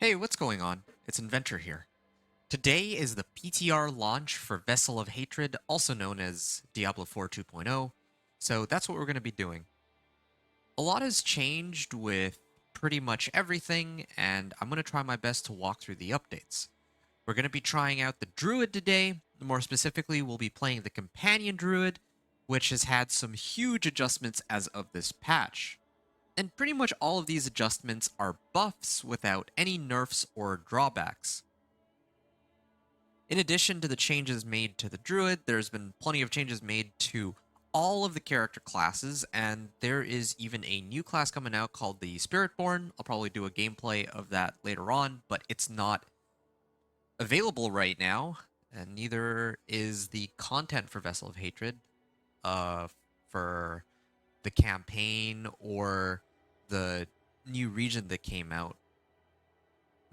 Hey, what's going on? It's Inventor here. Today is the PTR launch for Vessel of Hatred, also known as Diablo 4 2.0, so that's what we're going to be doing. A lot has changed with pretty much everything, and I'm going to try my best to walk through the updates. We're going to be trying out the Druid today. More specifically, we'll be playing the Companion Druid, which has had some huge adjustments as of this patch. And pretty much all of these adjustments are buffs without any nerfs or drawbacks. In addition to the changes made to the Druid, there's been plenty of changes made to all of the character classes, and there is even a new class coming out called the Spiritborn. I'll probably do a gameplay of that later on, but it's not available right now, and neither is the content for Vessel of Hatred uh, for the campaign or the new region that came out.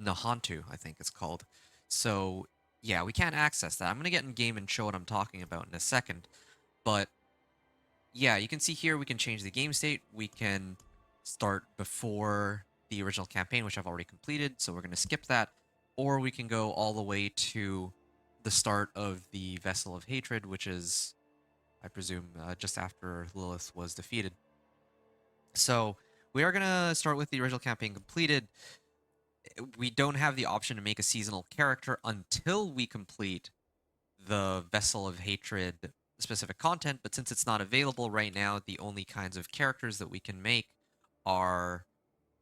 Nahantu, I think it's called. So, yeah, we can't access that. I'm going to get in game and show what I'm talking about in a second. But, yeah, you can see here we can change the game state. We can start before the original campaign, which I've already completed. So we're going to skip that. Or we can go all the way to the start of the Vessel of Hatred, which is, I presume, just after Lilith was defeated. So we are going to start with the original campaign completed. We don't have the option to make a seasonal character until we complete the Vessel of Hatred specific content, but since it's not available right now, the only kinds of characters that we can make are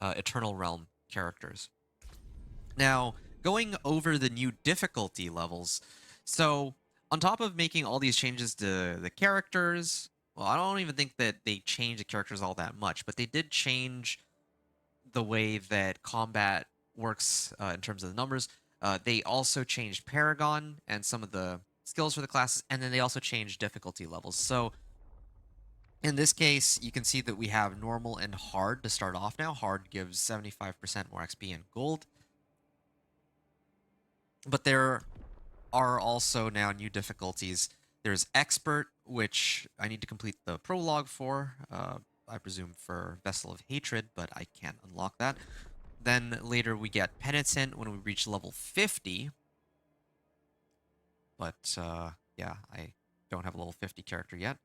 Eternal Realm characters. Now, going over the new difficulty levels, so on top of making all these changes to the characters, well, I don't even think that they changed the characters all that much, but they did change the way that combat works in terms of the numbers. They also changed Paragon and some of the skills for the classes, and then they also changed difficulty levels. So in this case, you can see that we have normal and hard to start off now. Hard gives 75% more XP and gold. But there are also now new difficulties. There's expert, which I need to complete the prologue for. I presume for Vessel of Hatred, but I can't unlock that. Then later we get penitent when we reach level 50. But yeah, I don't have a level 50 character yet.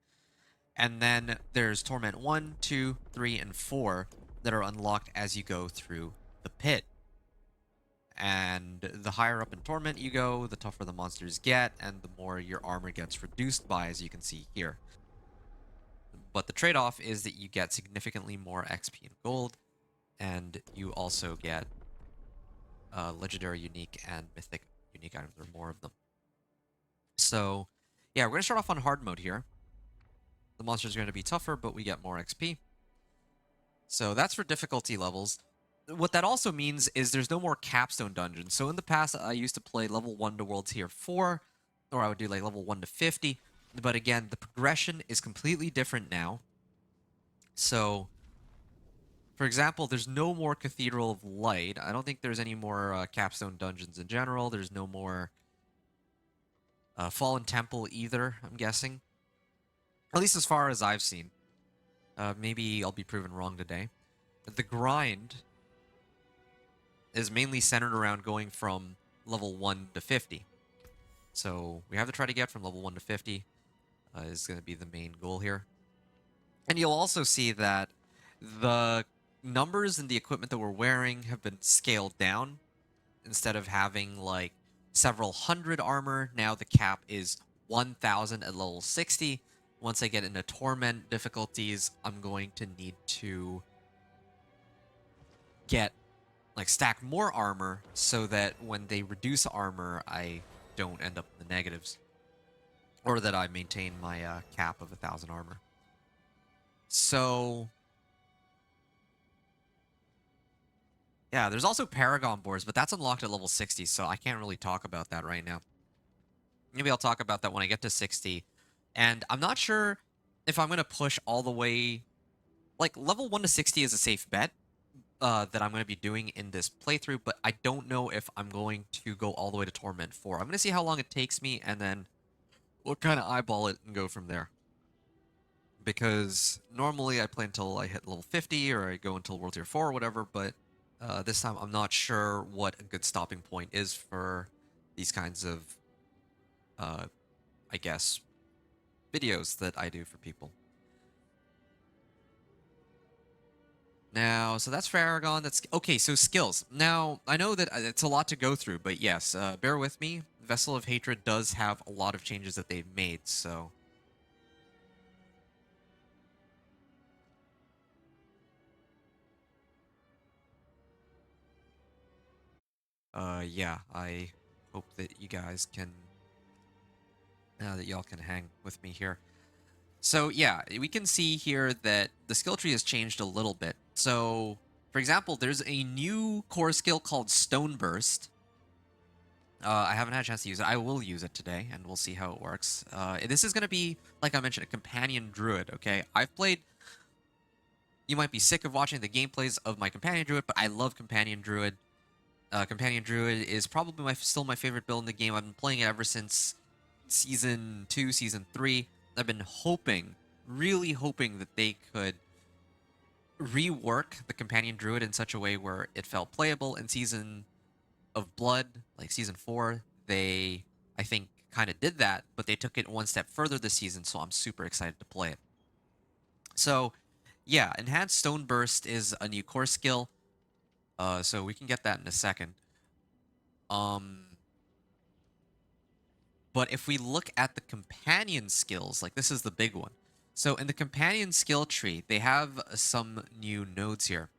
And then there's Torment 1, 2, 3, and 4 that are unlocked as you go through the pit. And the higher up in Torment you go, the tougher the monsters get, and the more your armor gets reduced by, as you can see here. But the trade-off is that you get significantly more XP and gold, and you also get legendary unique and mythic unique items. There are more of them. So, yeah, we're going to start off on hard mode here. The monsters are going to be tougher, but we get more XP. So that's for difficulty levels. What that also means is there's no more capstone dungeons. So in the past, I used to play level 1 to World Tier 4, or I would do like level 1 to 50. But again, the progression is completely different now. So, for example, there's no more Cathedral of Light. I don't think there's any more capstone dungeons in general. There's no more Fallen Temple either, I'm guessing. At least as far as I've seen. Maybe I'll be proven wrong today. The grind is mainly centered around going from level 1 to 50. So we have to try to get from level 1 to 50 is going to be the main goal here. And you'll also see that the numbers and the equipment that we're wearing have been scaled down. Instead of having like several hundred armor, now the cap is 1,000 at level 60. Once I get into Torment difficulties, I'm going to need to get like stack more armor so that when they reduce armor, I don't end up in the negatives, or that I maintain my cap of 1,000 armor. So yeah, there's also Paragon boards, but that's unlocked at level 60, so I can't really talk about that right now. Maybe I'll talk about that when I get to 60. And I'm not sure if I'm going to push all the way... Like, level 1 to 60 is a safe bet that I'm going to be doing in this playthrough, but I don't know if I'm going to go all the way to Torment 4. I'm going to see how long it takes me, and then we'll kind of eyeball it and go from there. Because normally I play until I hit level 50, or I go until World Tier 4 or whatever, but This time, I'm not sure what a good stopping point is for these kinds of, uh, I guess, videos that I do for people. Now, so that's for Aragon. That's okay. So skills. Now, I know that it's a lot to go through, but yes, bear with me. Vessel of Hatred does have a lot of changes that they've made. So, yeah, I hope that you guys can, that y'all can hang with me here. So yeah, we can see here that the skill tree has changed a little bit. So, for example, there's a new core skill called Stone Burst. I haven't had a chance to use it. I will use it today, and we'll see how it works. This is going to be, like I mentioned, a companion druid, okay? I've played... You might be sick of watching the gameplays of my companion druid, but I love companion druid. Companion druid is probably still my favorite build in the game. I've been playing it ever since Season 2, Season 3. I've been hoping, really hoping that they could rework the companion druid in such a way where it felt playable. In Season of Blood, like Season 4, they, I think, kind of did that, but they took it one step further this season, so I'm super excited to play it. So, yeah, Enhanced Stone Burst is a new core skill, so we can get that in a second. Um, but if we look at the companion skills, like this is the big one. So in the companion skill tree, they have some new nodes here.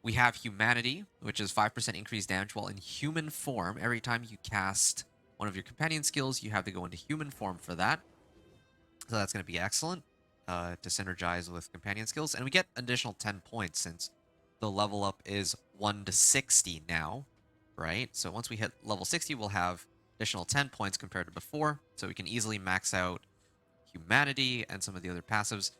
We have Humanity, which is 5% increased damage while in human form. Every time you cast one of your companion skills, you have to go into human form for that. So that's going to be excellent to synergize with companion skills. And we get additional 10 points since the level up is 1 to 60 now, right? So once we hit level 60, we'll have additional 10 points compared to before. So we can easily max out Humanity and some of the other passives.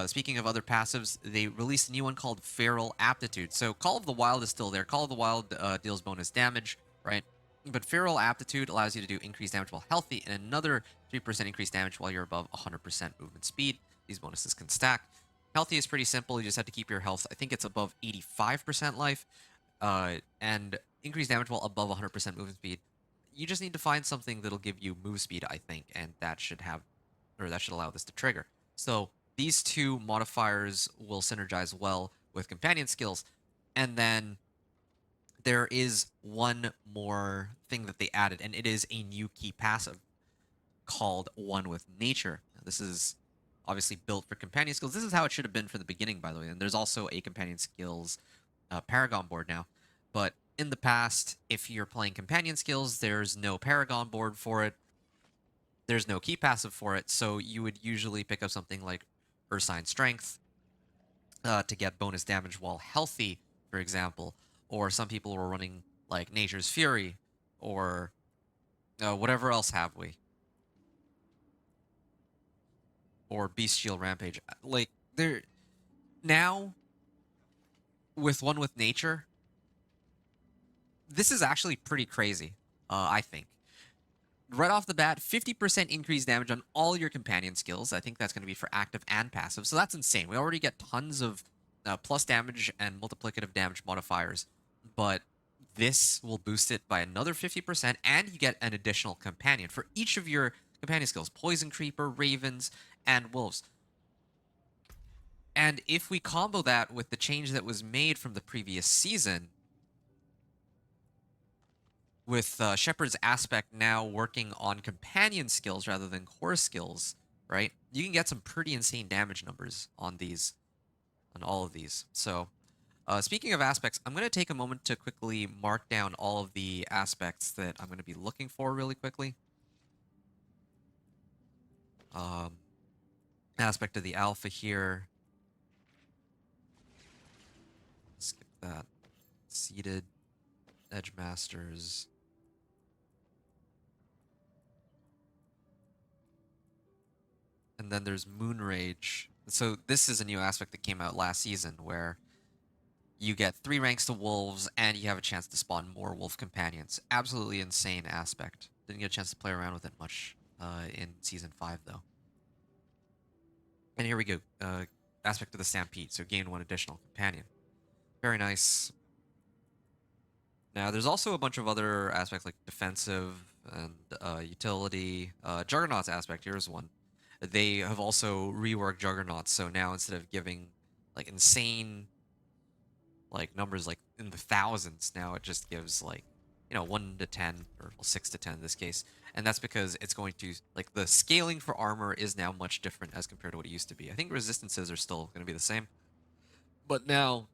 Speaking of other passives, they released a new one called Feral Aptitude. So Call of the Wild is still there. Call of the Wild deals bonus damage, right? But Feral Aptitude allows you to do increased damage while healthy and another 3% increased damage while you're above 100% movement speed. These bonuses can stack. Healthy is pretty simple. You just have to keep your health. I think it's above 85% life. And increased damage while above 100% movement speed. You just need to find something that'll give you move speed, I think, and that should have, or that should allow this to trigger. So these two modifiers will synergize well with companion skills. And then there is one more thing that they added, and it is a new key passive called One with Nature. This is obviously built for companion skills. This is how it should have been from the beginning, by the way. And there's also a companion skills Paragon board now. But in the past, if you're playing companion skills, there's no Paragon board for it. There's no key passive for it, so you would usually pick up something like Ursine Strength to get bonus damage while healthy, for example. Or some people were running like Nature's Fury, or whatever else have we, or Bestial Rampage. Like there now with One with Nature, this is actually pretty crazy. I think right off the bat, 50% increased damage on all your companion skills. I think that's going to be for active and passive. So that's insane. We already get tons of plus damage and multiplicative damage modifiers, but this will boost it by another 50%, and you get an additional companion for each of your companion skills: Poison Creeper, Ravens, and Wolves. And if we combo that with the change that was made from the previous season, with Shepard's aspect now working on companion skills rather than core skills, right? You can get some pretty insane damage numbers on these, on all of these. So, speaking of aspects, I'm going to take a moment to quickly mark down all of the aspects that I'm going to be looking for really quickly. Aspect of the alpha here. Skip that. Seated Edge Masters. And then there's Moonrage. So this is a new aspect that came out last season where you get 3 ranks to wolves and you have a chance to spawn more wolf companions. Absolutely insane aspect. Didn't get a chance to play around with it much in season 5 though. And here we go. Aspect of the Stampede. So gain 1 additional companion. Very nice. Now, there's also a bunch of other aspects like defensive and utility. Juggernaut's aspect, here's one. They have also reworked Juggernauts, so now instead of giving like insane like numbers like in the thousands, now it just gives like 1 to 10 or 6 to 10 in this case. And that's because it's going to like the scaling for armor is now much different as compared to what it used to be. I think resistances are still going to be the same, but now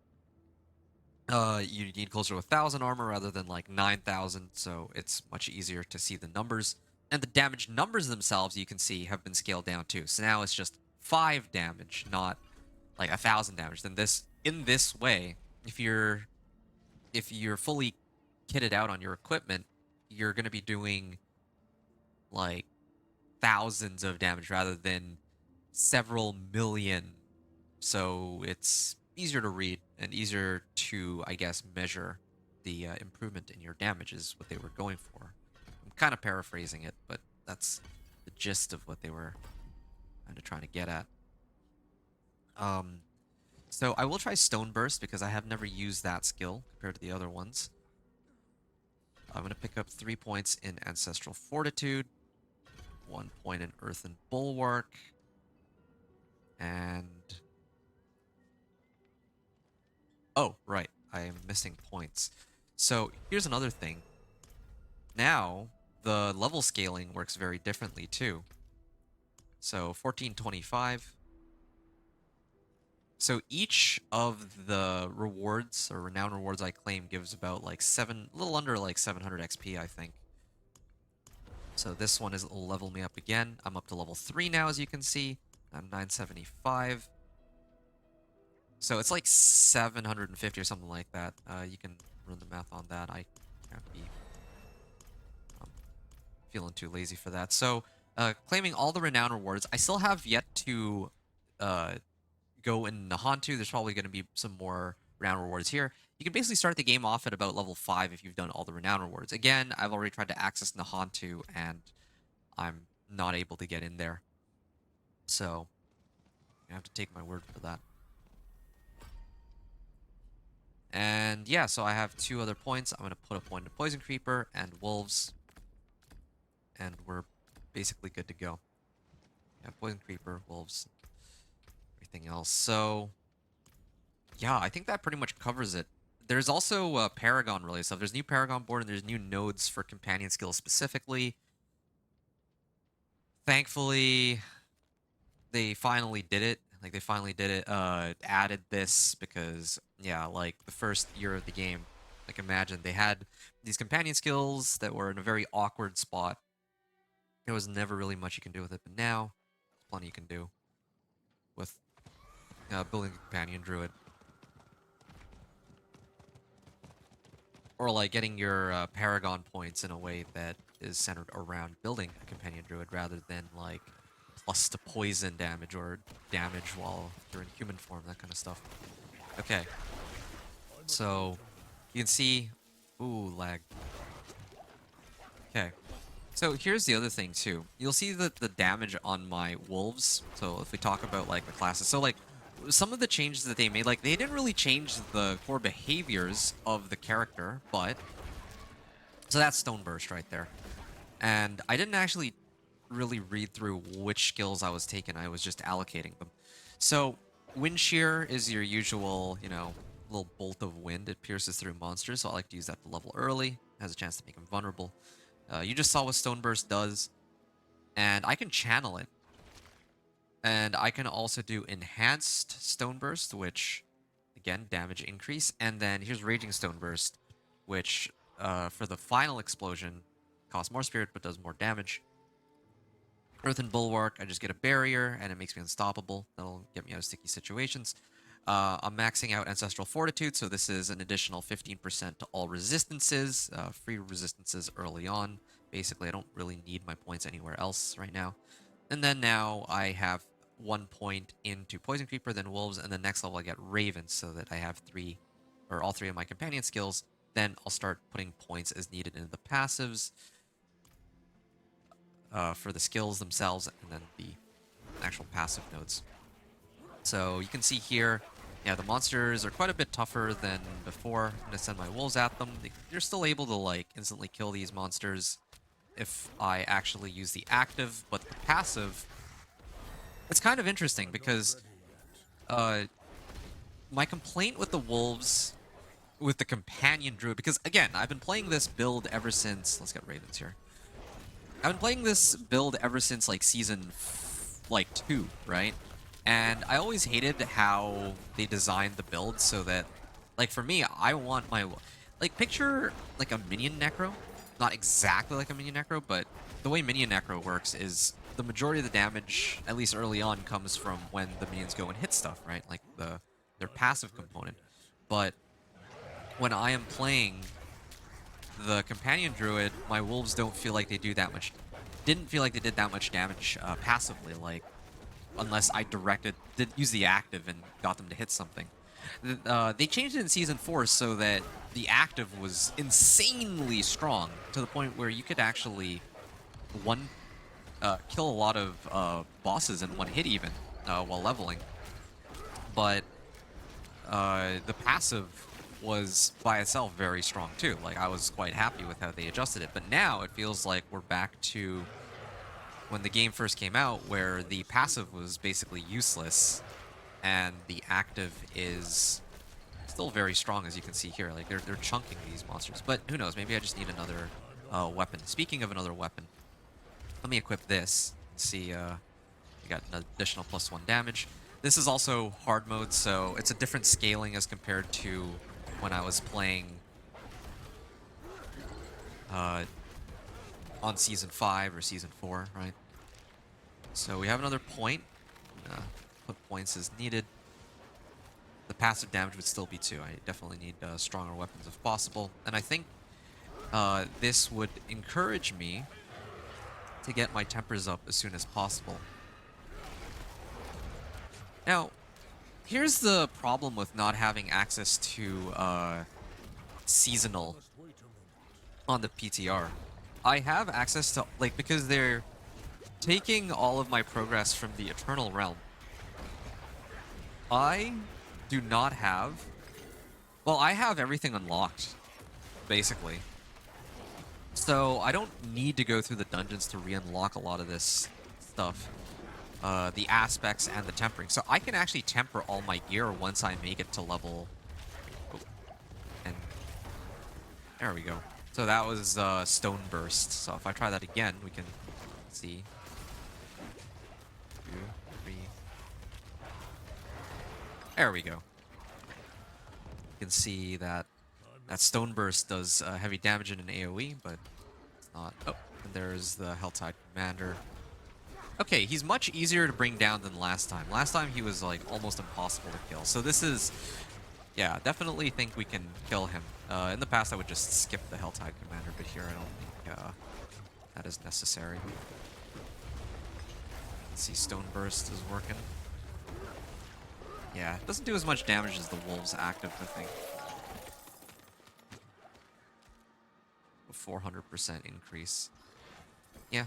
you need closer to 1,000 armor rather than like 9,000, so it's much easier to see the numbers. And the damage numbers themselves, you can see, have been scaled down too. So now it's just 5 damage, not like 1,000 damage. Then in this way, if you're fully kitted out on your equipment, you're going to be doing like thousands of damage rather than several million. So it's easier to read and easier to, I guess, measure the improvement in your damage is what they were going for. I'm kind of paraphrasing it, but that's the gist of what they were kind of trying to get at. So I will try Stone Burst because I have never used that skill compared to the other ones. I'm going to pick up 3 points in Ancestral Fortitude, 1 point in Earthen Bulwark, and... Oh, right. I am missing points. So here's another thing. Now, the level scaling works very differently too. So 1425. So each of the rewards or renown rewards I claim gives about like a little under like 700 XP, I think. So this one is level me up again. I'm up to level 3 now, as you can see. I'm 975. So it's like 750 or something like that. You can run the math on that. I can't be feeling too lazy for that. So claiming all the renown rewards. I still have yet to go in Nahantu. There's probably going to be some more renown rewards here. You can basically start the game off at about level 5 if you've done all the renown rewards. Again, I've already tried to access Nahantu, and I'm not able to get in there. So I have to take my word for that. And yeah, so I have 2 other points. I'm going to put a point into Poison Creeper and Wolves. And we're basically good to go. Yeah, Poison Creeper, Wolves, everything else. So yeah, I think that pretty much covers it. There's also Paragon related stuff. There's new Paragon board and there's new nodes for companion skills specifically. Thankfully, they finally did it. Like, they finally did it, added this because, yeah, like, the first year of the game, like, imagine they had these companion skills that were in a very awkward spot. There was never really much you can do with it, but now, there's plenty you can do with building a companion druid. Or, like, getting your Paragon points in a way that is centered around building a companion druid rather than, like, plus to poison damage or damage while you're in human form, that kind of stuff. Okay. So, you can see... Ooh, lag. Okay. So here's the other thing too. You'll see that the damage on my wolves. So if we talk about like the classes, so like some of the changes that they made, like they didn't really change the core behaviors of the character, but so that's Stone Burst right there. And I didn't actually really read through which skills I was taking. I was just allocating them. So Wind Shear is your usual, little bolt of wind. It pierces through monsters, so I like to use that to level early. Has a chance to make them vulnerable. You just saw what Stone Burst does, and I can channel it. And I can also do Enhanced Stone Burst, which, again, damage increase. And then here's Raging Stone Burst, which, for the final explosion, costs more spirit but does more damage. Earthen Bulwark, I just get a barrier, and it makes me unstoppable. That'll get me out of sticky situations. I'm maxing out Ancestral Fortitude, so this is an additional 15% to all resistances, free resistances early on. Basically, I don't really need my points anywhere else right now. And then now I have 1 point into Poison Creeper, then Wolves, and the next level I get Ravens, so that I have all three of my companion skills. Then I'll start putting points as needed into the passives for the skills themselves, and then the actual passive nodes. So you can see here, Yeah, the monsters are quite a bit tougher than before. I'm gonna send my wolves at them. You're still able to like instantly kill these monsters if I actually use the active, but the passive, it's kind of interesting because uh, my complaint with the wolves, with the companion druid, because again, I've been playing this build ever since, let's get ravens here. I've been playing this build ever since like season like 2, right? And I always hated how they designed the build so that, like for me, I want my, like picture like a minion necro, not exactly like a minion necro, but the way minion necro works is the majority of the damage, at least early on, comes from when the minions go and hit stuff, right? Like their passive component. But when I am playing the companion druid, my wolves don't feel like they do that much. Didn't feel like they did that much damage passively, like unless I did use the active and got them to hit something. They changed it in season 4 so that the active was insanely strong to the point where you could actually kill a lot of bosses in one hit even while leveling. But the passive was by itself very strong too. Like I was quite happy with how they adjusted it. But now it feels like we're back to when the game first came out, where the passive was basically useless and the active is still very strong, as you can see here. Like they're chunking these monsters. But who knows? Maybe I just need another weapon. Speaking of another weapon, let me equip this. See, we got an additional +1 damage. This is also hard mode, so it's a different scaling as compared to when I was playing on Season 5 or Season 4, right? So we have another point. Put points as needed. The passive damage would still be 2. I definitely need stronger weapons if possible. And I think this would encourage me to get my tempers up as soon as possible. Now, here's the problem with not having access to seasonal on the PTR. I have access to, like, because they're taking all of my progress from the Eternal Realm. I do not have... Well, I have everything unlocked, basically. So I don't need to go through the dungeons to re-unlock a lot of this stuff. The aspects and the tempering. So I can actually temper all my gear once I make it to level... Oh. And there we go. So that was Stone Burst. So if I try that again, we can see. 2, 3. There we go. You can see that Stone Burst does heavy damage in an AoE, but it's not... Oh, and there's the Helltide Commander. Okay, he's much easier to bring down than last time. Last time he was like almost impossible to kill. So this is, yeah, definitely think we can kill him. In the past I would just skip the Helltide Commander, but here I don't think that is necessary. Let's see, Stone Burst is working. Yeah, it doesn't do as much damage as the Wolves active, I think. A 400% increase. Yeah.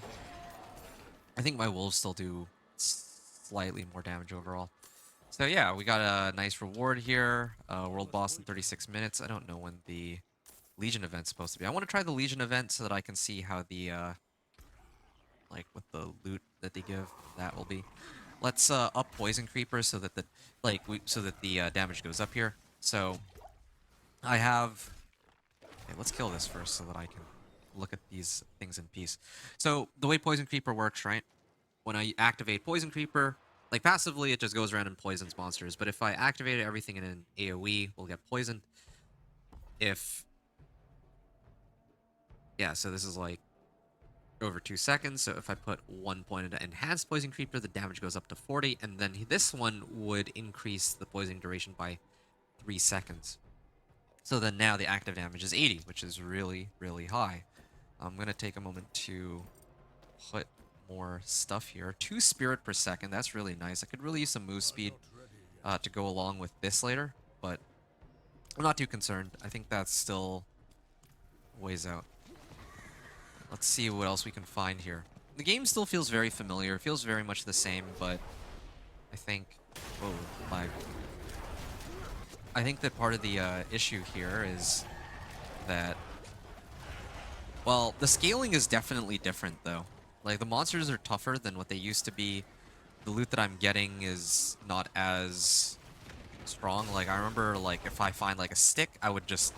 I think my wolves still do slightly more damage overall. So yeah, we got a nice reward here. World boss in 36 minutes. I don't know when the Legion event's supposed to be. I want to try the Legion event so that I can see how the like with the loot that they give, that will be. Let's up Poison Creeper so that the damage goes up here. So I have... Okay, let's kill this first so that I can look at these things in peace. So the way Poison Creeper works, right? When I activate Poison Creeper, like passively it just goes around and poisons monsters, but if I activate everything in an AoE, we'll get poisoned. If... Yeah, so this is like over 2 seconds, so if I put 1 point into Enhanced Poison Creeper, the damage goes up to 40, and then this one would increase the poisoning duration by 3 seconds. So then now the active damage is 80, which is really, really high. I'm going to take a moment to put more stuff here. 2 spirit per second, that's really nice. I could really use some move speed to go along with this later, but I'm not too concerned. I think that's still ways out. Let's see what else we can find here. The game still feels very familiar. It feels very much the same, but I think... Whoa, lag. I think that part of the issue here is that, well, the scaling is definitely different though. Like the monsters are tougher than what they used to be. The loot that I'm getting is not as strong. Like I remember, like if I find like a stick, I would just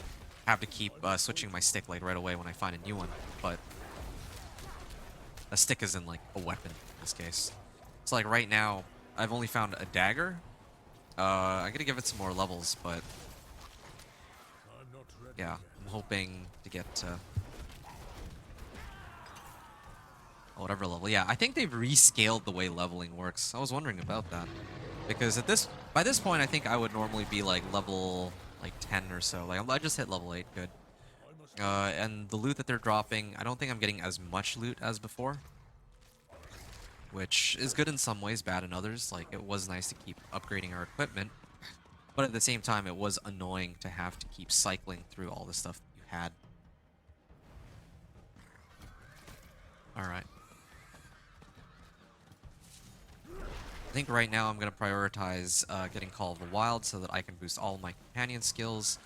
have to keep switching my stick like right away when I find a new one. But a stick isn't like a weapon in this case. So like right now, I've only found a dagger. I'm gonna give it some more levels, but yeah, I'm hoping to get to whatever level. Yeah, I think they've rescaled the way leveling works. I was wondering about that because by this point, I think I would normally be like level like 10 or so. Like I just hit level 8, good. And the loot that they're dropping, I don't think I'm getting as much loot as before, which is good in some ways, bad in others. Like it was nice to keep upgrading our equipment, but at the same time, it was annoying to have to keep cycling through all the stuff that you had. All right. I think right now I'm going to prioritize getting Call of the Wild so that I can boost all my companion skills,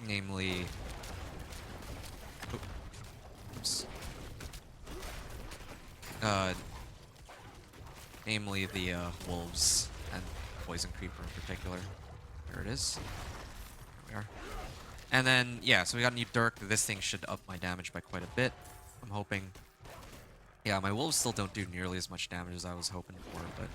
namely... Oops. Namely the Wolves and Poison Creeper in particular. There it is. There we are. And then, yeah, so we got a new Dirk. This thing should up my damage by quite a bit. I'm hoping. Yeah, my Wolves still don't do nearly as much damage as I was hoping for, but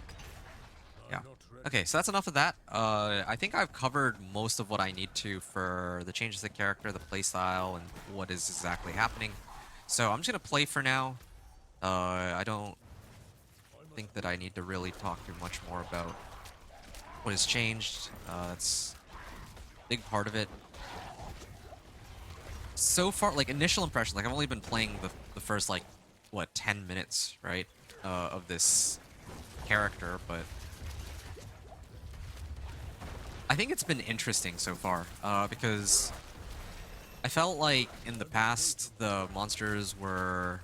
yeah. Okay, so that's enough of that. I think I've covered most of what I need to for the changes to the character, the playstyle, and what is exactly happening. So I'm just going to play for now. I don't think that I need to really talk too much more about what has changed. That's a big part of it. So far, like, initial impressions, like, I've only been playing the first, like, what, 10 minutes, right, of this character, but I think it's been interesting so far, because I felt like in the past, the monsters were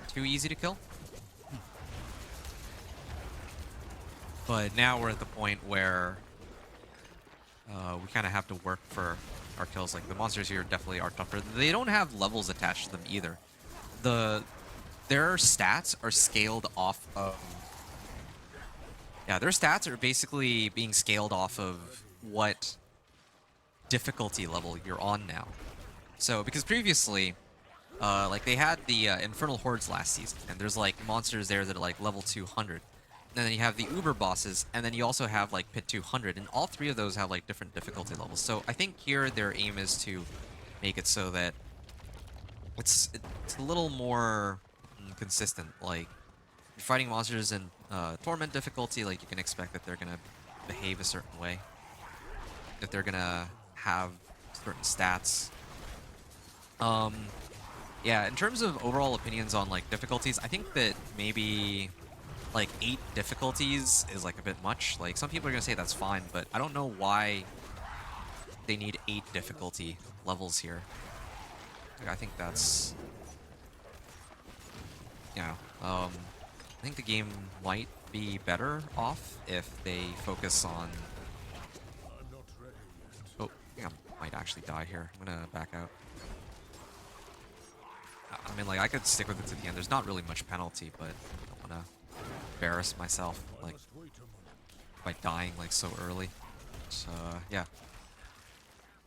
too easy to kill. But now we're at the point where we kind of have to work for our kills. Like, the monsters here definitely are tougher. They don't have levels attached to them either. Their stats are scaled off of... Yeah, their stats are basically being scaled off of what difficulty level you're on now. So, because previously, like, they had the Infernal Hordes last season, and there's, like, monsters there that are, like, level 200. And then you have the Uber bosses, and then you also have, like, Pit 200, and all three of those have, like, different difficulty levels. So I think here their aim is to make it so that it's a little more consistent. Like, you're fighting monsters in Torment difficulty, like, you can expect that they're gonna behave a certain way, that they're gonna have certain stats. Yeah, in terms of overall opinions on, like, difficulties, I think that maybe, like, 8 difficulties is, like, a bit much. Like, some people are gonna say that's fine, but I don't know why they need 8 difficulty levels here. Like, I think that's... Yeah, I think the game might be better off if they focus on... Oh, I think I might actually die here. I'm gonna back out. I mean, like, I could stick with it to the end. There's not really much penalty, but I don't want to embarrass myself, like, by dying, like, so early. So, yeah.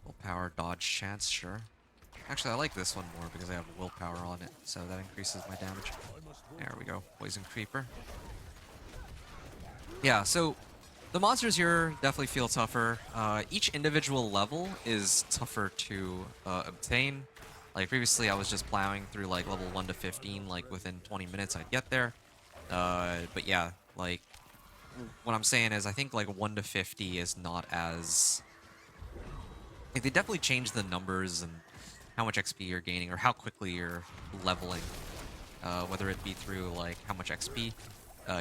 Willpower, dodge chance, sure. Actually, I like this one more because I have willpower on it, so that increases my damage. There we go. Poison Creeper. Yeah, so the monsters here definitely feel tougher. Each individual level is tougher to obtain. Like, previously I was just plowing through, like, level 1 to 15, like, within 20 minutes I'd get there. But yeah, like, what I'm saying is I think, like, 1 to 50 is not as... Like, they definitely changed the numbers and how much XP you're gaining, or how quickly you're leveling. Whether it be through, like, how much XP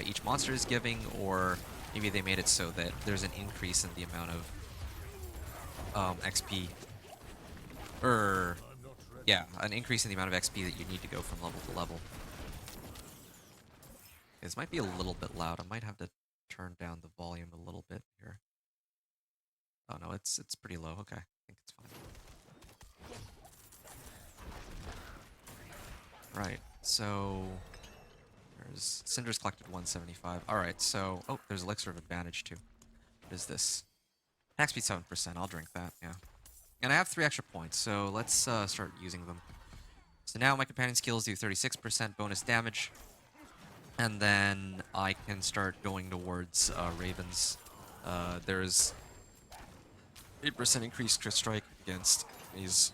each monster is giving, or maybe they made it so that there's an increase in the amount of XP. Or, yeah, an increase in the amount of XP that you need to go from level to level. This might be a little bit loud. I might have to turn down the volume a little bit here. Oh no, it's pretty low. Okay, I think it's fine. Right. So there's Cinder's collected 175. All right. So there's Elixir of Advantage too. What is this? Attack speed 7%. I'll drink that. Yeah. And I have 3 extra points, so let's start using them. So now my companion skills do 36% bonus damage. And then I can start going towards Ravens. There's 8% increased crit strike against these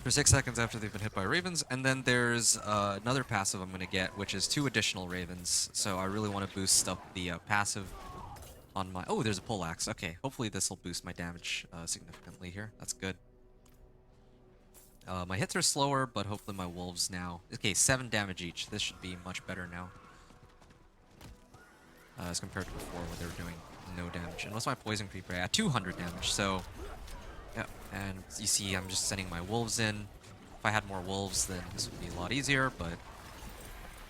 for 6 seconds after they've been hit by Ravens. And then there's another passive I'm going to get, which is 2 additional Ravens. So I really want to boost up the passive on my... Oh, there's a poleaxe. Okay, hopefully this will boost my damage significantly here. That's good. My hits are slower, but hopefully my wolves now... Okay, 7 damage each. This should be much better now. As compared to before where they were doing no damage. And what's my poison creeper at? 200 damage, so... Yeah, and you see I'm just sending my wolves in. If I had more wolves, then this would be a lot easier, but...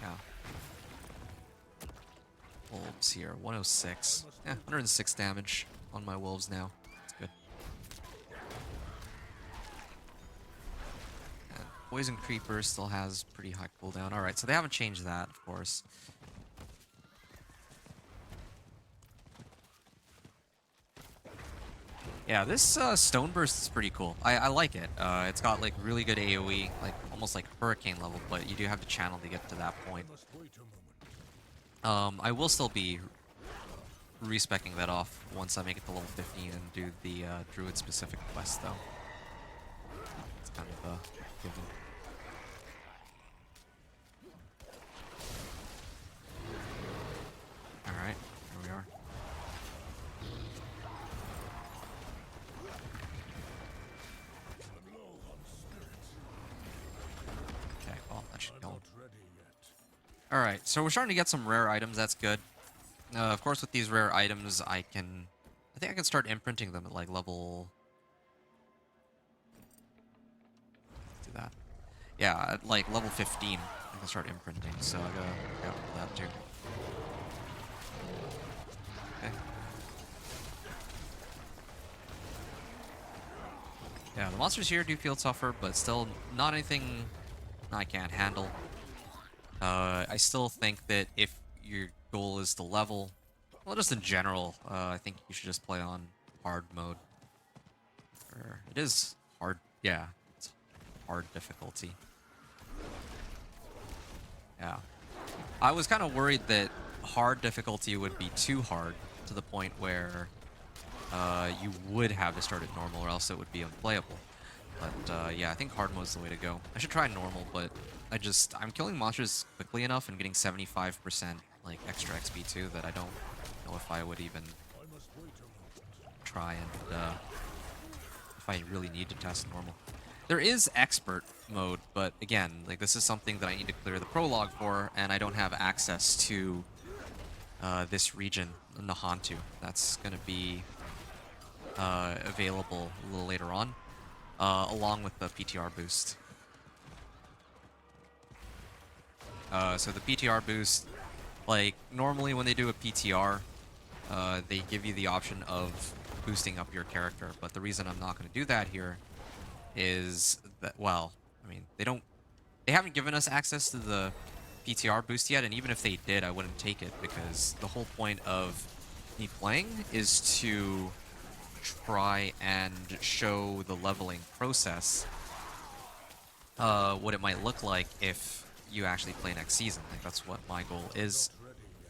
Yeah. Wolves here, 106. Yeah, 106 damage on my wolves now. That's good. And poison creeper still has pretty high cooldown. Alright, so they haven't changed that, of course. Yeah, this Stone Burst is pretty cool. I like it. It's got like really good AoE, like almost like Hurricane level, but you do have to channel to get to that point. I will still be respecking that off once I make it to level 15 and do the Druid specific quest, though. It's kind of a given. Alright, here we are. Okay, well, that should kill him. Alright, so we're starting to get some rare items, that's good. Of course, with these rare items, I think I can start imprinting them at like level... Do that. Yeah, at like level 15, I can start imprinting, so I gotta look out for that too. Okay. Yeah, the monsters here do feel tougher, but still not anything I can't handle. I still think that if your goal is to level, well, just in general, I think you should just play on hard mode. It is hard, yeah, it's hard difficulty. Yeah. I was kind of worried that hard difficulty would be too hard to the point where you would have to start at normal or else it would be unplayable. But yeah, I think hard mode is the way to go. I should try normal, but I'm killing monsters quickly enough and getting 75% like extra XP too that I don't know if I would even try and if I really need to test normal. There is expert mode, but again, like this is something that I need to clear the prologue for, and I don't have access to this region, Nahantu. That's gonna be available a little later on, along with the PTR boost. So the PTR boost, like normally when they do a PTR, they give you the option of boosting up your character, but the reason I'm not going to do that here is that, well, I mean, they haven't given us access to the PTR boost yet, and even if they did, I wouldn't take it, because the whole point of me playing is to try and show the leveling process, what it might look like if you actually play next season. Like, that's what my goal is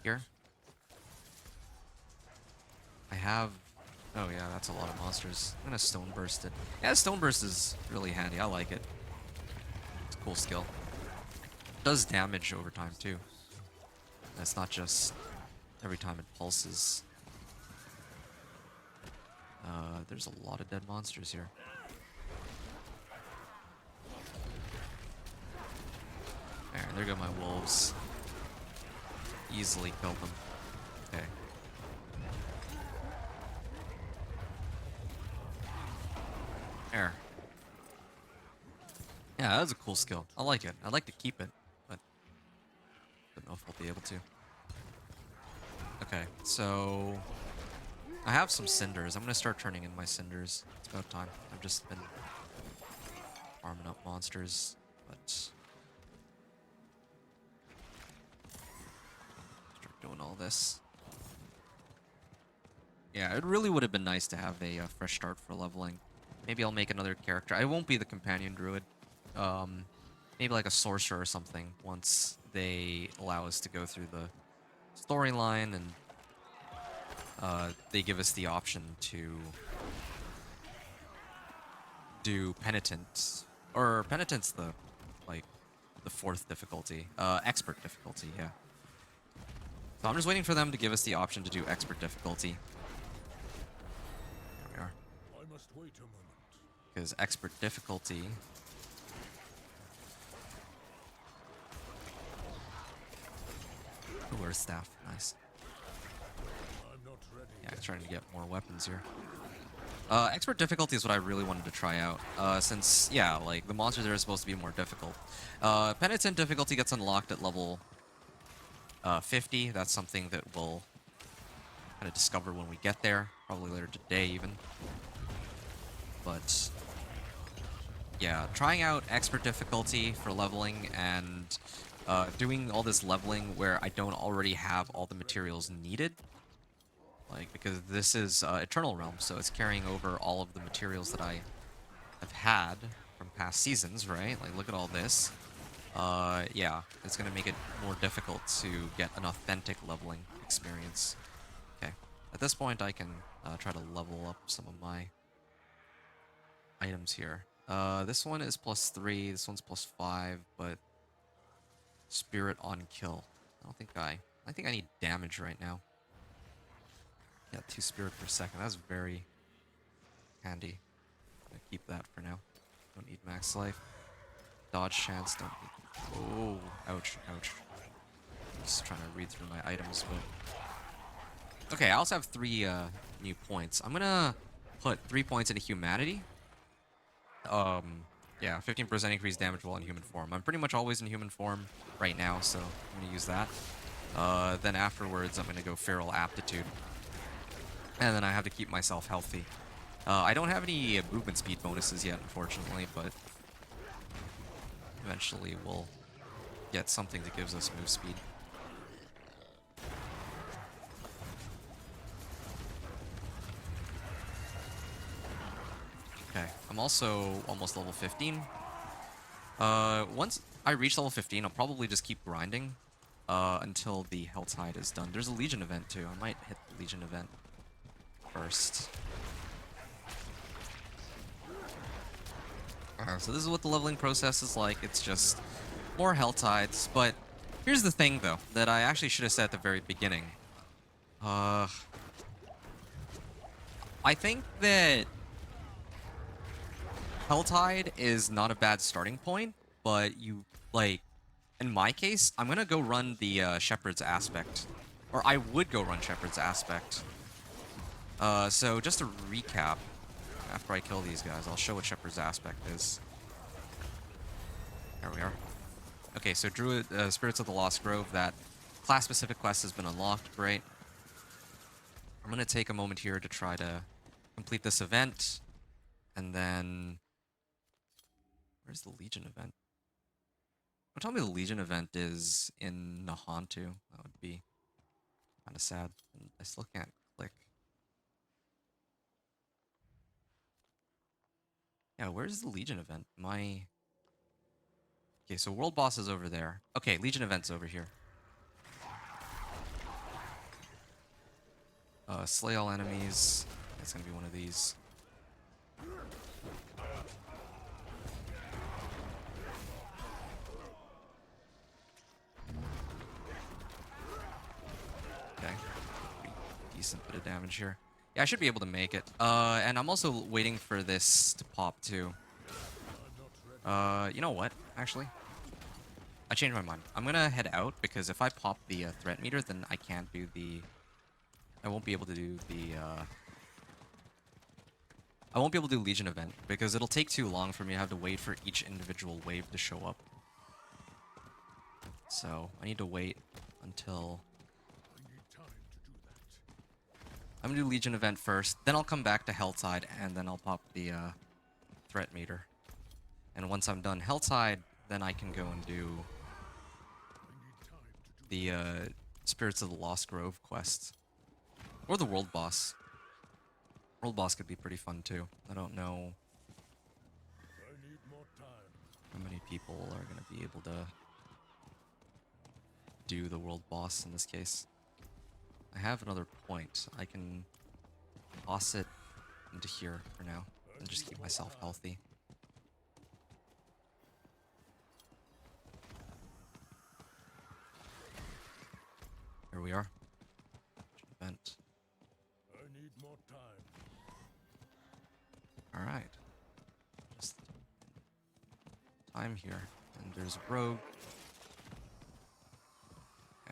here. I have... Oh yeah, that's a lot of monsters. I'm gonna Stone Burst it. Yeah, Stone Burst is really handy. I like it. It's a cool skill. It does damage over time too. It's not just every time it pulses. There's a lot of dead monsters here. There go my wolves. Easily killed them. Okay. There. Yeah, that was a cool skill. I like it. I'd like to keep it, but don't know if I'll be able to. Okay, so I have some cinders. I'm gonna start turning in my cinders. It's about time. I've just been farming up monsters, but start doing all this. Yeah, it really would have been nice to have a fresh start for leveling. Maybe I'll make another character. I won't be the companion druid. Maybe like a sorcerer or something once they allow us to go through the storyline and they give us the option to do penitent. Or penitent's the like the 4th difficulty. Expert difficulty, yeah. So I'm just waiting for them to give us the option to do expert difficulty. There we are. I must wait a moment. Because expert difficulty. Ooh, our staff, nice. I'm not ready. Yeah, trying to get more weapons here. Expert difficulty is what I really wanted to try out, since, yeah, like, the monsters are supposed to be more difficult. Penitent difficulty gets unlocked at level 50. That's something that we'll kind of discover when we get there, probably later today even. But, yeah, trying out expert difficulty for leveling and doing all this leveling where I don't already have all the materials needed. Like, because this is Eternal Realm, so it's carrying over all of the materials that I have had from past seasons, right? Like, look at all this. Yeah, it's going to make it more difficult to get an authentic leveling experience. Okay, at this point I can try to level up some of my items here. This one is +3, this one's +5, but Spirit on kill. I think I need damage right now. Yeah, 2 spirit per second. That's very handy. I'm gonna keep that for now. Don't need max life. Dodge chance, don't need. Oh, ouch, ouch. Just trying to read through my items, but. Okay, I also have 3 new points. I'm gonna put 3 points into humanity. Yeah, 15% increased damage while in human form. I'm pretty much always in human form right now, so I'm gonna use that. Then afterwards, I'm gonna go feral aptitude. And then I have to keep myself healthy. I don't have any movement speed bonuses yet, unfortunately, but eventually we'll get something that gives us move speed. Okay, I'm also almost level 15. Once I reach level 15, I'll probably just keep grinding until the Helltide is done. There's a Legion event too. I might hit the Legion event first. So this is what the leveling process is like. It's just more Helltides. But here's the thing, though, that I actually should have said at the very beginning. I think that Helltide is not a bad starting point, but you, like, in my case, I'm gonna go run the Shepherd's Aspect. Or I would go run Shepherd's Aspect. So just to recap, after I kill these guys, I'll show what Shepherd's Aspect is. There we are. Okay, so Druid, Spirits of the Lost Grove, that class-specific quest has been unlocked. Great. I'm going to take a moment here to try to complete this event, and then... Where's the Legion event? Don't tell me the Legion event is in Nahantu. That would be kind of sad. I still can't click. Yeah, where's the Legion event? My... Okay, so World Boss is over there. Okay, Legion event's over here. Slay all enemies. That's gonna be one of these. Okay. Pretty decent bit of damage here. Yeah, I should be able to make it. And I'm also waiting for this to pop too. You know what? Actually, I changed my mind. I'm gonna head out because if I pop the threat meter, then I can't do the... I won't be able to do the... I won't be able to do Legion event because it'll take too long for me to have to wait for each individual wave to show up. So I need to wait until... I'm gonna do Legion event first, then I'll come back to Helltide, and then I'll pop the threat meter. And once I'm done Helltide, then I can go and do the Spirits of the Lost Grove quest. Or the World Boss. World Boss could be pretty fun too. I don't know I need more time. how many people are going to be able to do the World Boss in this case. I have another point. I can toss it into here for now and just keep myself healthy. Here we are. Event. I need more time. Alright. Just time here. And there's a rogue.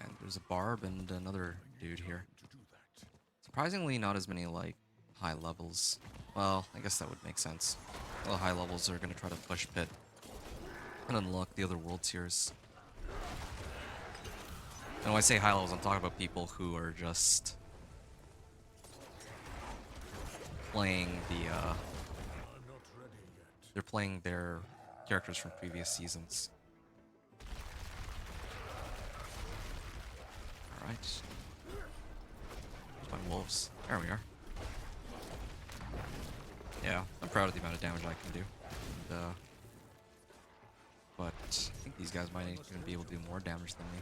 And there's a barb and another dude here. To do that. Surprisingly, not as many, like, high levels. Well, I guess that would make sense. The high levels are going to try to push pit and unlock the other world tiers. And when I say high levels, I'm talking about people who are just playing the, I'm not ready yet. they're playing their characters from previous seasons. Alright. There's my wolves. There we are. Yeah, I'm proud of the amount of damage I can do. And, but I think these guys might even be able to do more damage than me.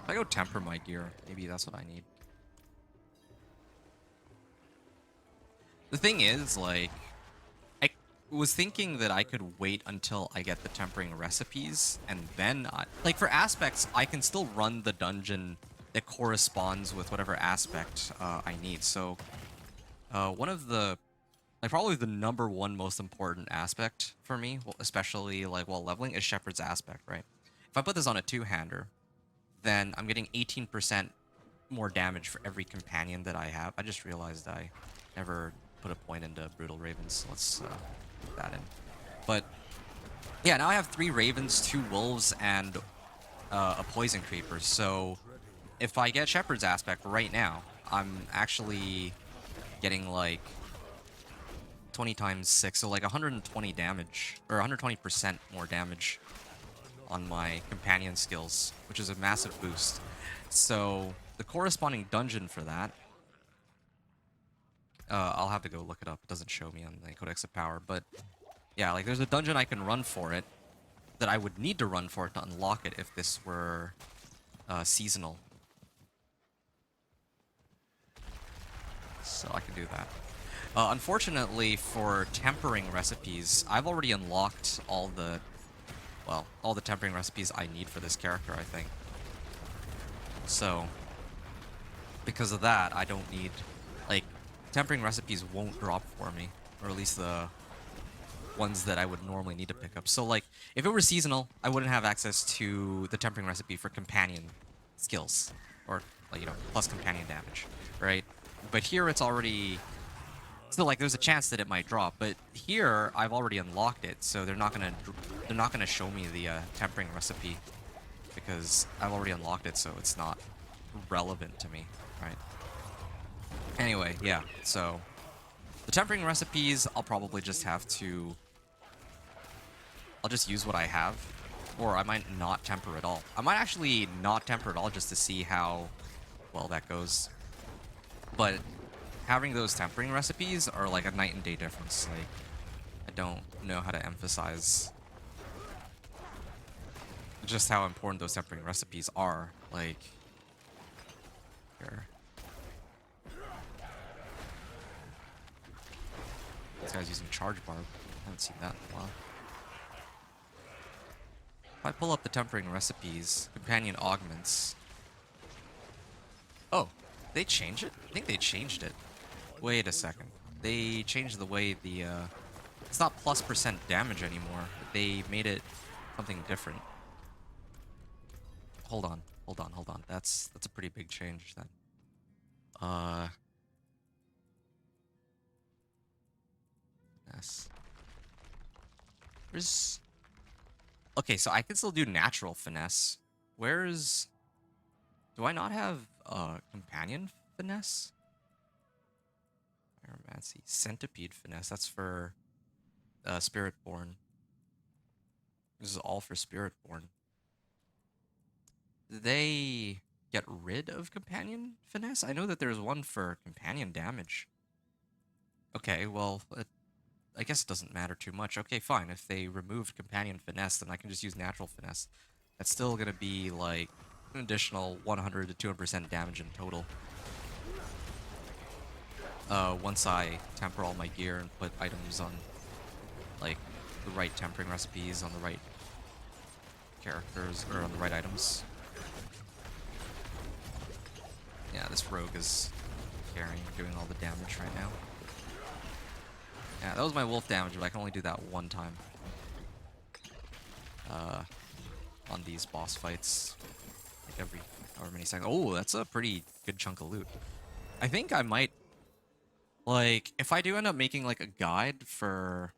If I go temper my gear, maybe that's what I need. The thing is, like, I was thinking that I could wait until I get the tempering recipes, and then, like, for aspects, I can still run the dungeon that corresponds with whatever aspect I need. So, one of the, like, probably the #1 most important aspect for me, well, especially, like, while leveling, is Shepherd's Aspect, right? If I put this on a two-hander, then I'm getting 18% more damage for every companion that I have. I just realized I never put a point into Brutal Ravens, so let's put that in. But, yeah, now I have 3 Ravens, 2 Wolves, and a Poison Creeper, so if I get Shepherd's Aspect right now, I'm actually getting, like, 20 times 6, so like 120 damage, or 120% more damage on my companion skills, which is a massive boost. So the corresponding dungeon for that, I'll have to go look it up. It doesn't show me on the Codex of Power, but yeah, like there's a dungeon I can run for it that I would need to run for it to unlock it if this were seasonal. So I can do that. Unfortunately, for tempering recipes, I've already unlocked all the, well, all the tempering recipes I need for this character, I think. So, because of that, I don't need, like, tempering recipes won't drop for me, or at least the ones that I would normally need to pick up. So, like, if it were seasonal, I wouldn't have access to the tempering recipe for companion skills, or, like, you know, plus companion damage, right? But here it's already, still, like, there's a chance that it might drop, but here I've already unlocked it, so they're not gonna show me the tempering recipe because I've already unlocked it, so it's not relevant to me, right? Anyway, yeah, so the tempering recipes, I'll probably just have to, I'll just use what I have, or I might not temper at all. I might actually not temper at all just to see how well that goes. But having those tempering recipes are like a night and day difference. Like, I don't know how to emphasize just how important those tempering recipes are. Like, here. This guy's using Charge Barb. I haven't seen that in a while. If I pull up the tempering recipes, companion augments. Oh, they changed it? I think they changed it. Wait a second. They changed the way the, it's not +% damage anymore. They made it something different. Hold on. That's a pretty big change then. Yes. Where's... Okay, so I can still do natural finesse. Where's... Do I not have Companion finesse? Pyromancy. Centipede finesse. That's for Spiritborn. This is all for Spiritborn. Did they get rid of Companion finesse? I know that there's one for Companion damage. Okay, well, I guess it doesn't matter too much. Okay, fine. If they removed Companion finesse, then I can just use natural finesse. That's still gonna be like an additional 100 to 200% damage in total. Once I temper all my gear and put items on, like, the right tempering recipes on the right characters, or on the right items. Yeah, this rogue is doing all the damage right now. Yeah, that was my wolf damage, but I can only do that one time. On these boss fights. Like every however many seconds. Oh, that's a pretty good chunk of loot. I think I might, like, if I do end up making like a guide for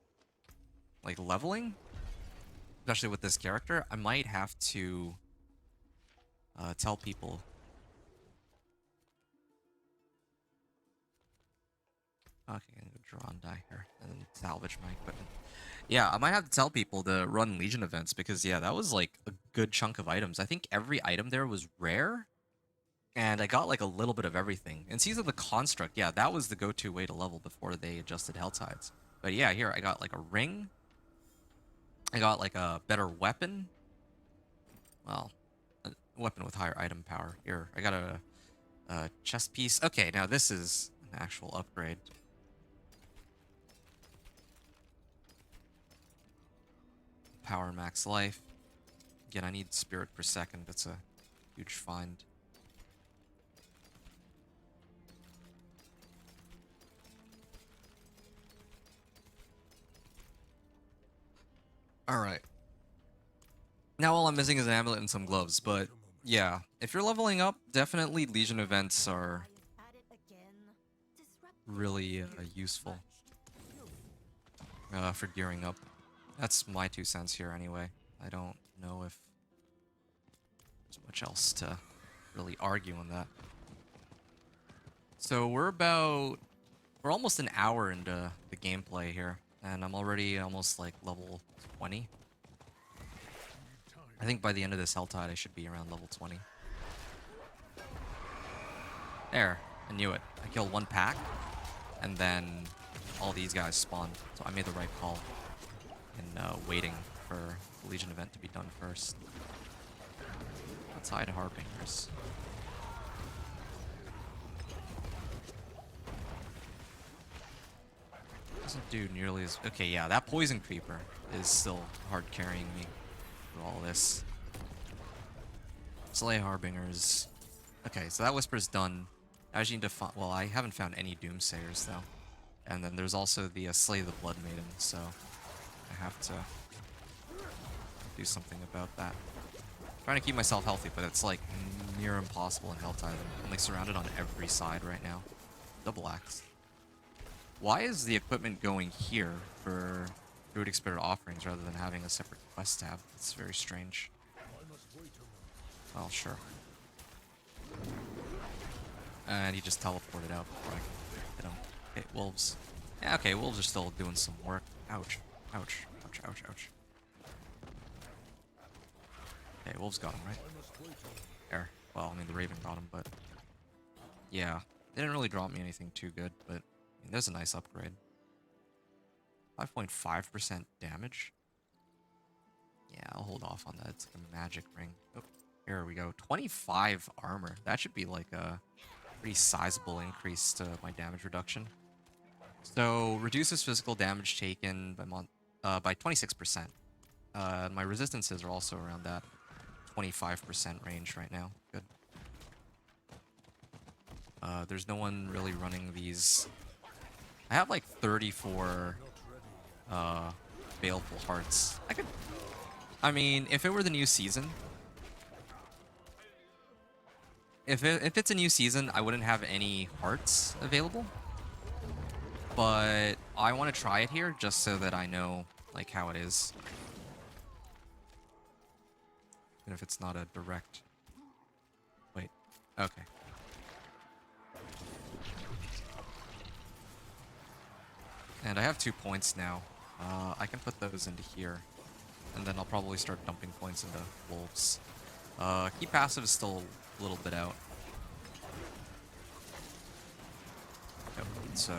like leveling, especially with this character, I might have to tell people. Okay, I'm gonna draw and die here and then salvage my equipment. Yeah, I might have to tell people to run Legion events because, yeah, that was like a good chunk of items. I think every item there was rare, and I got like a little bit of everything. And Season of the Construct, yeah, that was the go-to way to level before they adjusted Helltides. But yeah, here I got like a ring. I got like a better weapon. Well, a weapon with higher item power. Here, I got a chest piece. Okay, now this is an actual upgrade. Power max life. Again, I need spirit per second. That's a huge find. Alright. Now all I'm missing is an amulet and some gloves, but yeah, if you're leveling up, definitely Legion events are really useful for gearing up. That's my 2 cents here anyway. I don't know if there's much else to really argue on that. So we're almost an hour into the gameplay here, and I'm already almost like level 20. I think by the end of this Helltide, I should be around level 20. There, I knew it. I killed one pack, and then all these guys spawned, so I made the right call in waiting for the Legion event to be done first. Outside Harbingers. Doesn't do nearly as... Okay, yeah, that Poison Creeper is still hard carrying me through all this. Slay Harbingers. Okay, so that Whisper's done. I just need to find... Well, I haven't found any Doomsayers, though. And then there's also the Slay the Blood Maiden, so I have to do something about that. I'm trying to keep myself healthy, but it's like near impossible in Helltide. I'm like surrounded on every side right now. Double axe. Why is the equipment going here for Druidic Spirit offerings rather than having a separate quest tab? It's very strange. Well, sure. And he just teleported out before I could hit him. Okay, wolves. Yeah, okay, wolves are still doing some work. Ouch. Ouch. Ouch, ouch, ouch. Okay, wolves got him, right? There. Well, I mean, the raven got him, but... Yeah. They didn't really drop me anything too good, but... I mean, there's a nice upgrade. 5.5% damage? Yeah, I'll hold off on that. It's like a magic ring. Oh, here we go. 25 armor. That should be like a pretty sizable increase to my damage reduction. So, reduces physical damage taken by 26%. My resistances are also around that 25% range right now. Good. There's no one really running these. I have like 34 Baleful Hearts. I mean, if it were the new season, if it's a new season, I wouldn't have any hearts available. But I want to try it here just so that I know like how it is. Even if it's not a direct... Wait. Okay. And I have 2 points now. I can put those into here. And then I'll probably start dumping points into wolves. Key passive is still a little bit out. Yep. So,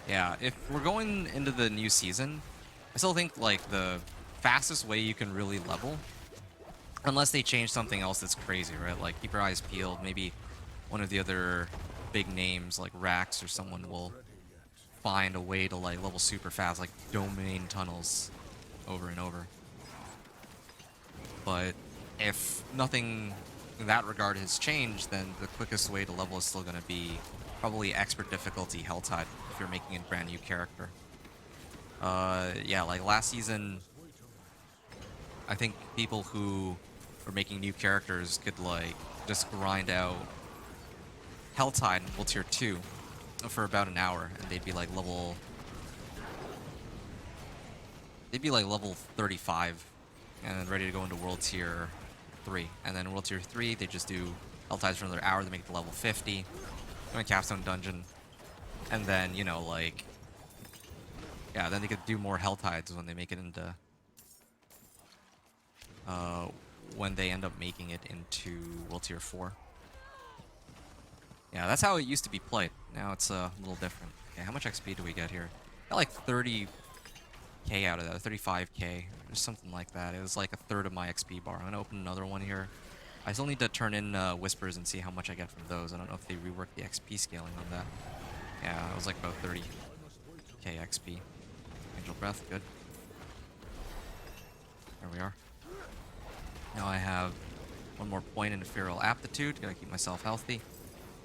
yeah, if we're going into the new season, I still think, like, the fastest way you can really level, unless they change something else that's crazy, right? Like, keep your eyes peeled. Maybe one of the other big names, like Rax or someone, will find a way to, like, level super fast, like domain tunnels over and over. But if nothing in that regard has changed, then the quickest way to level is still going to be probably expert difficulty Helltide if you're making a brand new character. Yeah, like last season, I think people who were making new characters could like just grind out Helltide in World Tier 2 for about an hour, and they'd be like level 35 and ready to go into World Tier 3. And then World Tier 3, they just do Helltides for another hour, they make it to level 50, go in Capstone Dungeon, and then, you know, like, yeah, then they could do more Helltides when they make it into, when they end up making it into World Tier 4. Yeah, that's how it used to be played. Now it's a little different. Okay, how much XP do we get here? Got like 30k out of that, 35k, or something like that. It was like a third of my XP bar. I'm gonna open another one here. I still need to turn in Whispers and see how much I get from those. I don't know if they reworked the XP scaling on that. Yeah, it was like about 30k XP. Angel Breath, good. There we are. Now I have one more point in Ethereal Aptitude. Gotta keep myself healthy.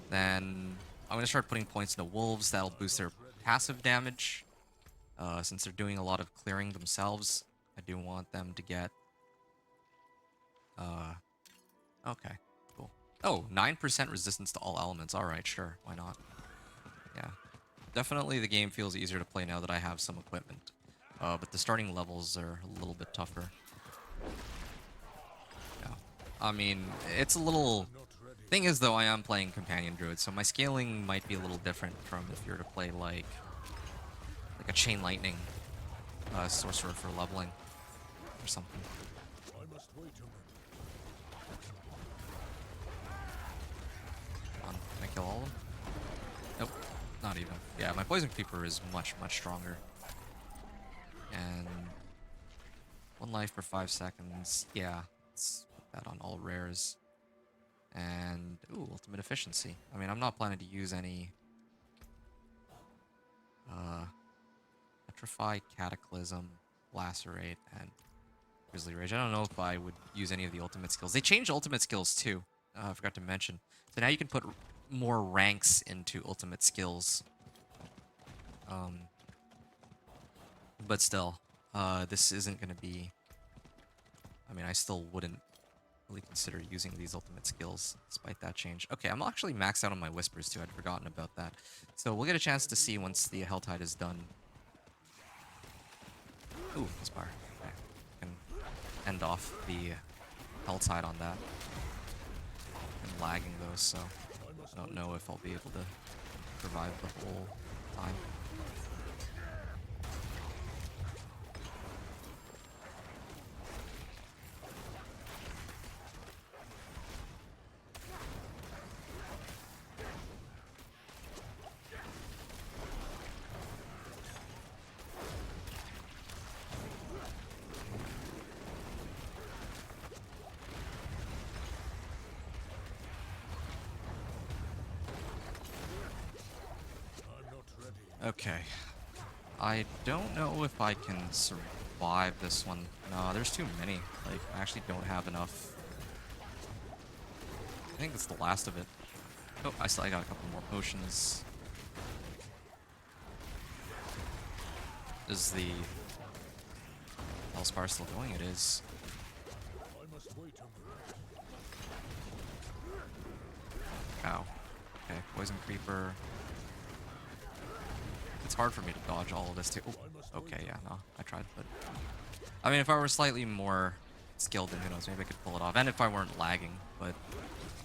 Then I'm gonna start putting points into Wolves. That'll boost their passive damage. Since they're doing a lot of clearing themselves, I do want them to get... okay, cool. Oh, 9% resistance to all elements. Alright, sure, why not? Yeah. Definitely the game feels easier to play now that I have some equipment. But the starting levels are a little bit tougher. Yeah. I mean, it's a little... Thing is, though, I am playing Companion Druid, so my scaling might be a little different from if you were to play, like a Chain Lightning sorcerer for leveling or something. Come on, can I kill all of them? Nope, not even. Yeah, my Poison Creeper is much, much stronger. And 1 life for 5 seconds. Yeah, let's put that on all rares. And, ooh, ultimate efficiency. I mean, I'm not planning to use any Petrify, Cataclysm, Lacerate, and Grizzly Rage. I don't know if I would use any of the ultimate skills. They changed ultimate skills too. I forgot to mention. So now you can put more ranks into ultimate skills. But still, this isn't going to be... I mean, I still wouldn't really consider using these ultimate skills despite that change. Okay, I'm actually maxed out on my Whispers too. I'd forgotten about that. So we'll get a chance to see once the Helltide is done. Ooh, Inspire. Okay. I can end off the Helltide on that. I'm lagging those, so I don't know if I'll be able to survive the whole time. Okay. I don't know if I can survive this one. No, there's too many. Like, I actually don't have enough. I think that's the last of it. Oh, I got a couple more potions. Is the Hellspire still going? It is. Ow. Okay, Poison Creeper. It's hard for me to dodge all of this too. Oh, okay, yeah, no, I tried, but... I mean, if I were slightly more skilled, then who knows, maybe I could pull it off. And if I weren't lagging, but...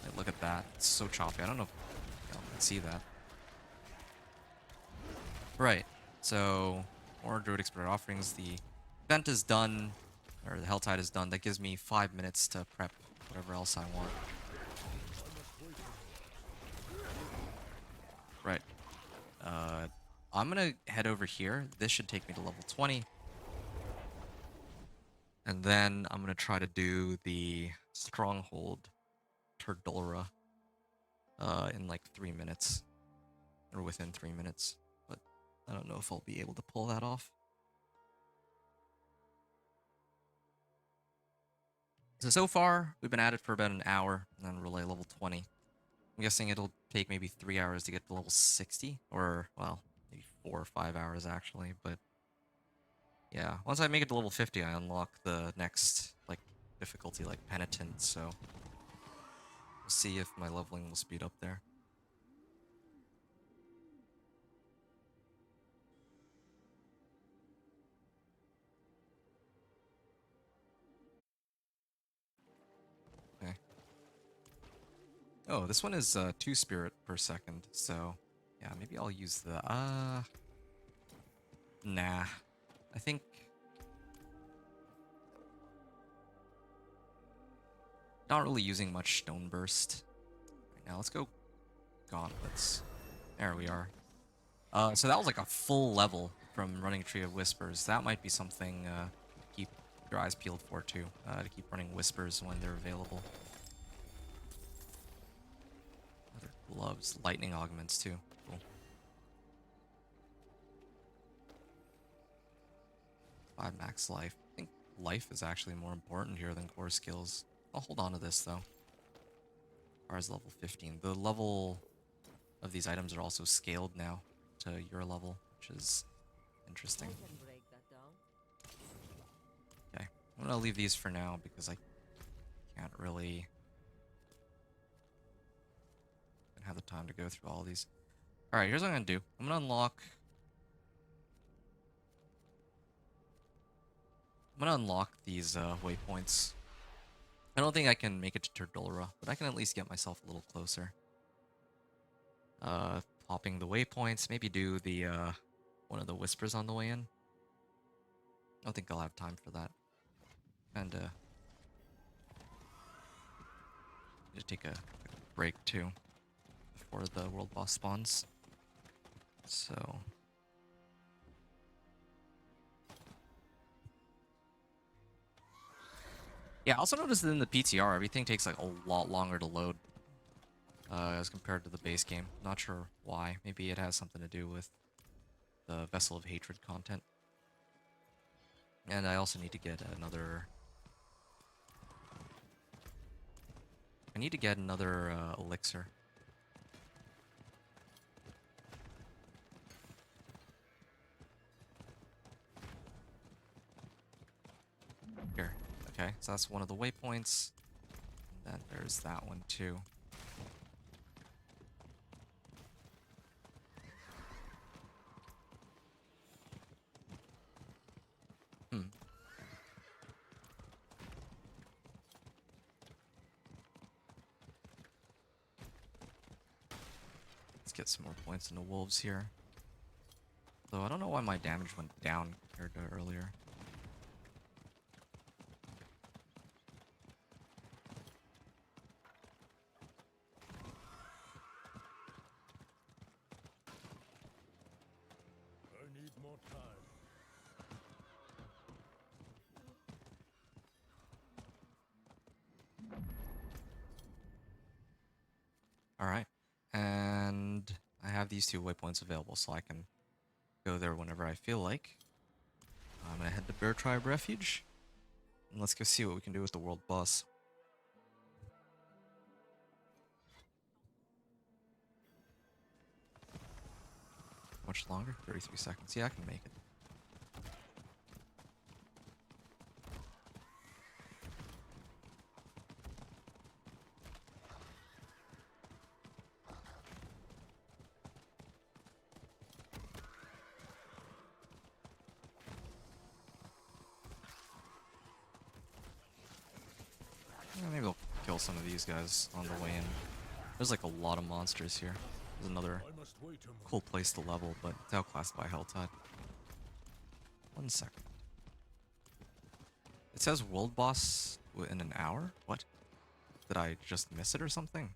Like, look at that. It's so choppy. I don't know if you can see that. Right. So, more Druidic Spirit Offerings. The event is done, or the Helltide is done. That gives me 5 minutes to prep whatever else I want. Right. I'm gonna head over here. This should take me to level 20. And then I'm gonna try to do the Stronghold Turdulra in like 3 minutes. Or within 3 minutes. But I don't know if I'll be able to pull that off. So far, we've been at it for about an hour, and then relay level 20. I'm guessing it'll take maybe 3 hours to get to level 60, or, well, maybe 4 or 5 hours actually, but yeah. Once I make it to level 50, I unlock the next, like, difficulty, like Penitent, so we'll see if my leveling will speed up there. Okay. Oh, this one is 2 spirit per second, so yeah, maybe I'll use the, nah. I think not really using much Stone Burst right now. Let's go Gauntlets. There we are. So that was like a full level from running Tree of Whispers. That might be something to keep your eyes peeled for too, to keep running Whispers when they're available. Other gloves, lightning augments too. Cool. 5 max life. I think life is actually more important here than core skills. I'll hold on to this though. As far as level 15. The level of these items are also scaled now to your level, which is interesting. Okay, I'm gonna leave these for now because I can't really have the time to go through all these. All right, here's what I'm gonna do. I'm gonna unlock these waypoints. I don't think I can make it to Turdulra, but I can at least get myself a little closer. Popping the waypoints, maybe do the one of the whispers on the way in. I don't think I'll have time for that. And need to take a break too before the world boss spawns. So yeah, I also noticed that in the PTR, everything takes like a lot longer to load as compared to the base game. Not sure why. Maybe it has something to do with the Vessel of Hatred content. And I also need to get another... I need to get another elixir. Here. Okay, so that's one of the waypoints. And then there's that one too. Let's get some more points into wolves here. Though I don't know why my damage went down compared to earlier. I need more time. Alright. And I have these 2 waypoints available, so I can go there whenever I feel like. I'm gonna head to Bear Tribe Refuge. And let's go see what we can do with the world boss. Much longer? 33 seconds. Yeah, I can make it. Yeah, maybe I'll kill some of these guys on the way in. There's like a lot of monsters here. There's another I must wait a moment. cool place to level, but it's outclassed by Helltide. 1 second. It says world boss in an hour? What? Did I just miss it or something?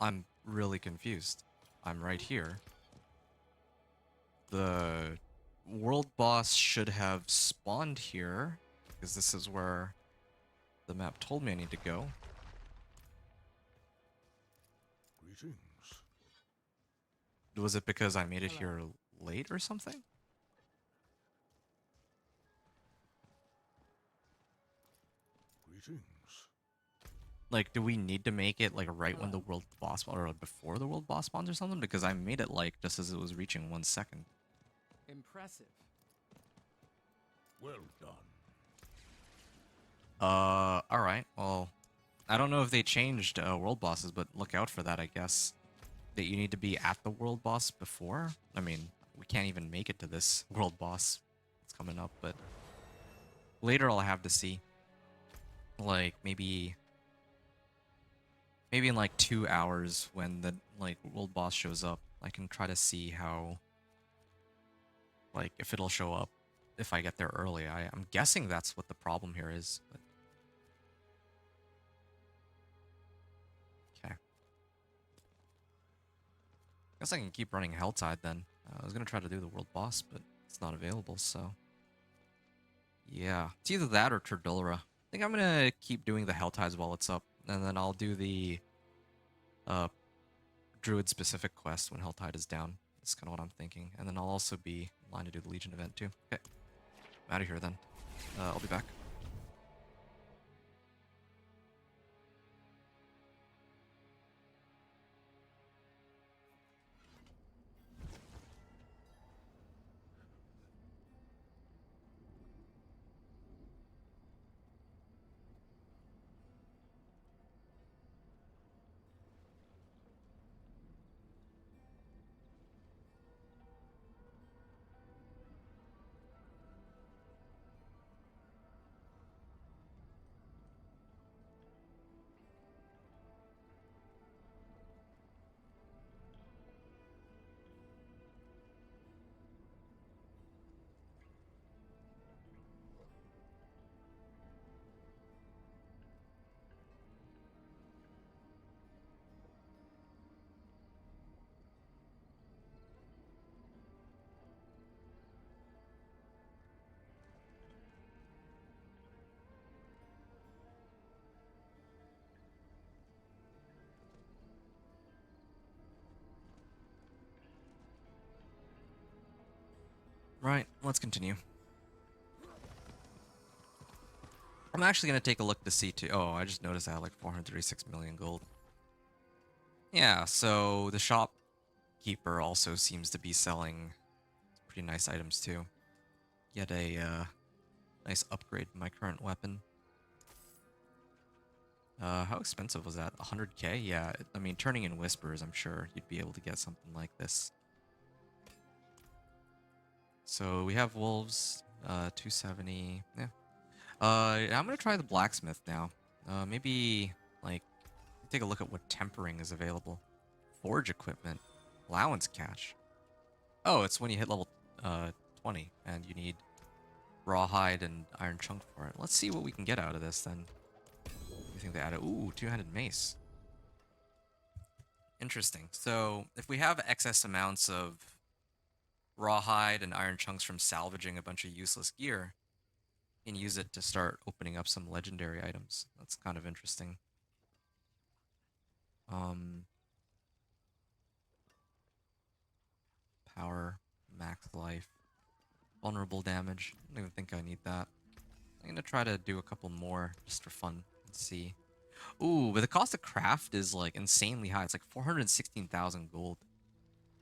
I'm really confused. I'm right here. The world boss should have spawned here, because this is where the map told me I need to go. Greetings. Was it because I made it here late or something? Greetings. Like, do we need to make it like right when the world boss or before the world boss spawns or something? Because I made it like just as it was reaching 1 second. Impressive. Well done. Alright, well, I don't know if they changed world bosses, but look out for that, I guess. That you need to be at the world boss before? I mean, we can't even make it to this world boss. It's coming up, but later I'll have to see. Like, maybe in like 2 hours when the like world boss shows up, I can try to see how, like, if it'll show up if I get there early. I'm guessing that's what the problem here is. But... okay. Guess I can keep running Helltide then. I was gonna try to do the world boss, but it's not available, so... yeah. It's either that or Turdulra. I think I'm gonna keep doing the Helltides while it's up, and then I'll do the Druid-specific quest when Helltide is down. That's kind of what I'm thinking. And then I'll also be in line to do the Legion event too. Okay. I'm out of here then. I'll be back. Right, let's continue. I'm actually going to take a look to see too. Oh, I just noticed I have like 436 million gold. Yeah, so the shopkeeper also seems to be selling pretty nice items too. Get a nice upgrade to my current weapon. How expensive was that? 100k? Yeah, I mean, turning in whispers, I'm sure you'd be able to get something like this. So we have wolves, 270. Yeah. I'm gonna try the blacksmith now. Maybe like take a look at what tempering is available. Forge equipment, allowance catch. Oh, it's when you hit level 20 and you need rawhide and iron chunk for it. Let's see what we can get out of this then. I think they added two-handed mace. Interesting. So if we have excess amounts of rawhide and iron chunks from salvaging a bunch of useless gear, you can use it to start opening up some legendary items. That's kind of interesting. Power, max life, vulnerable damage. I don't even think I need that. I'm gonna try to do a couple more just for fun and see. Ooh, but the cost of craft is like insanely high. It's like 416,000 gold.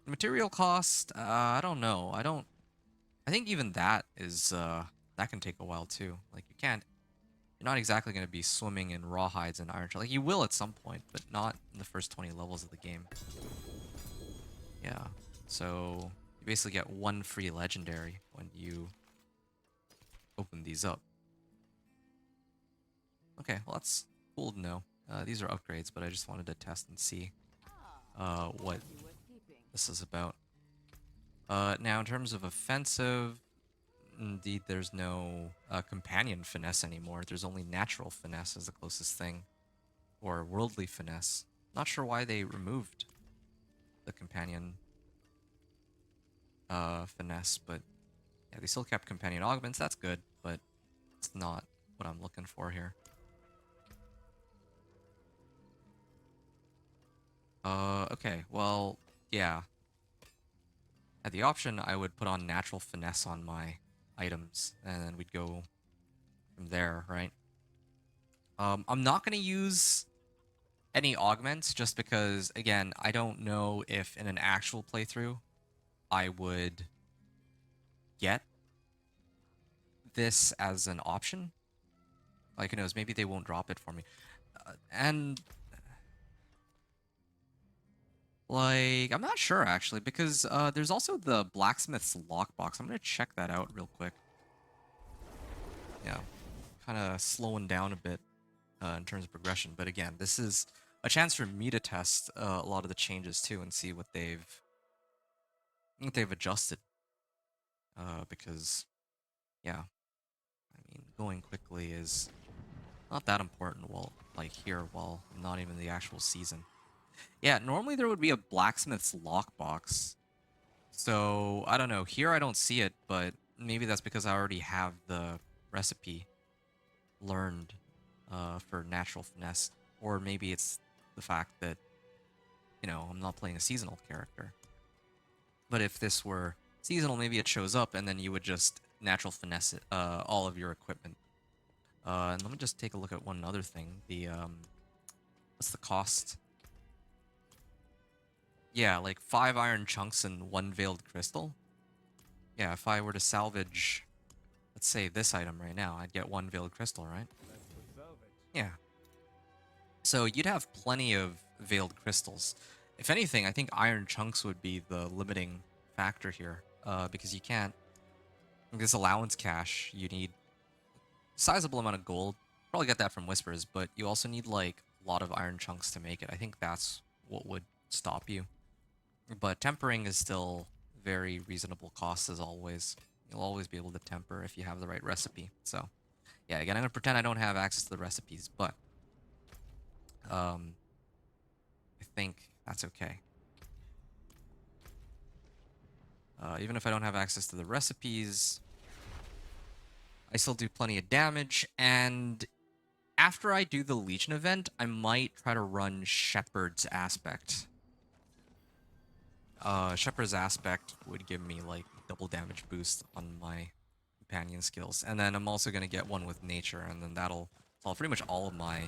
The material cost, I don't know. I think even that is, that can take a while too. Like you're not exactly going to be swimming in rawhides and iron. Like you will at some point, but not in the first 20 levels of the game. Yeah, so you basically get one free legendary when you open these up. Okay, well that's cool to know. These are upgrades, but I just wanted to test and see what this is about. Now in terms of offensive, indeed, there's no companion finesse anymore. There's only natural finesse as the closest thing, or worldly finesse. Not sure why they removed the companion finesse, but yeah, they still kept companion augments. That's good, but it's not what I'm looking for here. Okay, well, yeah. At the option, I would put on natural finesse on my items, and then we'd go from there, right? I'm not going to use any augments just because, again, I don't know if in an actual playthrough I would get this as an option. Like, who knows, maybe they won't drop it for me. And, like, I'm not sure, actually, because there's also the Blacksmith's lockbox. I'm going to check that out real quick. Yeah, kind of slowing down a bit in terms of progression. But again, this is a chance for me to test a lot of the changes, too, and see what they've adjusted. Because, yeah, I mean, going quickly is not that important while, like, here, while not even the actual season. Yeah, normally there would be a blacksmith's lockbox. So, I don't know. Here I don't see it, but maybe that's because I already have the recipe learned for natural finesse. Or maybe it's the fact that, you know, I'm not playing a seasonal character. But if this were seasonal, maybe it shows up and then you would just natural finesse it, all of your equipment. And let me just take a look at one other thing. The what's the cost? Yeah, like 5 iron chunks and 1 veiled crystal. Yeah, if I were to salvage, let's say this item right now, I'd get 1 veiled crystal, right? Yeah. So you'd have plenty of veiled crystals. If anything, I think iron chunks would be the limiting factor here, because you can't. This allowance cache, you need sizable amount of gold. Probably get that from whispers, but you also need like a lot of iron chunks to make it. I think that's what would stop you. But tempering is still very reasonable cost as always. You'll always be able to temper if you have the right recipe. So yeah, again, I'm gonna pretend I don't have access to the recipes, but I think that's okay. Even if I don't have access to the recipes, I still do plenty of damage, and after I do the Legion event, I might try to run Shepherd's Aspect. Shepherd's Aspect would give me, like, double damage boost on my companion skills. And then I'm also going to get one with Nature, and then that'll solve pretty much all of my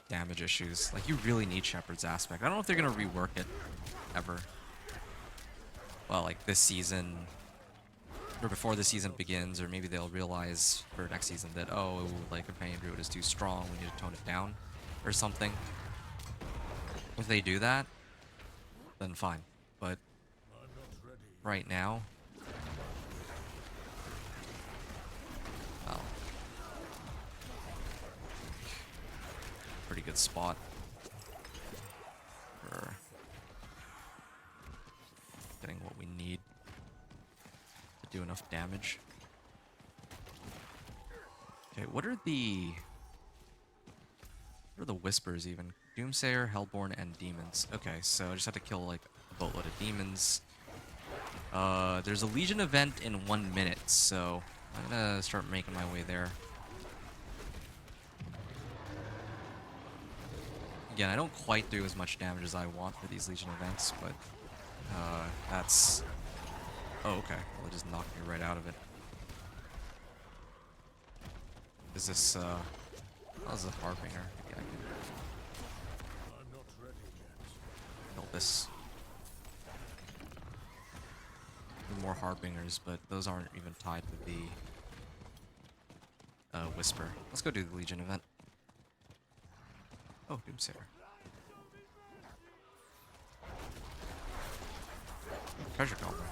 damage issues. Like, you really need Shepherd's Aspect. I don't know if they're going to rework it, ever. Well, like, this season, or before the season begins, or maybe they'll realize for next season that, oh, like, Companion Druid is too strong, we need to tone it down, or something. If they do that, then fine. But right now, well, pretty good spot for getting what we need to do enough damage. Okay, what are the whispers even? Doomsayer, Hellborn, and demons. Okay, so I just have to kill like a boatload of demons. There's a Legion event in 1 minute, so I'm gonna start making my way there. Again, I don't quite do as much damage as I want for these Legion events, but that's... Oh, okay. Well, it just knocked me right out of it. Is this, Oh, this is a Harbinger. Maybe I can kill this. More Harbingers, but those aren't even tied to the Whisper. Let's go do the Legion event. Oh, Doomsayer. Treasure Goblin.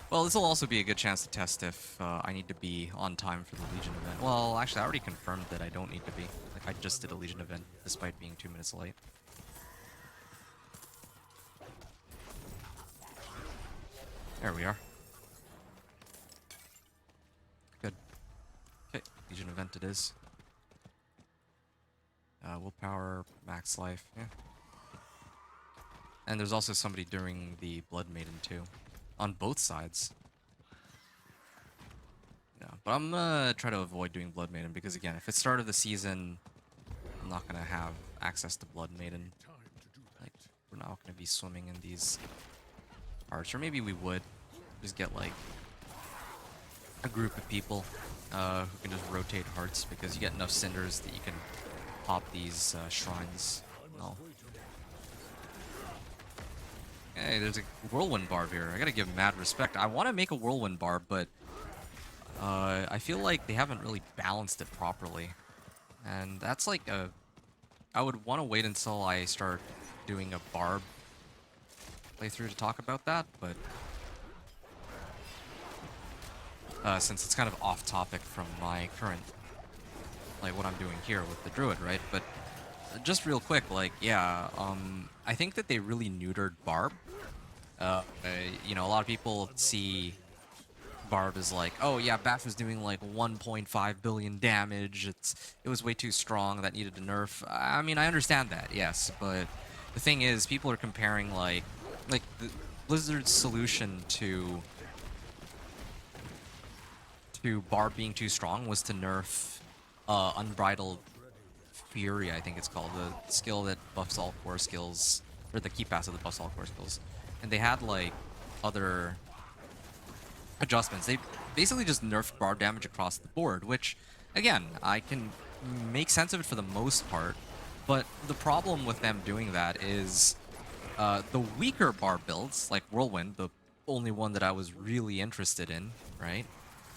Well, this will also be a good chance to test if I need to be on time for the Legion event. Well, actually, I already confirmed that I don't need to be. Like, I just did a Legion event, despite being 2 minutes late. There we are. Good. Okay, Legion event it is. Willpower, max life, yeah. And there's also somebody during the Blood Maiden too. On both sides. Yeah, but I'm gonna try to avoid doing Blood Maiden because again, if it's start of the season, I'm not gonna have access to Blood Maiden. Like, we're not gonna be swimming in these parts. Or maybe we would. Just get like a group of people who can just rotate hearts because you get enough cinders that you can pop these shrines. No. Hey, there's a whirlwind barb here. I gotta give mad respect. I want to make a whirlwind barb, but I feel like they haven't really balanced it properly. And that's like a... I would want to wait until I start doing a barb playthrough to talk about that, but... since it's kind of off topic from my current... like what I'm doing here with the druid, right? But just real quick, like, yeah, I think that they really neutered barb. You know, a lot of people see barb as like, oh yeah, Bath was doing like 1.5 billion damage. It was way too strong. That needed to nerf. I mean, I understand that, yes, but the thing is, people are comparing like the Blizzard's solution to barb being too strong was to nerf Unbridled Fury, I think it's called, the skill that buffs all core skills, or the key passive that buffs all core skills. And they had like other adjustments. They basically just nerfed barb damage across the board, which again, I can make sense of it for the most part, but the problem with them doing that is the weaker barb builds, like Whirlwind, the only one that I was really interested in, right?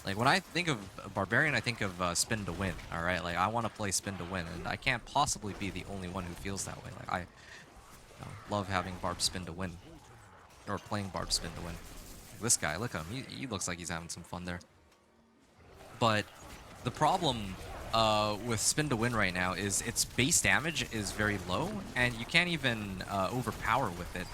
Like, when I think of Barbarian, I think of spin to win, alright? Like, I want to play spin to win, and I can't possibly be the only one who feels that way. Like, I love having Barb spin to win. Or playing Barb spin to win. This guy, look at him. He looks like he's having some fun there. But the problem with spin to win right now is its base damage is very low, and you can't even overpower with it.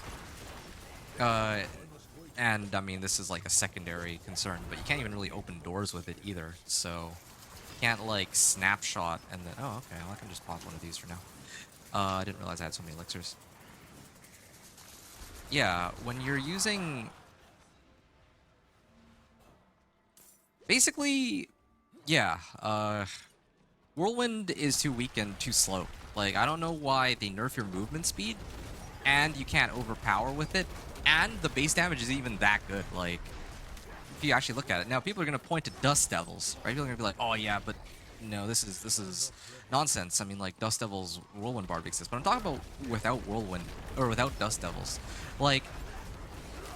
And, I mean, this is like a secondary concern, but you can't even really open doors with it either, so you can't, like, snapshot and then... Oh, okay, well, I can just pop one of these for now. I didn't realize I had so many elixirs. Yeah, when you're using... Basically, yeah, Whirlwind is too weak and too slow. Like, I don't know why they nerf your movement speed, and you can't overpower with it. And the base damage is even that good. Like, if you actually look at it now, people are gonna point to Dust Devils, right? People are gonna be like, "Oh yeah, but no, this is nonsense." I mean, like, Dust Devils Whirlwind Barb exists, but I'm talking about without Whirlwind or without Dust Devils. Like,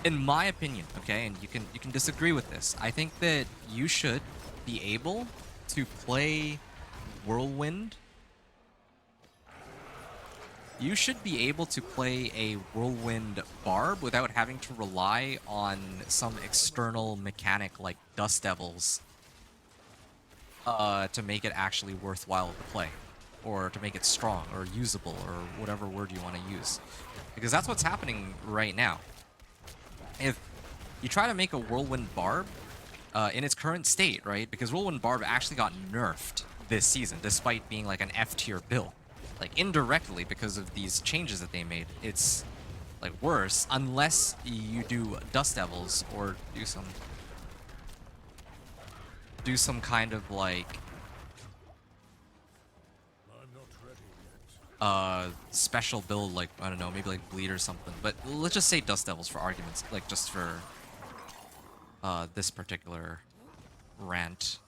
in my opinion, okay, and you can disagree with this. I think that you should be able to play Whirlwind. You should be able to play a Whirlwind Barb without having to rely on some external mechanic like Dust Devils to make it actually worthwhile to play, or to make it strong, or usable, or whatever word you want to use. Because that's what's happening right now. If you try to make a Whirlwind Barb in its current state, right? Because Whirlwind Barb actually got nerfed this season, despite being like an F-tier build. Like, indirectly, because of these changes that they made, it's, like, worse, unless you do Dust Devils, or do some kind of, like, special build, like, I don't know, maybe, like, Bleed or something. But let's just say Dust Devils for arguments, like, just for, this particular rant.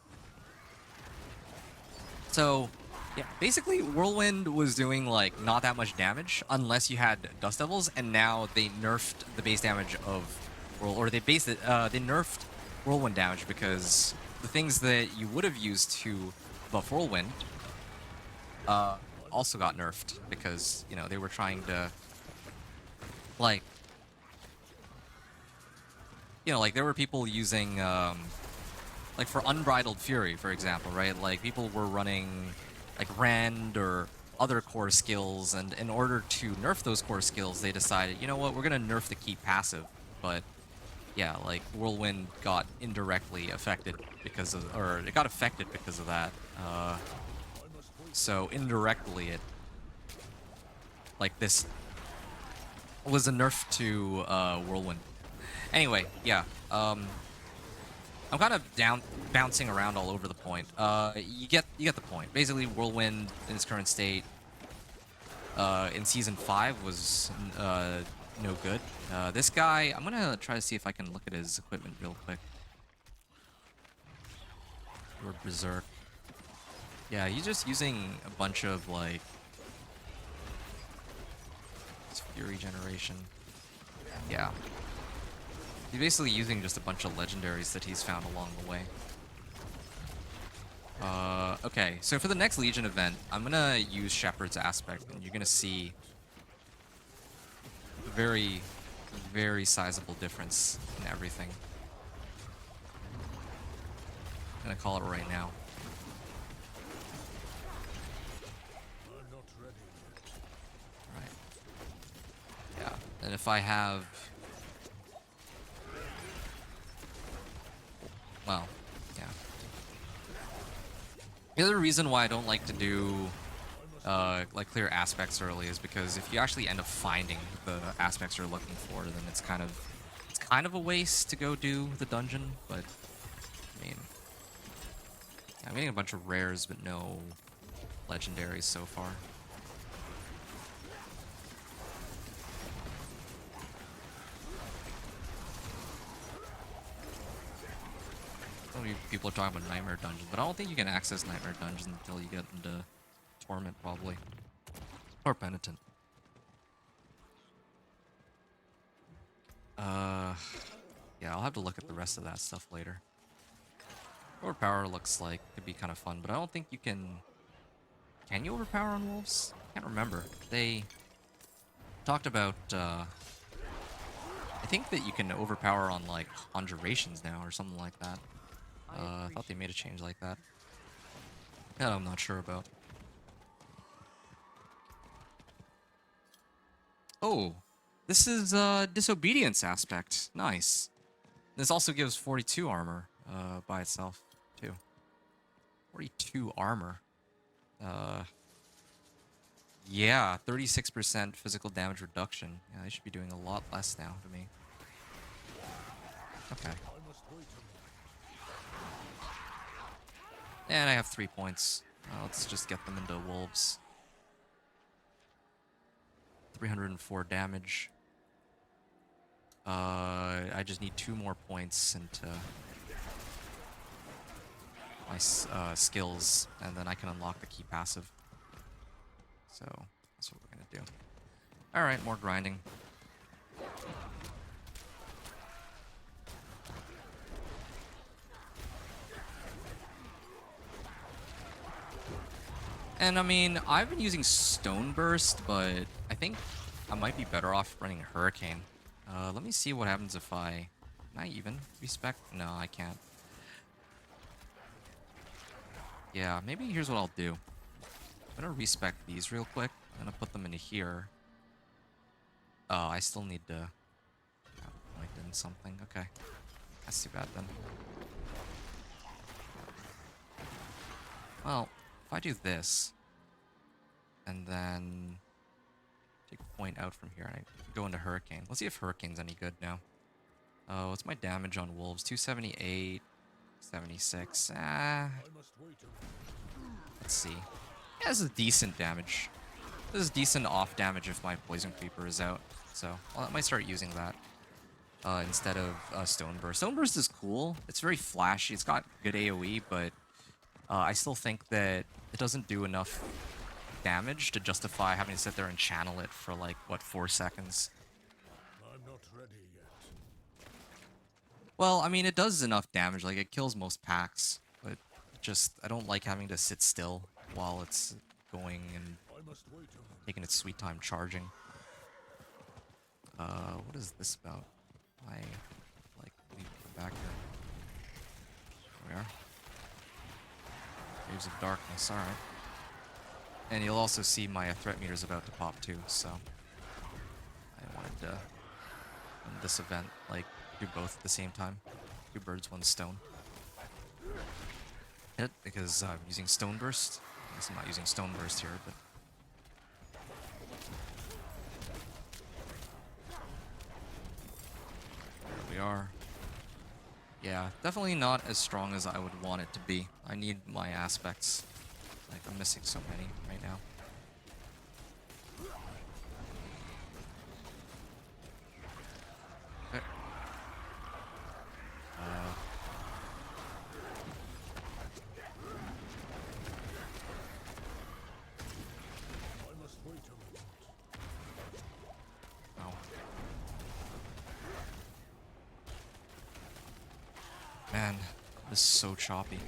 So... yeah, basically, Whirlwind was doing, like, not that much damage unless you had Dust Devils, and now they nerfed the base damage of they nerfed Whirlwind damage because the things that you would have used to buff Whirlwind also got nerfed because, you know, they were trying to, like, you know, like, there were people using, like, for Unbridled Fury, for example, right? Like, people were running... like Rend or other core skills, and in order to nerf those core skills, they decided, you know what, we're gonna nerf the key passive, but yeah, like Whirlwind got indirectly affected because of, or it got affected because of that. So indirectly, it like this was a nerf to Whirlwind. Anyway, yeah. I'm kind of bouncing around all over the point. You get the point. Basically, Whirlwind in its current state, in season 5 was no good. This guy, I'm gonna try to see if I can look at his equipment real quick. Or Berserk. Yeah, he's just using a bunch of like Fury generation. Yeah. He's basically using just a bunch of legendaries that he's found along the way. Okay, so for the next Legion event, I'm gonna use Shepherd's Aspect, and you're gonna see a very, very sizable difference in everything. I'm gonna call it right now. I'm not ready yet. Right. Yeah, and if I have... Well, yeah. The other reason why I don't like to do like clear aspects early is because if you actually end up finding the aspects you're looking for, then it's kind of a waste to go do the dungeon. But I mean, yeah, I'm getting a bunch of rares but no legendaries so far. So many people are talking about Nightmare Dungeons, but I don't think you can access Nightmare Dungeons until you get into Torment, probably. Or Penitent. Yeah, I'll have to look at the rest of that stuff later. Overpower looks like could be kind of fun, but I don't think you can... Can you overpower on wolves? I can't remember. They talked about, I think that you can overpower on, like, conjurations now or something like that. I thought they made a change like that. That I'm not sure about. Oh, this is Disobedience Aspect. Nice. This also gives 42 armor by itself, too. 42 armor. Yeah, 36% physical damage reduction. Yeah, they should be doing a lot less now to me. Okay. And I have 3 points. Let's just get them into wolves. 304 damage. I just need 2 more points into my skills, and then I can unlock the key passive. So that's what we're gonna do. All right, more grinding. And I mean, I've been using Stone Burst, but I think I might be better off running Hurricane. Let me see what happens if I... Can I even respec? No, I can't. Yeah, maybe here's what I'll do. I'm gonna respec these real quick. I'm gonna put them into here. Oh, I still need to... Point in something. Okay. That's too bad then. Well, if I do this, and then take a point out from here, and I go into Hurricane. Let's see if Hurricane's any good now. Oh, what's my damage on wolves? 278, 76. Let's see. Yeah, this is decent damage. This is decent off damage if my Poison Creeper is out. So, well, I might start using that instead of Stone Burst. Stone Burst is cool. It's very flashy. It's got good AoE, but I still think that it doesn't do enough damage to justify having to sit there and channel it for like, what, 4 seconds? I'm not ready yet. Well, I mean, it does enough damage. Like, it kills most packs, but just, I don't like having to sit still while it's going and I must wait a moment. taking its sweet time charging. What is this about? I, like, leave it back here. There we are. Waves of Darkness, alright. And you'll also see my threat meter is about to pop too, so I wanted to, in this event, like, do both at the same time. Two birds, one stone. Hit because I'm using Stone Burst. I guess I'm not using Stone Burst here, but there we are. Yeah, definitely not as strong as I would want it to be. I need my aspects. Like, I'm missing so many right now. Okay. I must wait a moment. Oh. Man, this is so choppy.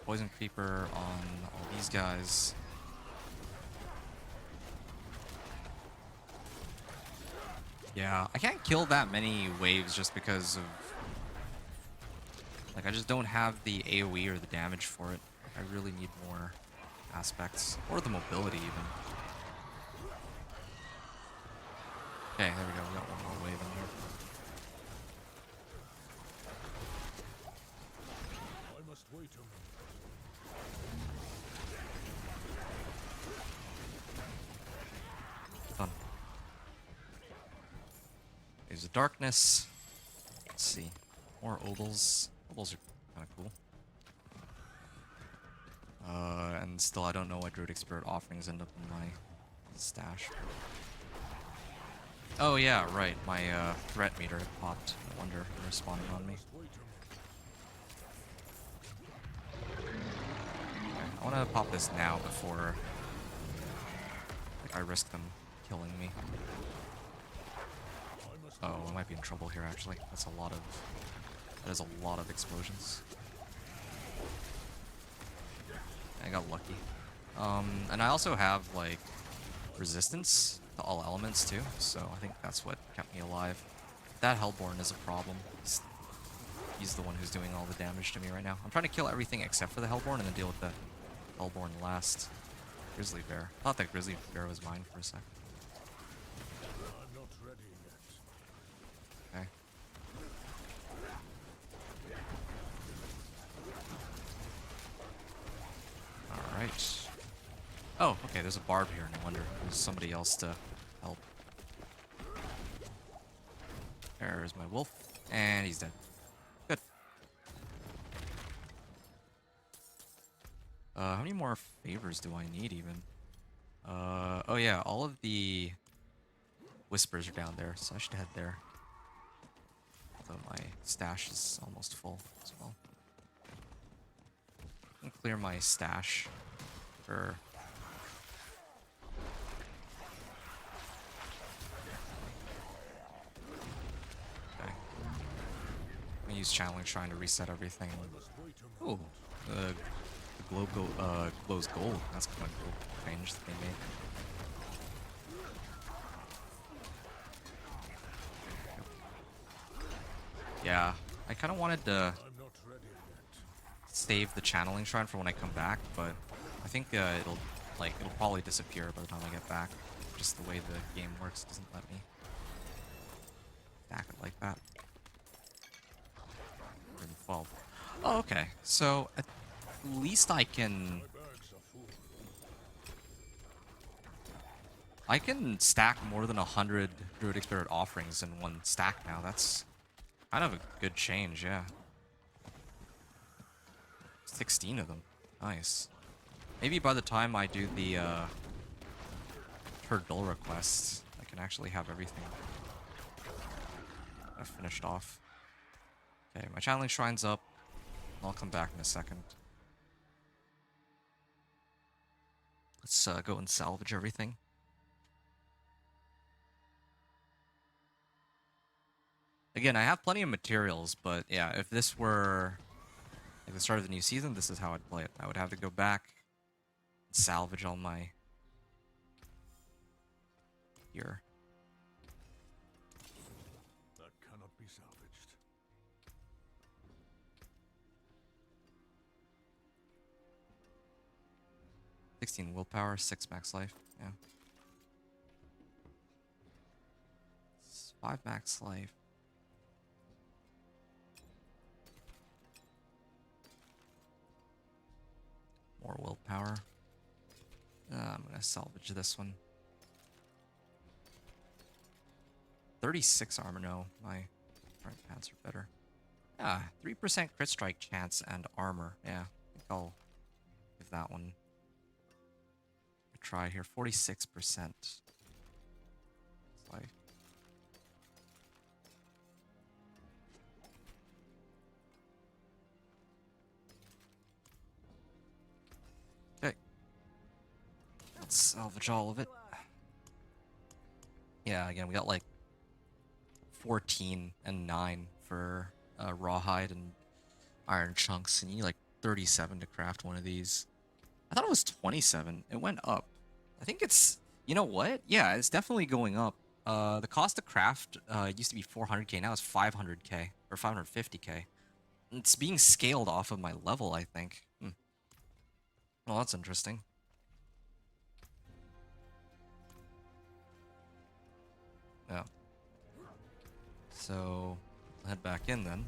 Poison Creeper on all these guys. Yeah, I can't kill that many waves just because of... Like, I just don't have the AoE or the damage for it. I really need more aspects. Or the mobility, even. Okay, there we go. We got one more wave in there. I must wait a moment. Done. There's the darkness. Let's see. More obels. Obels are kind of cool. And still, I don't know what Druidic Spirit offerings end up in my stash. Oh yeah, right. My threat meter had popped. No wonder it responded on me. Must wait a moment. Okay, I want to pop this now before like, I risk them killing me. I must Oh, I might be in trouble here actually. That's a lot of... That is a lot of explosions. I got lucky. And I also have like resistance to all elements too, so I think that's what kept me alive. That Hellborn is a problem. He's the one who's doing all the damage to me right now. I'm trying to kill everything except for the Hellborn and then deal with the Hellborn last. Grizzly Bear. I thought that Grizzly Bear was mine for a sec. I'm not ready yet. Okay. Alright. Oh, okay, there's a barb here, no wonder. There's somebody else to help. There's my wolf, and he's dead. Good. How many more favors do I need, even? Oh yeah, all of the whispers are down there, so I should head there. Although my stash is almost full as well. I can clear my stash for... Okay. I'm gonna use Channeling Shrine to reset everything. I must wait a moment. Oh, the globe glows gold. That's kind of cool change that they made. Yeah, I kind of wanted to I'm not ready yet. save the channeling shrine for when I come back, but I think it'll probably disappear by the time I get back. Just the way the game works doesn't let me stack it like that. 112. Oh, okay. So at least I can My bags are full. stack more than 100 Druidic Spirit offerings in one stack now. That's kind of a good change, yeah. 16 of them. Nice. Maybe by the time I do the Turdul request, I can actually have everything finished off. Okay, my channeling shrine's up. I'll come back in a second. Let's go and salvage everything. Again, I have plenty of materials, but yeah, if this were like the start of the new season, this is how I'd play it. I would have to go back and salvage all my gear. That cannot be salvaged. 16 willpower, 6 max life. Yeah. 5 max life. More willpower. I'm gonna salvage this one. 36 armor. No, my current pants are better. Yeah, 3% crit strike chance and armor. Yeah, I think I'll give that one a try here. 46%. It's like okay. Let's salvage all of it. Yeah, again, we got like 14 and 9 for rawhide and iron chunks, and you need like 37 to craft one of these. I thought it was 27. It went up. I think it's, you know what? Yeah, it's definitely going up. The cost to craft used to be 400k, now it's 500k or 550k. It's being scaled off of my level, I think. Well, that's interesting. Yeah. So, I'll head back in then.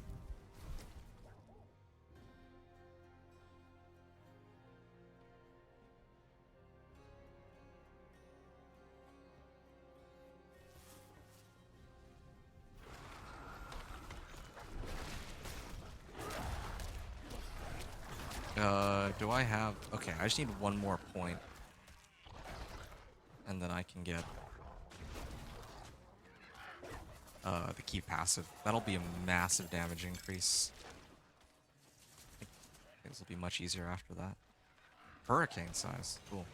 Do I have... Okay, I just need one more point. And then I can get... the key passive. That'll be a massive damage increase. I think things will be much easier after that. Hurricane size. Cool.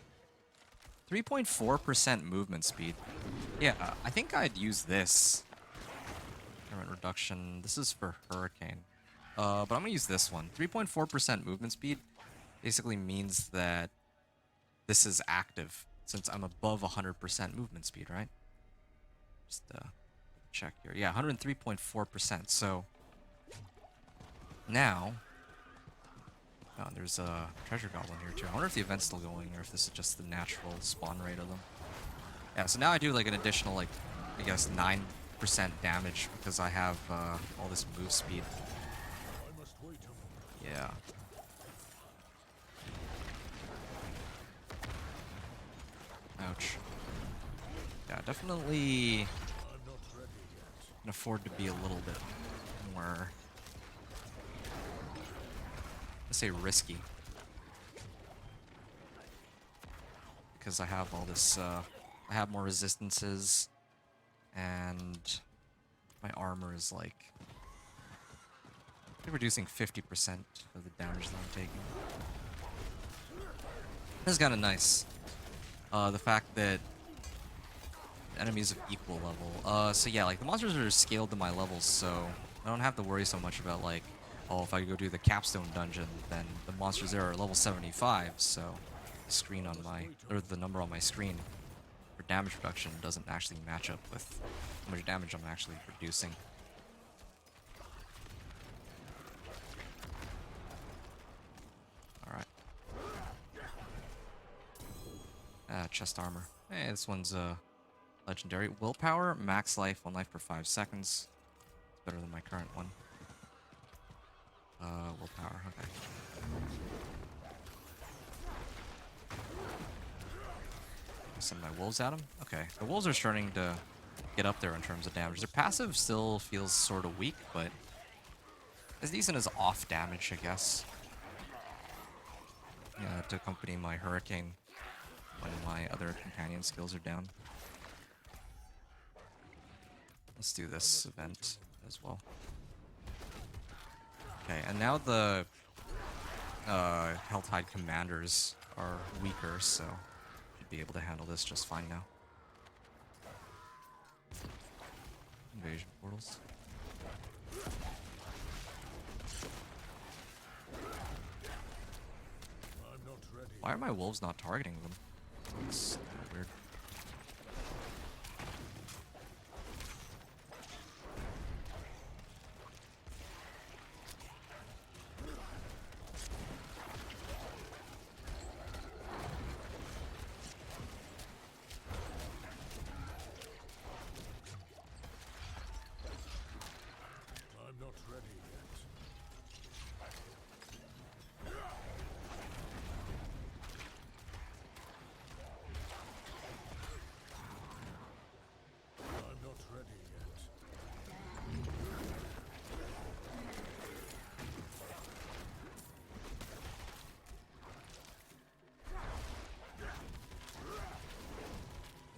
3.4% movement speed. Yeah, I think I'd use this. Current reduction. This is for Hurricane. But I'm gonna use this one. 3.4% movement speed basically means that this is active since I'm above 100% movement speed, right? Just check here. Yeah, 103.4%. So now, oh, there's a treasure goblin here too. I wonder if the event's still going or if this is just the natural spawn rate of them. Yeah, so now I do like an additional, like, I guess 9% damage because I have all this move speed. Yeah. Ouch. Yeah, definitely can afford to be a little bit more, let's say, risky. Because I have all this, I have more resistances, and my armor is like, they're reducing 50% of the damage that I'm taking. This is kind of nice. The fact that enemies of equal level. So yeah, like the monsters are scaled to my levels, so I don't have to worry so much about like, oh, if I go do the capstone dungeon, then the monsters there are level 75, so the screen on my, or the number on my screen for damage reduction doesn't actually match up with how much damage I'm actually producing. Alright. Chest armor. Hey, this one's legendary. Willpower, max life, 1 life per 5 seconds. It's better than my current one. Willpower, okay. Send my wolves at him? Okay. The wolves are starting to get up there in terms of damage. Their passive still feels sort of weak, but as decent as off damage, I guess. Yeah, to accompany my hurricane when my other companion skills are down. Let's do this event as well. Okay, and now the Helltide commanders are weaker, so should be able to handle this just fine now. Invasion portals. Why are my wolves not targeting them? That's kind of weird.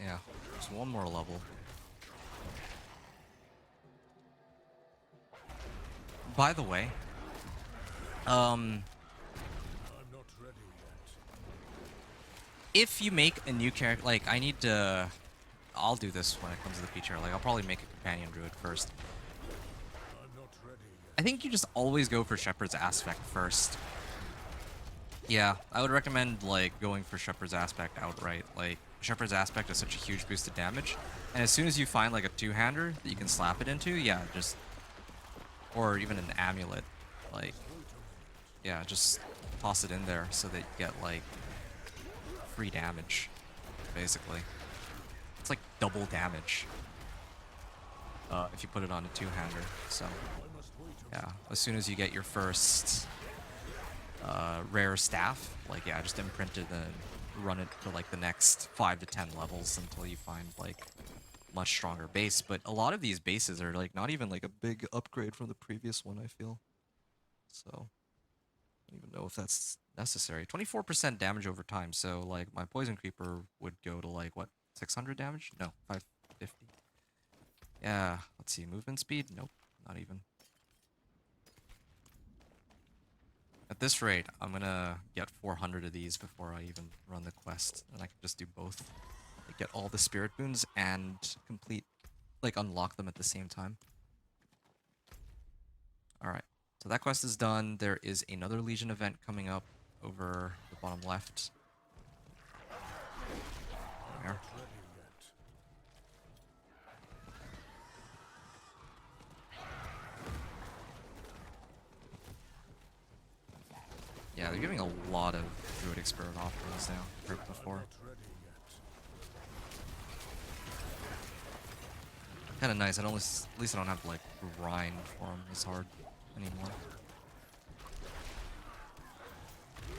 Yeah, there's one more level. By the way, I'm not ready yet. if you make a new character, like, I need to... I'll do this when it comes to the PTR. Like, I'll probably make a companion druid first. I'm not ready yet. I think you just always go for Shepherd's Aspect first. Yeah, I would recommend, like, going for Shepherd's Aspect outright. Like, Shepherd's Aspect is such a huge boost to damage. And as soon as you find, like, a two-hander that you can slap it into, yeah, just... Or even an amulet. Like, yeah, just toss it in there so that you get, like, free damage, basically. It's like double damage if you put it on a two-hander. So, yeah, as soon as you get your first rare staff, like, yeah, just imprint it and run it for, like, the next 5 to 10 levels until you find, like, much stronger base. But a lot of these bases are, like, not even, like, a big upgrade from the previous one, I feel. So, I don't even know if that's necessary. 24% damage over time, so, like, my Poison Creeper would go to, like, what, 600 damage? No, 550. Yeah, let's see, movement speed? Nope, not even. At this rate, I'm gonna get 400 of these before I even run the quest, and I can just do both. Like, get all the spirit boons and complete, like, unlock them at the same time. Alright, so that quest is done. There is another Legion event coming up over the bottom left. There. Yeah, they're giving a lot of Druidic Spirit offerings now compared to before. Kind of nice. At least I don't have to, like, grind for them as hard anymore.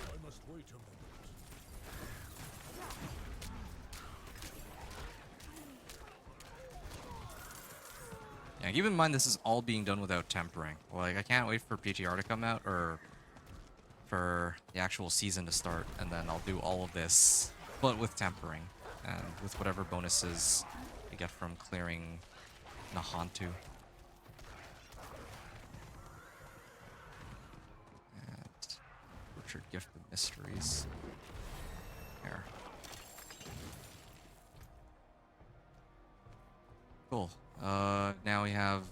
I must wait a moment. Yeah, keep in mind this is all being done without tempering. Like, I can't wait for PTR to come out, or for the actual season to start, and then I'll do all of this, but with tempering, and with whatever bonuses I get from clearing Nahantu. And Richard Gift of Mysteries. There. Cool. Now we have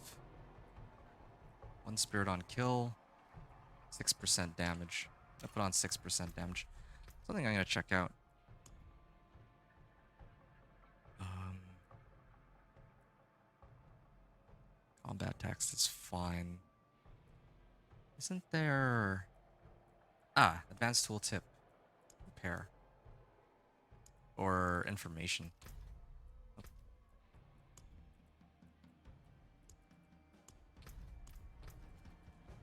1 spirit on kill, 6% damage. I put on 6% damage. Something I'm gonna check out. Combat text is fine. Isn't there... Ah, advanced tooltip. Repair. Or information.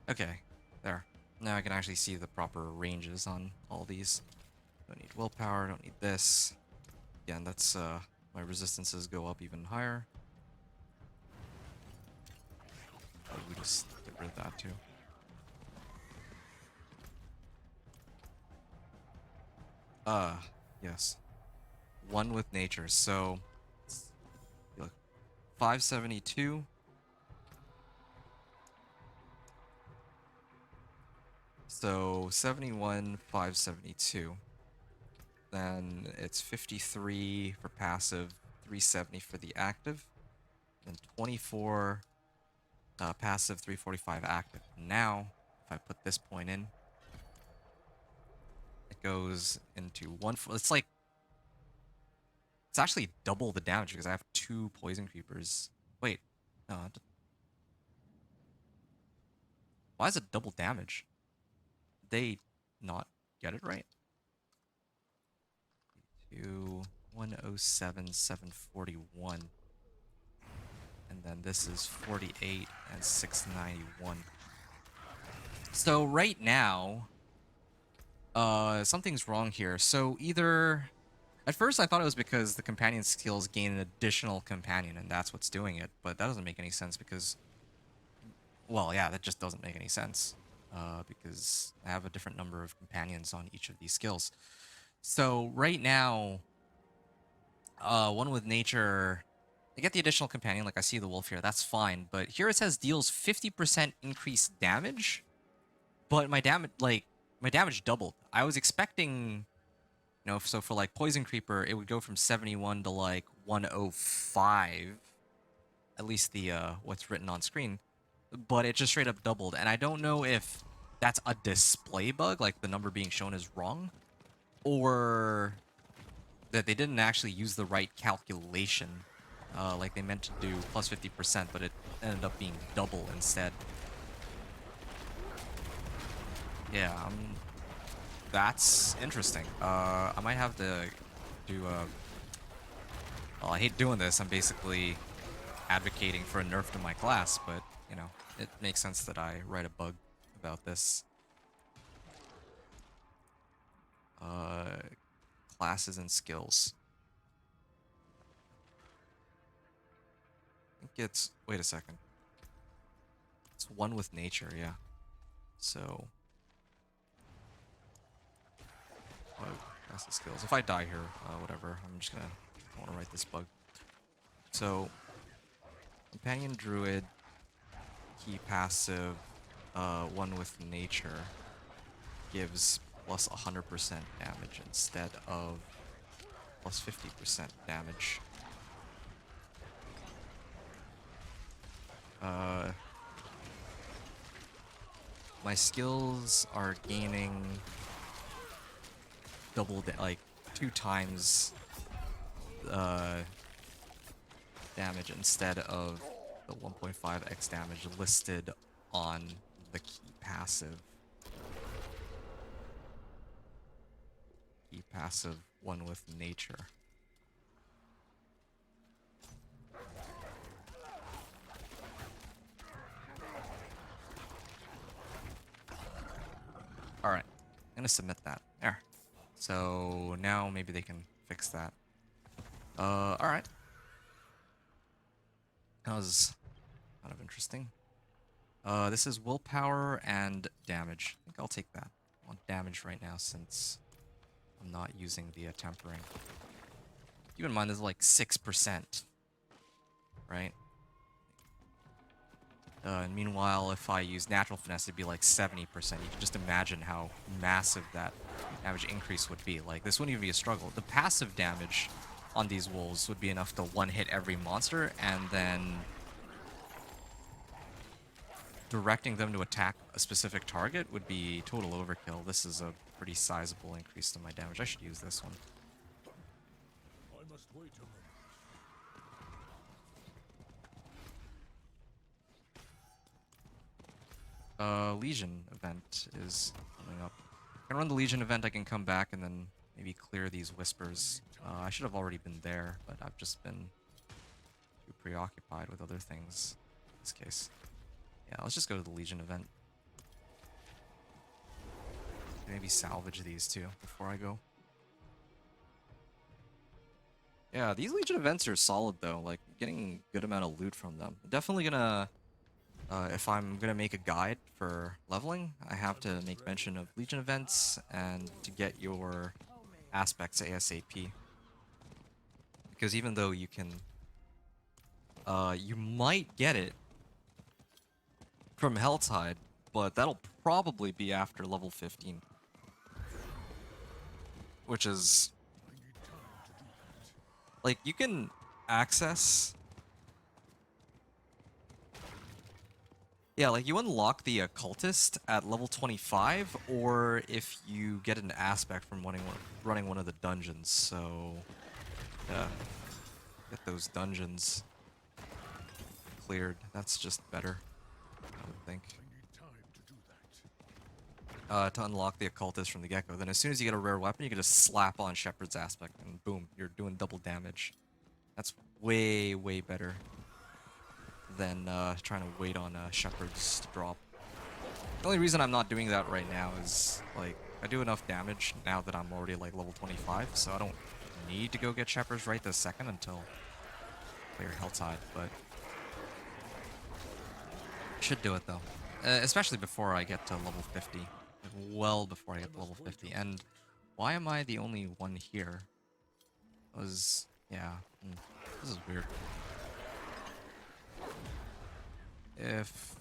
Okay, there. Now I can actually see the proper ranges on all these. Don't need willpower, don't need this. Again, that's my resistances go up even higher. Oh, we just get rid of that too. Yes. One with nature. So look, 572. So 71, 572. Then it's 53 for passive, 370 for the active, and 24 passive, 345 active. Now, if I put this point in, it goes into one. It's like, it's actually double the damage because I have 2 poison creepers. Wait, no. Why is it double damage? Did they not get it right? 107, 741. And then this is 48 and 691. So right now, something's wrong here. So either... At first I thought it was because the companion skills gain an additional companion and that's what's doing it. But that doesn't make any sense because... Well, yeah, that just doesn't make any sense. Because I have a different number of companions on each of these skills. So right now, one with nature. I get the additional companion, like I see the wolf here, that's fine. But here it says deals 50% increased damage, but my damage doubled. I was expecting, so for like Poison Creeper, it would go from 71 to like 105, at least the what's written on screen, but it just straight up doubled. And I don't know if that's a display bug, like the number being shown is wrong, or that they didn't actually use the right calculation. Like they meant to do plus 50%, but it ended up being double instead. Yeah, that's interesting. I might have to do well, I hate doing this. I'm basically advocating for a nerf to my class, but, it makes sense that I write a bug about this. Classes and skills. I think it's... Wait a second. It's one with nature, yeah. So... classes skills. If I die here, whatever. I'm just gonna... I want to write this bug. So... Companion Druid... Key passive... one with nature... gives plus 100% damage instead of plus 50% damage. My skills are gaining like 2 times damage instead of the 1.5x damage listed on the key passive. Key passive one with nature. Alright, I'm gonna submit that. There. So now maybe they can fix that. Alright. That was kind of interesting. This is willpower and damage. I think I'll take that. I want damage right now since I'm not using the tempering. Keep in mind, this is like 6%. Right? And meanwhile, if I use natural finesse, it'd be like 70%. You can just imagine how massive that damage increase would be. Like, this wouldn't even be a struggle. The passive damage on these wolves would be enough to one-hit every monster, and then directing them to attack a specific target would be total overkill. This is a pretty sizable increase to my damage. I should use this one. I must wait a moment. Legion event is coming up. I can run the Legion event, I can come back and then maybe clear these whispers. I should have already been there, but I've just been too preoccupied with other things in this case. Yeah, let's just go to the Legion event. Maybe salvage these two before I go. Yeah, these Legion events are solid though, like getting a good amount of loot from them. Definitely gonna... if I'm gonna make a guide for leveling, I have to make mention of Legion events and to get your aspects ASAP. Because even though you can, you might get it from Helltide, but that'll probably be after level 15. Which is, like, you can access... Yeah, like you unlock the occultist at level 25, or if you get an aspect from running one of the dungeons. So, yeah, get those dungeons cleared. That's just better, I would think. To unlock the occultist from the get-go. Then as soon as you get a rare weapon, you can just slap on Shepherd's aspect, and boom, you're doing double damage. That's way, way better than trying to wait on Shepherds to drop. The only reason I'm not doing that right now is, like, I do enough damage now that I'm already, like, level 25, so I don't need to go get Shepherds right this second until I clear Helltide, but... should do it, though. Especially before I get to level 50. Like, well before I get to level 50. And why am I the only one here? Was Yeah. This is weird. If...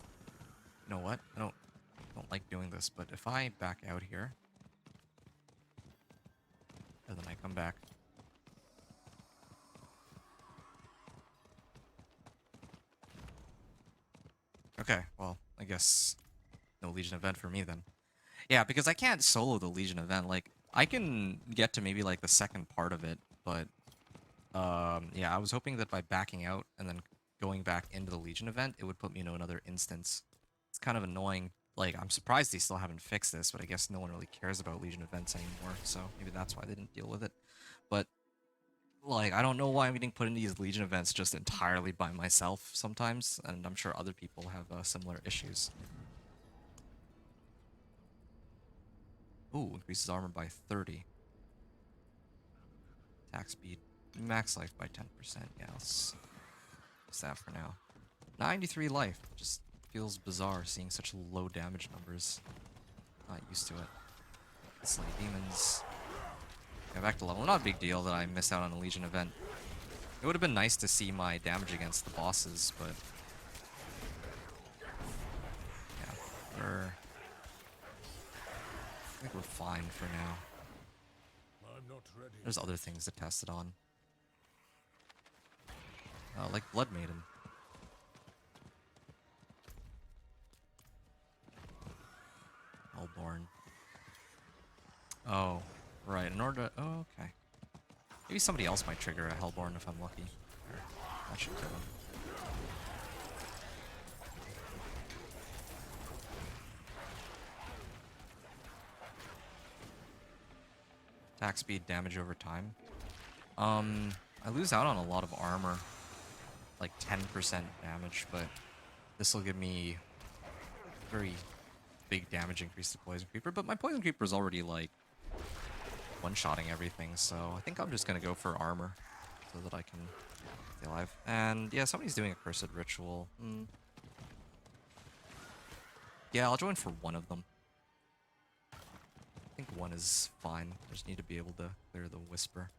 You know what? I don't like doing this, but if I back out here, and then I come back... Okay, well, I guess no Legion event for me then. Yeah, because I can't solo the Legion event. Like, I can get to maybe like the second part of it, but yeah, I was hoping that by backing out and then going back into the Legion event, it would put me into another instance. It's kind of annoying. Like, I'm surprised they still haven't fixed this, but I guess no one really cares about Legion events anymore, so maybe that's why they didn't deal with it. But like, I don't know why I'm getting put into these Legion events just entirely by myself sometimes, and I'm sure other people have similar issues. Ooh, increases armor by 30. Attack speed. Max life by 10%. Yeah, let's use that for now. 93 life. Just feels bizarre seeing such low damage numbers. Not used to it. Slay demons. Yeah, back to level. Not a big deal that I missed out on a Legion event. It would have been nice to see my damage against the bosses, but... Yeah, I think we're fine for now. I'm not ready. There's other things to test it on. Like Blood Maiden. Hellborn. Oh, right. In order to... Oh, okay. Maybe somebody else might trigger a Hellborn if I'm lucky. Or, that should kill him. Attack speed, damage over time. I lose out on a lot of armor. Like 10% damage, but this will give me very big damage increase to Poison Creeper. But my Poison Creeper is already like one-shotting everything, so I think I'm just gonna go for armor so that I can stay alive. And yeah, somebody's doing a Cursed Ritual. Yeah, I'll join for one of them. I think one is fine. I just need to be able to clear the Whisper.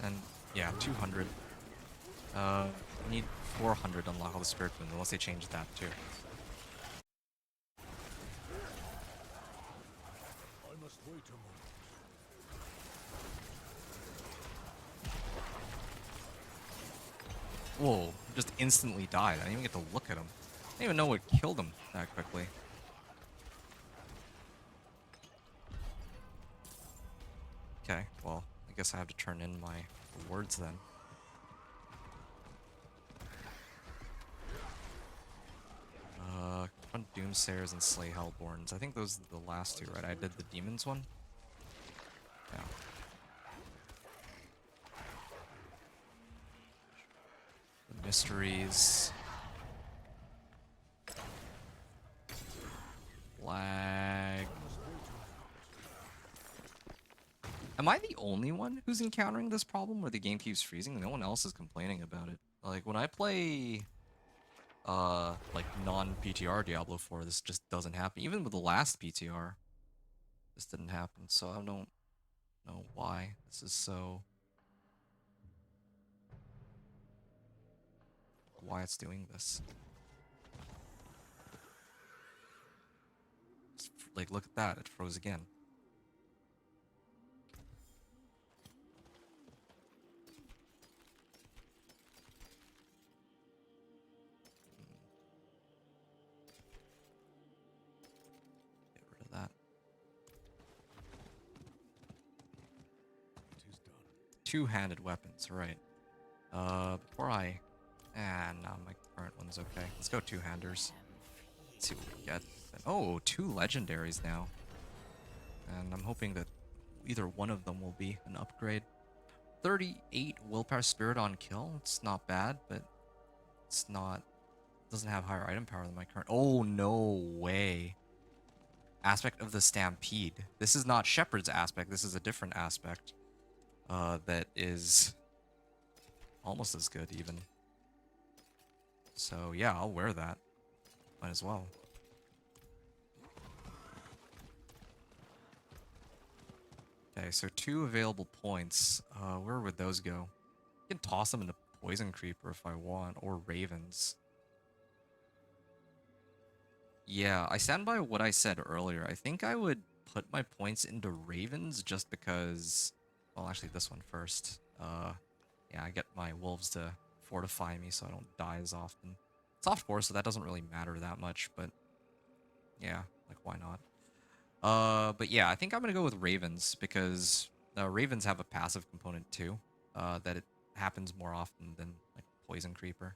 And yeah, 200. I need 400 to unlock all the Spirit Boons, unless they change that too. I must wait a moment. Whoa, just instantly died. I didn't even get to look at him. I didn't even know what killed him that quickly. Okay, well, I guess I have to turn in my rewards then. Confront Doomsayers and Slay Hellborns. I think those are the last two, right? I did the Demons one? Yeah. The Mysteries. Lag. Am I the only one who's encountering this problem where the game keeps freezing? No one else is complaining about it. Like, when I play, like, non-PTR Diablo 4, this just doesn't happen. Even with the last PTR, this didn't happen, so I don't know why this is so... why it's doing this. Like, look at that, it froze again. Get rid of that. It is done. Two-handed weapons, right. Before I... no, my current one's okay. Let's go two-handers. Let's see what we get. Oh, two legendaries now. And I'm hoping that either one of them will be an upgrade. 38 willpower spirit on kill. It's not bad, but it's not... doesn't have higher item power than my current... Oh, no way. aspect of the Stampede. This is not Shepherd's aspect. This is a different aspect that is almost as good even. So yeah, I'll wear that. Might as well. Okay, so 2 available points. Where would those go? I can toss them into Poison Creeper if I want, or Ravens. Yeah, I stand by what I said earlier. I think I would put my points into Ravens just because... Well, actually, this one first. Yeah, I get my Wolves to fortify me so I don't die as often. Soft core, so that doesn't really matter that much, but... Yeah, like, why not? But yeah, I think I'm gonna go with Ravens because Ravens have a passive component too. That it happens more often than like Poison Creeper.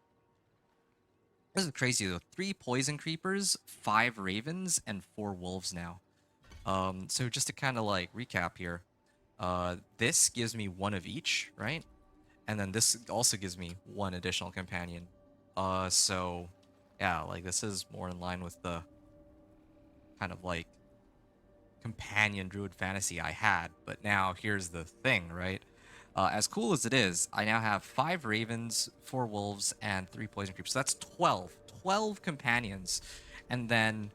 This is crazy though. 3 Poison Creepers, 5 Ravens, and 4 Wolves now. So just to kind of like recap here, this gives me 1 of each, right? And then this also gives me 1 additional companion. So yeah, like this is more in line with the kind of like companion druid fantasy I had. But now here's the thing, right? As cool as it is, I now have 5 ravens, 4 wolves, and 3 poison creeps. So that's 12. 12 companions. And then...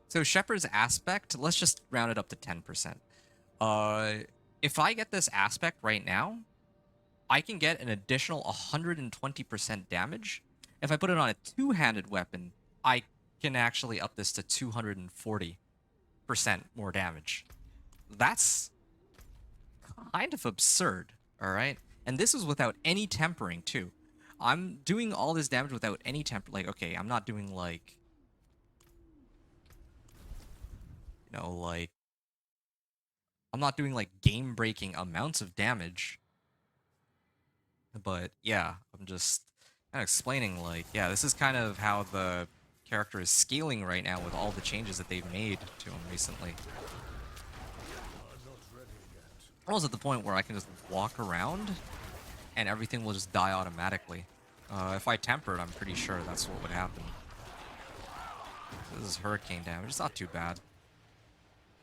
So Shepherd's Aspect, let's just round it up to 10%. If I get this aspect right now, I can get an additional 120% damage. If I put it on a 2-handed weapon, I can actually up this to 240% more damage. That's kind of absurd, all right? And this is without any tempering, too. I'm doing all this damage without any temper. Like, okay, I'm not doing, like... You know, like... I'm not doing, like, game-breaking amounts of damage. But, yeah, I'm just kind of explaining, like, yeah, this is kind of how the character is scaling right now with all the changes that they've made to him recently. I'm almost at the point where I can just walk around and everything will just die automatically. If I tempered, I'm pretty sure that's what would happen. This is hurricane damage. It's not too bad.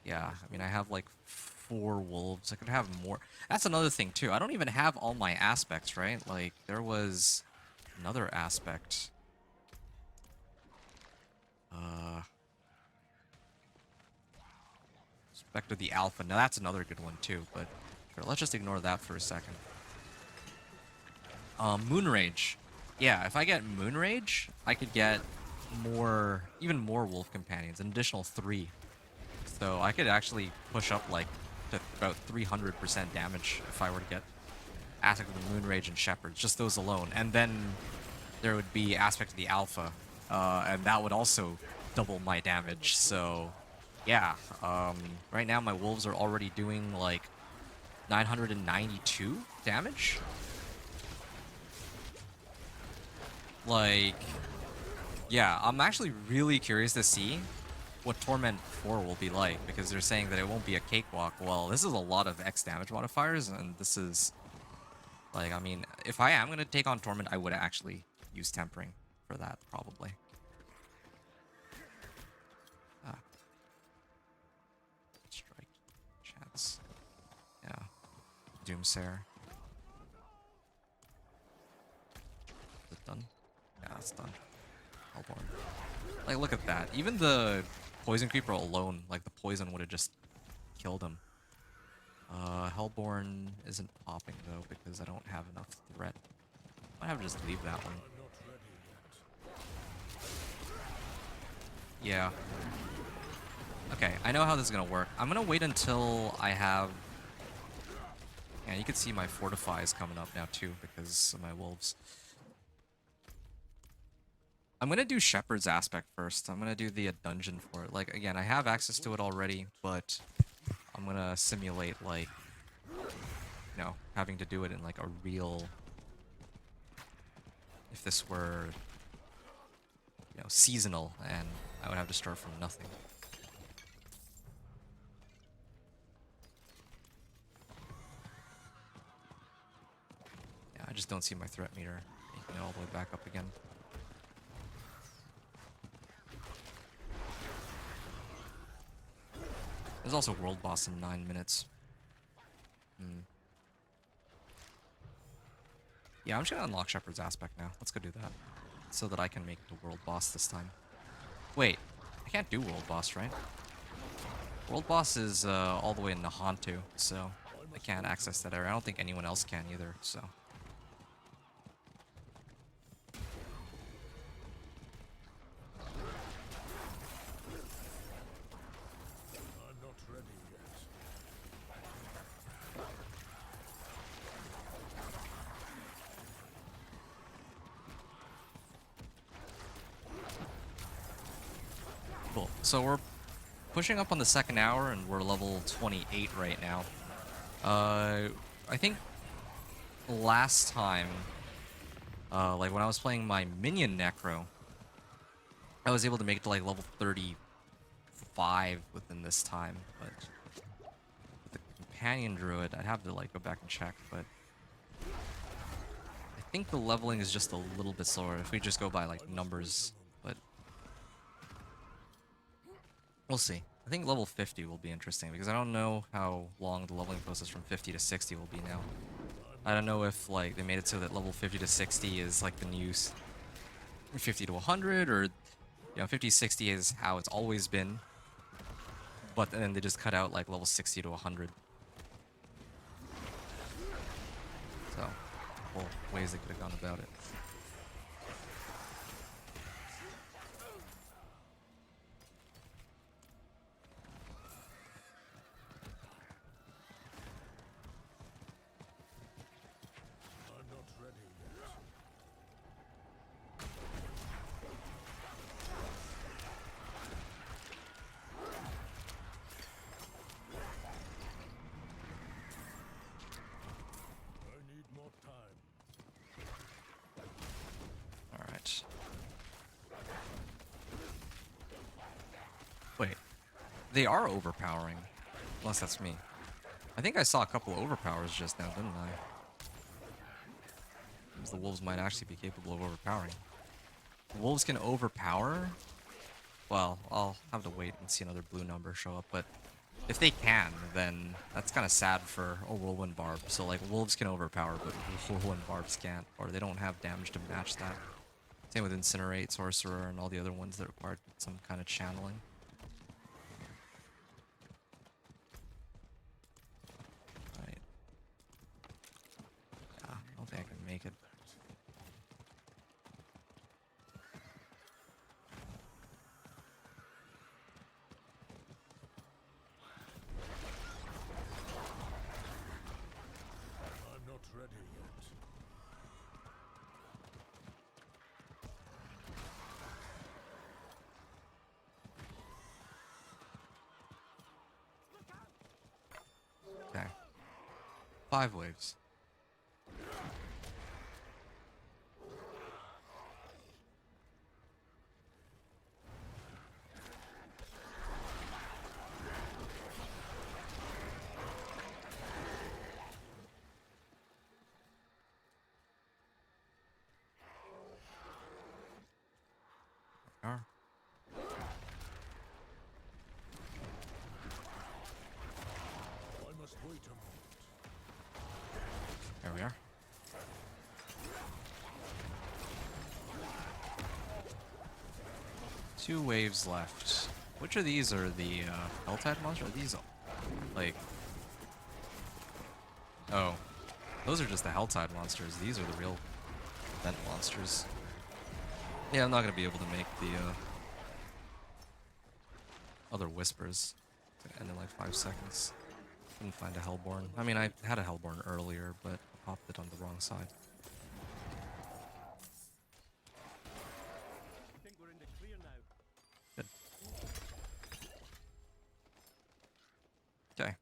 Yeah, I mean, I have like 4 wolves. I could have more. That's another thing, too. I don't even have all my aspects, right? Like, there was another aspect. Spectre the Alpha. Now, that's another good one, too. But sure, let's just ignore that for a second. Moonrage. Yeah, if I get Moonrage, I could get more, even more wolf companions, an additional 3. So I could actually push up like to about 300% damage if I were to get Aspect of the Moonrage and Shepherds, just those alone. And then there would be Aspect of the Alpha, and that would also double my damage. So yeah, right now my wolves are already doing like 992 damage. Like, yeah, I'm actually really curious to see what Torment 4 will be like, because they're saying that it won't be a cakewalk. Well, this is a lot of X damage modifiers, and this is, like, I mean, if I am going to take on Torment, I would actually use Tempering for that, probably. Ah. Strike. Chance. Yeah. Doomsayer. Is it done? Yeah, it's done. Hellborn. Like, look at that. Even the Poison Creeper alone, like, the poison would have just killed him. Hellborn isn't popping, though, because I don't have enough threat. Might have to just leave that one. Yeah. Okay, I know how this is gonna work. I'm gonna wait until I have... Yeah, you can see my Fortify is coming up now, too, because of my wolves. I'm going to do Shepherd's Aspect first. I'm going to do the dungeon for it. Like, again, I have access to it already, but I'm going to simulate, like, you know, having to do it in, like, a real... If this were, you know, seasonal, and I would have to start from nothing. Yeah, I just don't see my threat meter you know, all the way back up again. There's also world boss in 9 minutes. Yeah, I'm just gonna unlock Shepherd's Aspect now. Let's go do that. So that I can make the world boss this time. Wait, I can't do world boss, right? World boss is all the way in Nahantu, so I can't access that area. I don't think anyone else can either, so. I'm not ready yet. Cool. So we're pushing up on the second hour, and we're level 28 right now. I think last time, like when I was playing my minion Necro, I was able to make it to like level 35 within this time, but with the Companion Druid, I'd have to like go back and check, but I think the leveling is just a little bit slower if we just go by like numbers, but we'll see. I think level 50 will be interesting because I don't know how long the leveling process from 50 to 60 will be now. I don't know if like they made it so that level 50 to 60 is like the new 50 to 100, or you know, 50 to 60 is how it's always been. But then they just cut out like level 60 to 100. So, well, ways they could have gone about it. I'm not ready yet. I need more time. Alright. Wait. They are overpowering. Unless that's me. I think I saw a couple of overpowers just now, didn't I? Means the wolves might actually be capable of overpowering. The wolves can overpower? Well, I'll have to wait and see another blue number show up, but if they can, then that's kind of sad for a Whirlwind Barb. So, like, wolves can overpower, but Whirlwind Barbs can't, or they don't have damage to match that. Same with Incinerate, Sorcerer, and all the other ones that require some kind of channeling. Right. Yeah, I don't think I can make it. I'm not ready yet. Okay. 5 waves. Are. I must wait a moment. There we are. Two waves left. Which of these are the Helltide monsters? Are these like... Oh. Those are just the Helltide monsters. These are the real event monsters. Yeah, I'm not going to be able to make the other Whispers. It's going to end in like 5 seconds. Couldn't find a Hellborn. I mean, I had a Hellborn earlier, but I popped it on the wrong side. I think we're in the clear now. Good. Okay.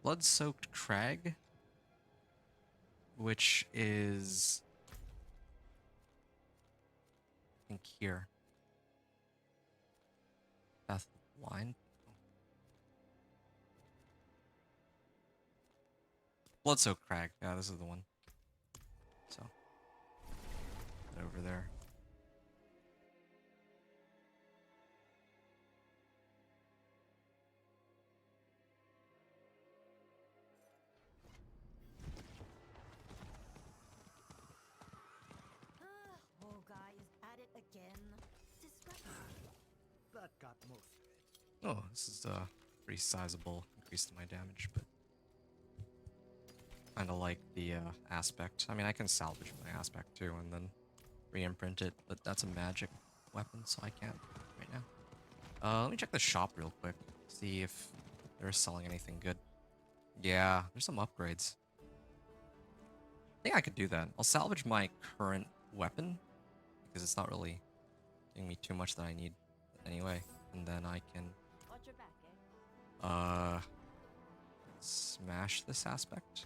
Blood-soaked crag, which is, I think, here. Path of the Blind. Bloodsoaked Crag. Yeah, this is the one. So, right over there. Old guy is at it again. Disgusting. That got most of it. Oh, this is a pretty sizable increase to my damage, but kind of like the aspect. I mean, I can salvage my aspect too and then re-imprint it, but that's a magic weapon, so I can't right now. Let me check the shop real quick, see if they're selling anything good. Yeah, there's some upgrades. I think I could do that. I'll salvage my current weapon because it's not really giving me too much that I need anyway, and then I can Watch your back, eh? smash this aspect.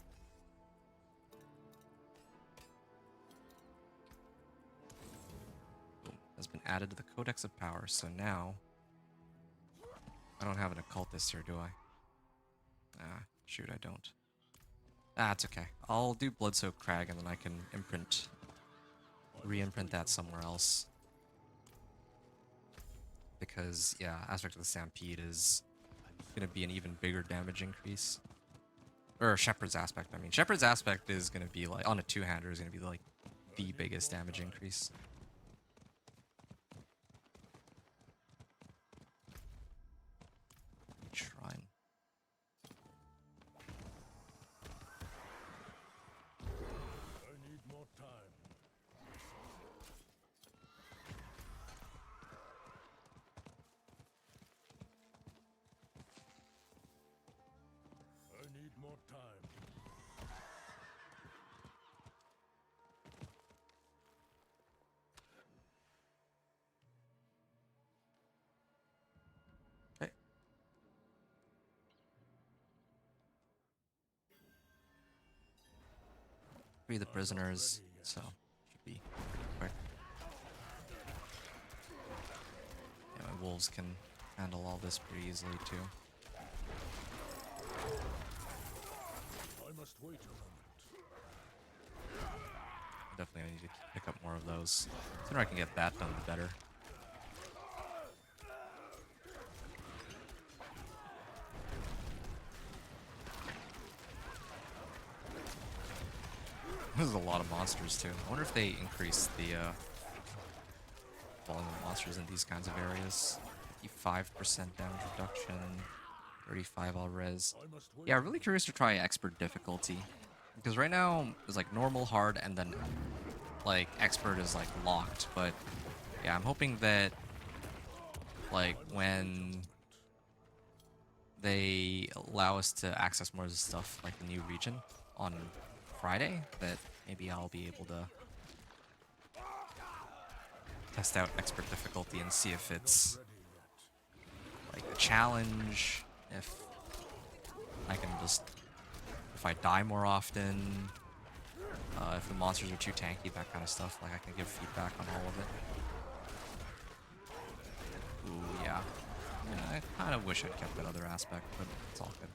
Boom. Has been added to the Codex of Power, so now I don't have an occultist here, do I? Ah, shoot, I don't. Ah, it's okay. I'll do Bloodsoaked Crag and then I can re-imprint that somewhere else. Because, yeah, Aspect of the Stampede is going to be an even bigger damage increase. Or Shepherd's Aspect, I mean. Shepherd's Aspect is going to be like, on a two-hander, is going to be like the biggest damage increase. Shrine. I need more time. I need more time. Okay. Free the prisoners, so should be quick. Yeah, my wolves can handle all this pretty easily too. I must wait a moment. Definitely need to pick up more of those. The sooner I can get that done, the better. This is a lot of monsters too. I wonder if they increase the volume of monsters in these kinds of areas. 55% damage reduction, 35 all res. I must wait. Yeah, really curious to try expert difficulty. Because right now it's like normal, hard, and then like expert is like locked. But yeah, I'm hoping that like when they allow us to access more of this stuff, like the new region on Friday, that maybe I'll be able to test out expert difficulty and see if it's like a challenge, if I can just, if I die more often, if the monsters are too tanky, that kind of stuff. Like I can give feedback on all of it. Ooh, yeah. I kind of wish I'd kept that other aspect, but it's all good.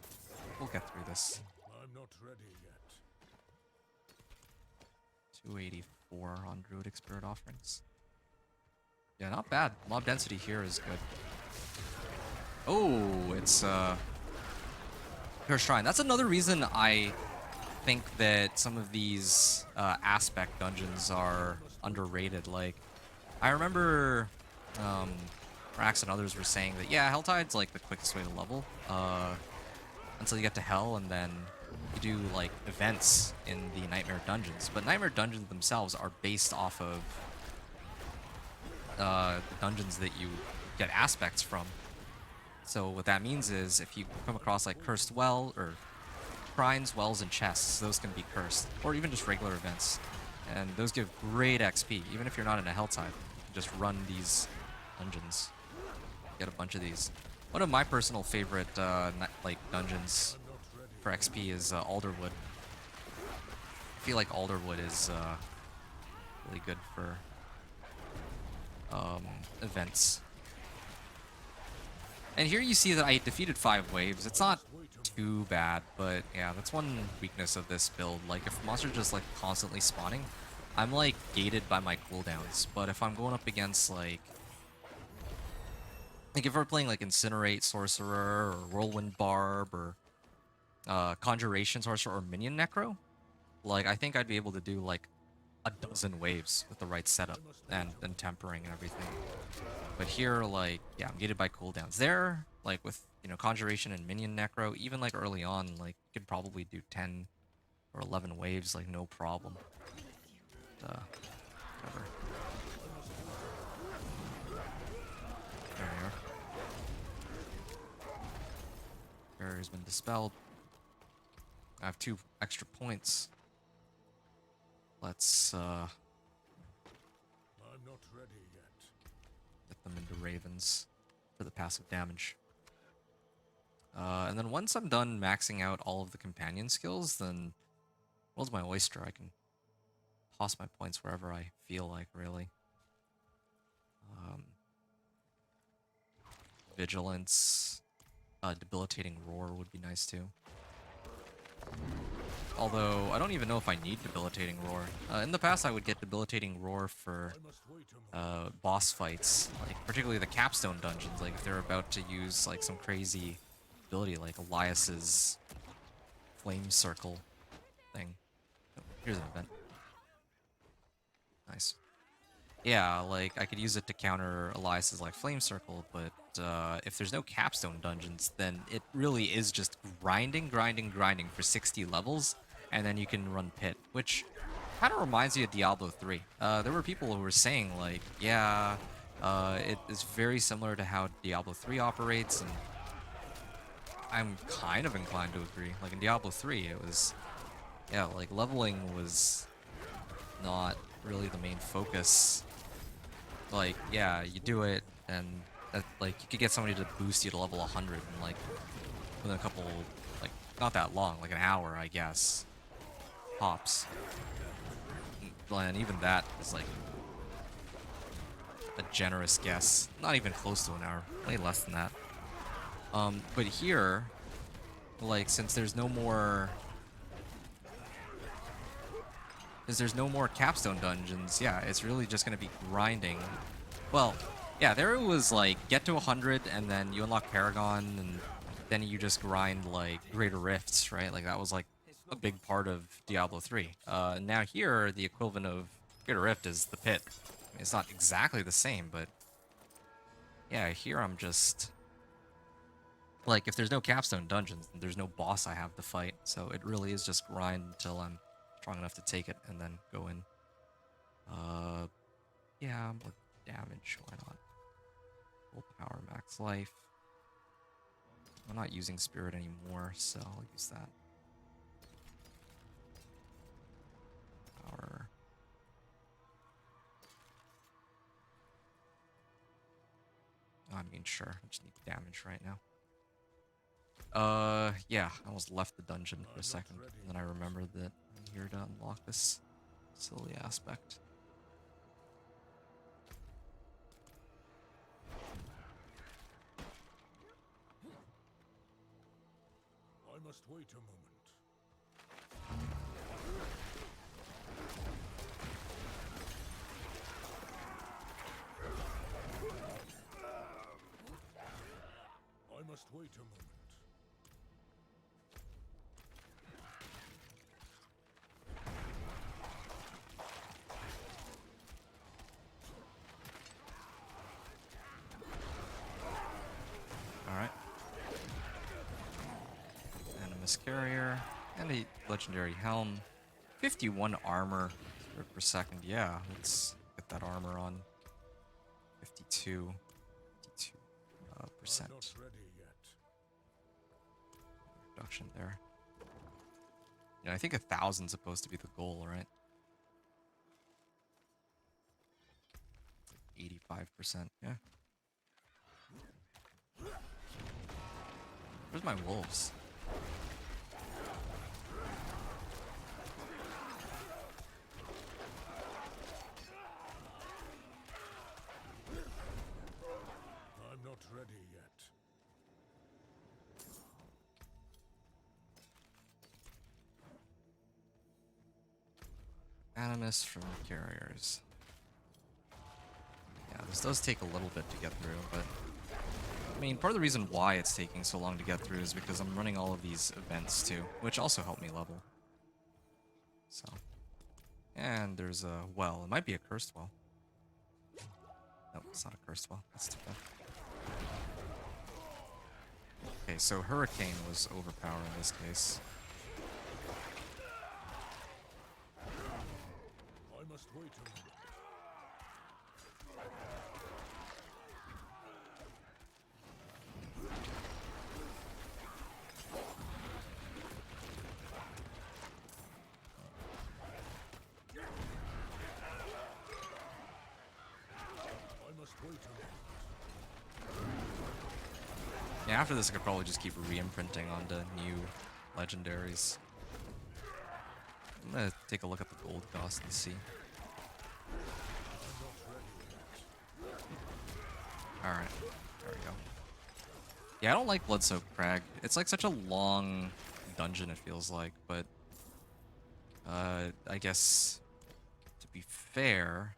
We'll get through this. I'm not ready yet. 284 on Druidic Spirit Offerings. Yeah, not bad. Mob density here is good. Oh, it's Pure Shrine. That's another reason I think that some of these aspect dungeons are underrated. Like, I remember Rax and others were saying that, yeah, Helltide's like the quickest way to level until you get to Hell, and then you do like events in the Nightmare Dungeons. But Nightmare Dungeons themselves are based off of the dungeons that you get aspects from. So what that means is if you come across like Cursed Well or Shrines, Wells, and Chests, those can be cursed. Or even just regular events. And those give great XP, even if you're not in a Helltide. You just run these dungeons. Get a bunch of these. One of my personal favorite like dungeons for XP is Alderwood. I feel like Alderwood is really good for events. And here you see that I defeated 5 waves. It's not too bad, but yeah, that's one weakness of this build. Like, if monsters just, like, constantly spawning, I'm, like, gated by my cooldowns. But if I'm going up against, like, if we're playing, like, Incinerate Sorcerer, or Whirlwind Barb, or Conjuration Sorcerer, or Minion Necro, like, I think I'd be able to do, like, a dozen waves with the right setup and tempering and everything. But here, like, yeah, I'm gated by cooldowns. There, like, with, you know, Conjuration and Minion Necro, even, like, early on, like, you could probably do 10 or 11 waves, like, no problem. Whatever. There we are. Barrier's been dispelled. I have 2 extra points. Let's, I'm not ready yet. get them into Ravens for the passive damage. And then once I'm done maxing out all of the companion skills, then world's my oyster. I can toss my points wherever I feel like, really. Vigilance, debilitating roar would be nice too. Although I don't even know if I need debilitating roar. In the past, I would get debilitating roar for I must wait a moment. boss fights, like particularly the capstone dungeons. Like if they're about to use like some crazy ability, like Elias's flame circle thing. Oh, here's an event. Nice. Yeah, like I could use it to counter Elias's like flame circle, but if there's no capstone dungeons, then it really is just grinding for 60 levels, and then you can run pit, which kind of reminds me of Diablo 3. There were people who were saying like, yeah, it is very similar to how Diablo 3 operates, and I'm kind of inclined to agree. Like in Diablo 3, it was, yeah, like leveling was not really the main focus. Like, yeah, you do it, and that, like, you could get somebody to boost you to level 100 in, like, within a couple, like, not that long, like an hour, I guess. Hops. And even that is, like, a generous guess. Not even close to an hour. Way less than that. But here, like, since there's no more capstone dungeons, yeah, it's really just gonna be grinding. Well, yeah, there it was like get to 100 and then you unlock Paragon and then you just grind like Greater Rifts, right? Like that was like a big part of Diablo 3. Now here, the equivalent of Greater Rift is the pit. I mean, it's not exactly the same, but yeah, here I'm just like, if there's no capstone dungeons, there's no boss I have to fight, so it really is just grind until I'm strong enough to take it and then go in. Yeah, more damage, why not? Full power, max life. I'm not using spirit anymore, so I'll use that. Power. I mean, sure, I just need damage right now. Yeah, I almost left the dungeon for a second, and then I remembered that I'm here to unlock this silly aspect. I must wait a moment. I must wait a moment. Alright. Animus Carrier, and a Legendary Helm. 51 armor per second, yeah, let's get that armor on. 52. 52 I'm percent not ready yet. reduction there. Yeah, I think 1,000's supposed to be the goal, right? 85%, yeah. Where's my wolves? I'm not ready yet. Animus from carriers. Yeah, this does take a little bit to get through, but I mean, part of the reason why it's taking so long to get through is because I'm running all of these events too, which also help me level. So, and there's a well. It might be a cursed well. Nope, it's not a cursed well. That's too bad. Okay, so Hurricane was overpowered in this case. I must wait a moment. I must wait a moment. Yeah, after this I could probably just keep re-imprinting onto new legendaries. I'm gonna take a look at the gold cost and see. Alright, there we go. Yeah, I don't like Bloodsoaked Crag. It's like such a long dungeon, it feels like, but I guess to be fair,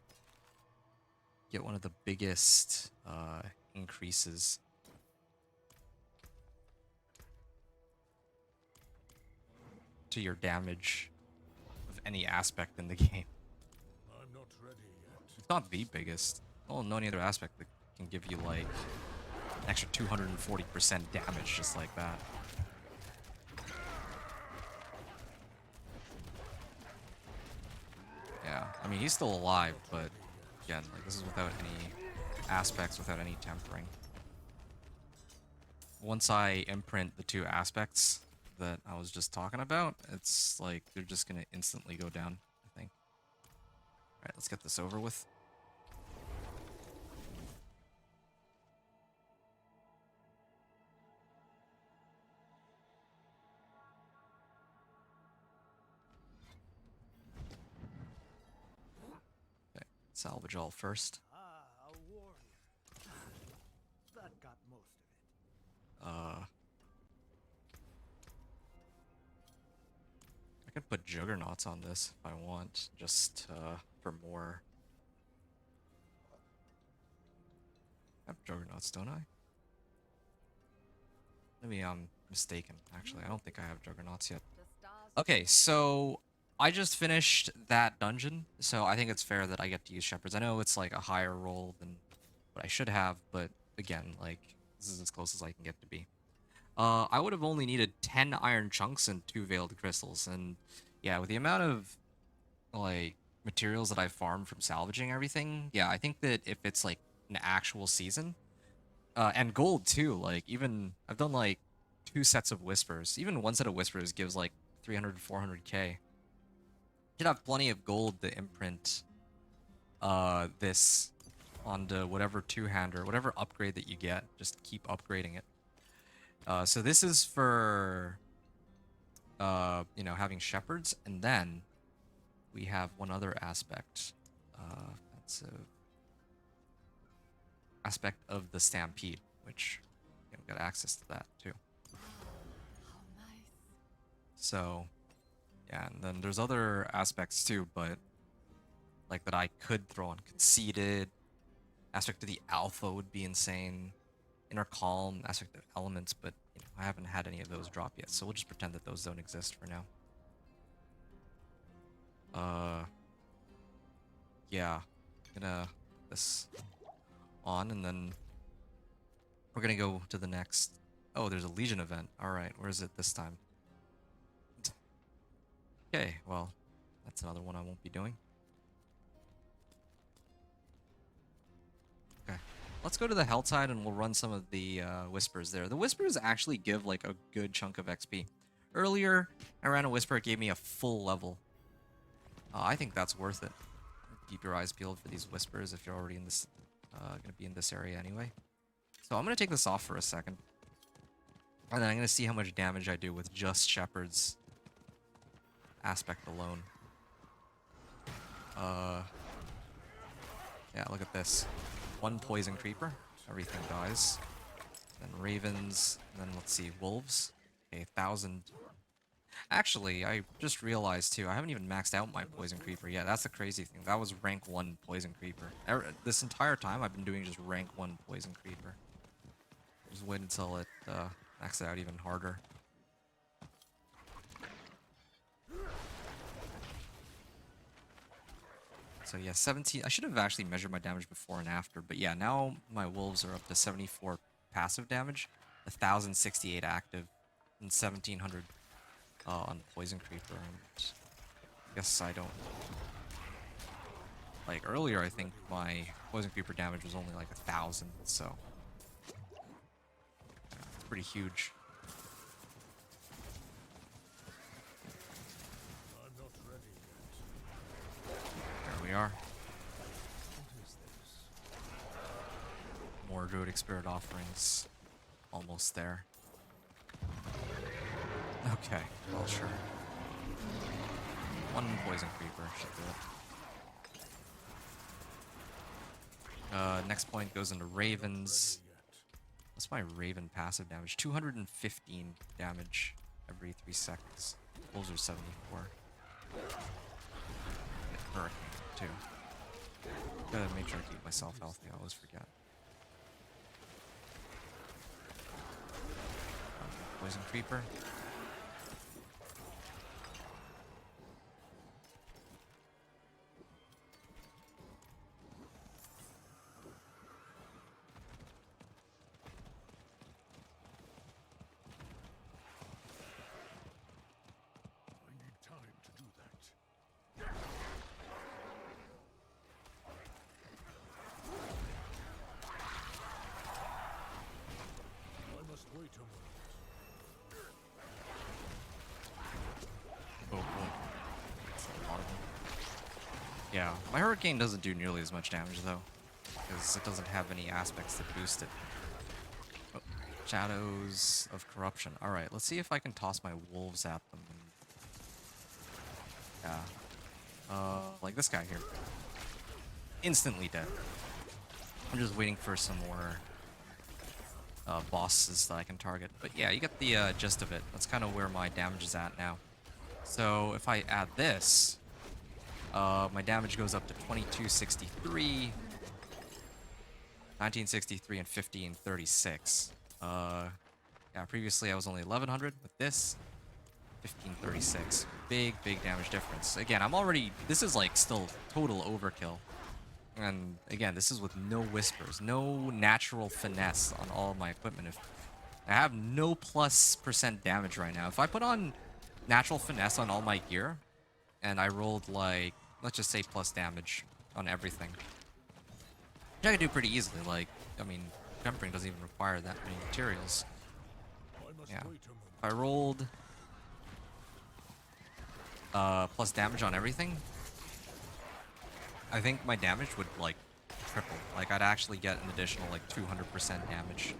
get one of the biggest increases. To your damage of any aspect in the game. I'm not ready yet. It's not the biggest. Oh, no any other aspect that can give you like an extra 240% damage just like that. Yeah, I mean he's still alive, but again, like this is without any aspects, without any tempering. Once I imprint the two aspects that I was just talking about, it's like they're just gonna instantly go down, I think. Alright, let's get this over with. Okay, salvage all first. Ah, a warrior. That got most of it. I could put Juggernauts on this if I want, just for more. I have Juggernauts, don't I? Maybe I'm mistaken, actually. I don't think I have Juggernauts yet. Okay, so I just finished that dungeon, so I think it's fair that I get to use Shepherds. I know it's like a higher roll than what I should have, but again, like, this is as close as I can get to be. I would have only needed 10 iron chunks and 2 veiled crystals, and yeah, with the amount of like materials that I farmed from salvaging everything, yeah, I think that if it's like an actual season, and gold too, like even I've done like 2 sets of whispers. Even 1 set of whispers gives like 300 to 400k. Should have plenty of gold to imprint this onto whatever two-hander, whatever upgrade that you get. Just keep upgrading it. So this is for you know, having shepherds, and then we have one other aspect. That's a aspect of the stampede, which you know, got access to that too. So yeah, and then there's other aspects too, but like that I could throw on. Conceited, aspect of the alpha would be insane. Inner calm, aspect of elements, but you know, I haven't had any of those drop yet, so we'll just pretend that those don't exist for now. Yeah, gonna put this on, and then we're gonna go to the next. Oh, there's a Legion event. All right, where is it this time? Okay, well, that's another one I won't be doing. Okay, let's go to the Helltide and we'll run some of the Whispers there. The Whispers actually give like a good chunk of XP. Earlier, I ran a Whisper, it gave me a full level. I think that's worth it. Keep your eyes peeled for these Whispers if you're already in this, gonna be in this area anyway. So I'm gonna take this off for a second. And then I'm gonna see how much damage I do with just Shepherd's aspect alone. Yeah, look at this. 1 poison creeper, everything dies. Then ravens, and then let's see, wolves. Okay, 1,000 Actually, I just realized too, I haven't even maxed out my Poison Creeper yet. That's the crazy thing. That was rank 1 Poison Creeper. This entire time I've been doing just rank 1 Poison Creeper. Just wait until it maxes out even harder. So yeah, 17. I should have actually measured my damage before and after, but yeah, now my wolves are up to 74 passive damage, 1,068 active, and 1,700 on Poison Creeper. And I guess I don't. Like earlier, I think my Poison Creeper damage was only like 1,000, so it's pretty huge. I'm not ready yet. There we are. What is this? More Druidic Spirit offerings. Almost there. Okay, well, sure. 1 Poison Creeper should do it. Next point goes into Ravens. Ready yet. What's my Raven passive damage? 215 damage every 3 seconds. Wolves are 74. Get Hurricane, too. Gotta make sure I keep myself healthy, I always forget. Poison Creeper. I need time to do that. I must wait a moment. Oh, boy. That's a lot of them. Yeah, my Hurricane doesn't do nearly as much damage, though. Because it doesn't have any aspects that boost it. Oh, Shadows of Corruption. Alright, let's see if I can toss my wolves at them. Yeah. Like this guy here. Instantly dead. I'm just waiting for some more bosses that I can target. But yeah, you get the gist of it. That's kind of where my damage is at now. So if I add this, my damage goes up to 2263, 1963, and 1536. Yeah, previously I was only 1100 with this. 1536. Big damage difference. Again, I'm already... This is like still total overkill. And again, this is with no whispers, no natural finesse on all of my equipment. If I have no plus % damage right now. If I put on natural finesse on all my gear, and I rolled like, let's just say plus damage on everything, which I can do pretty easily. Like, I mean, tempering doesn't even require that many materials. I must Yeah. wait a moment. If I rolled plus damage on everything, I think my damage would like triple. Like I'd actually get an additional like 200% damage.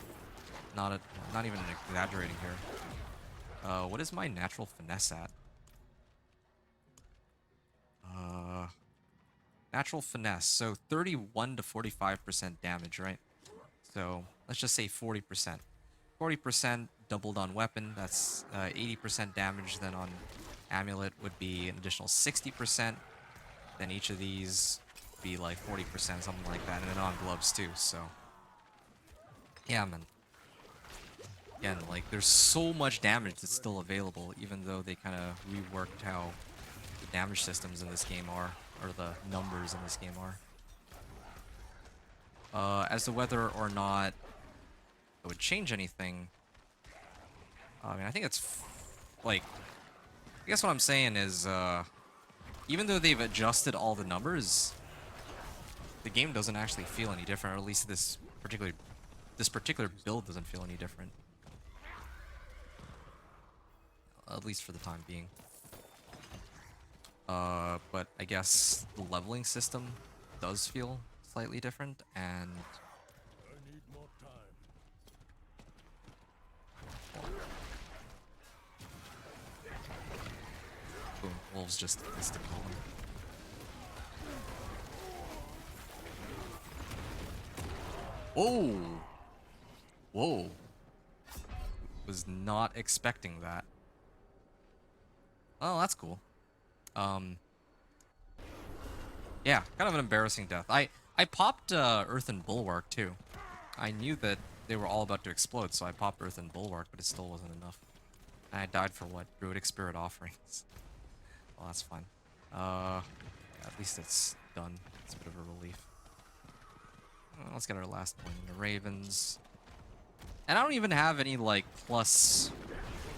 Not even exaggerating here. What is my natural finesse at? Natural finesse. So 31 to 45% damage, right? So let's just say 40%. 40% doubled on weapon. That's 80% damage. Then on amulet would be an additional 60%. Then each of these would be like 40%, something like that. And then on gloves too. So yeah, man. Again, like there's so much damage that's still available, even though they kind of reworked how the damage systems in this game are, or the numbers in this game are. As to whether or not it would change anything, I mean, I think it's like, I guess what I'm saying is, even though they've adjusted all the numbers, the game doesn't actually feel any different, or at least this particular build doesn't feel any different. At least for the time being. But I guess the leveling system does feel slightly different, and I need more time. boom, wolves just instant kill them. Oh! Whoa. Was not expecting that. Oh, that's cool. Um, yeah, kind of an embarrassing death. I popped Earthen Bulwark too. I knew that they were all about to explode, so I popped Earthen Bulwark, but it still wasn't enough. And I died for what? Druidic Spirit Offerings. Well, that's fine. Yeah, at least it's done. It's a bit of a relief. Let's get our last point in the Ravens. And I don't even have any, like, plus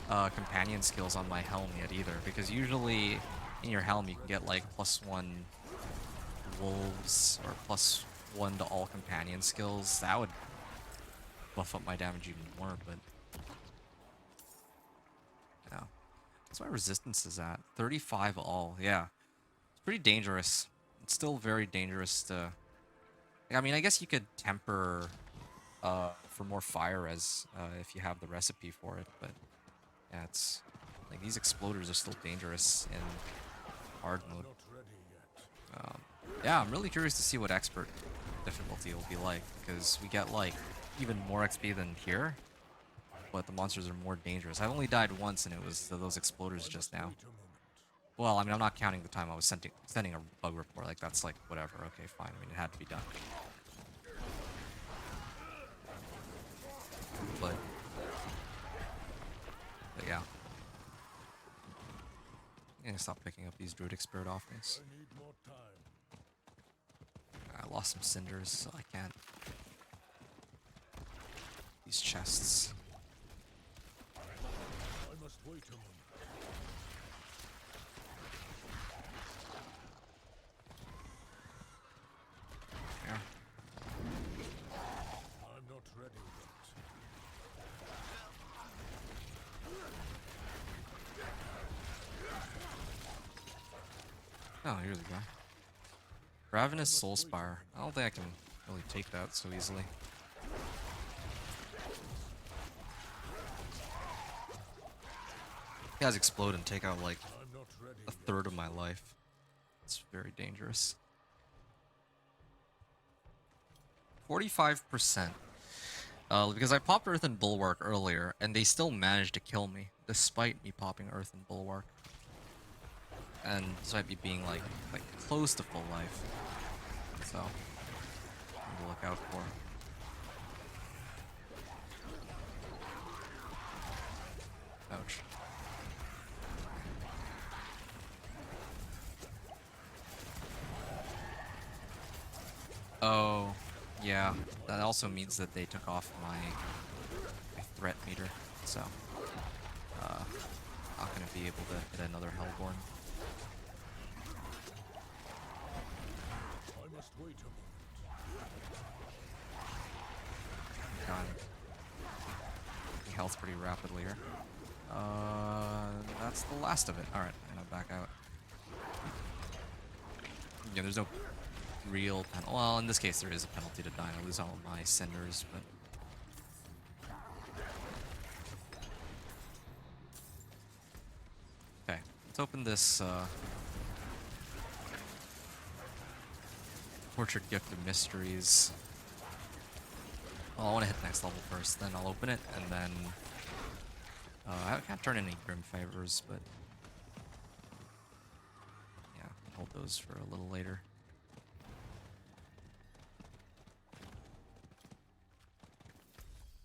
companion skills on my helm yet either, because usually in your helm you can get, like, +1 wolves or +1 to all companion skills. That would buff up my damage even more, but yeah. That's why resistance is at 35 all. Yeah, it's pretty dangerous. It's still very dangerous to. I mean, I guess you could temper for more fire as if you have the recipe for it, but yeah, it's like these exploders are still dangerous in hard mode. Yeah, I'm really curious to see what expert difficulty will be like, because we get like even more XP than here, but the monsters are more dangerous. I've only died once, and it was those exploders just now. Well, I mean, I'm not counting the time I was sending a bug report. Like, that's like, whatever. Okay, fine. I mean, it had to be done. But yeah. I'm gonna stop picking up these Druidic Spirit offerings. I need more time. I lost some cinders, so I can't. These chests. I must wait a moment. Yeah. I'm not ready yet. Oh, here's the guy. Ravenous Soulspire. I don't think I can really take that so easily. You guys explode and take out like I'm not ready a third of my life. It's very dangerous. 45%. Because I popped Earthen Bulwark earlier, and they still managed to kill me, despite me popping Earthen Bulwark. And despite me being like close to full life. So, something to look out for. Ouch. Oh, yeah. That also means that they took off my threat meter, so not gonna be able to hit another Hellborn. I must wait a moment. God. Health pretty rapidly here. That's the last of it. Alright, and I'm back out. Yeah, there's no real penalty. Well, in this case, there is a penalty to die. I lose all of my cinders, but. Okay, let's open this Tortured Gift of Mysteries. Well, I want to hit next level first, then I'll open it, and then I can't turn any Grim Favors, but yeah, hold those for a little later.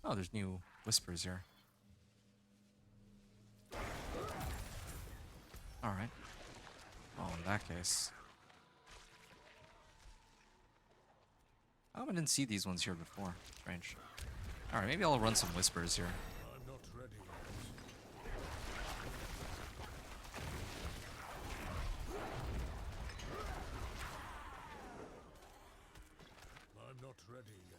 Oh, there's new whispers here. Alright. Well, in that case. Oh, I didn't see these ones here before. Strange. Alright, maybe I'll run some whispers here. I'm not ready yet. I'm not ready yet.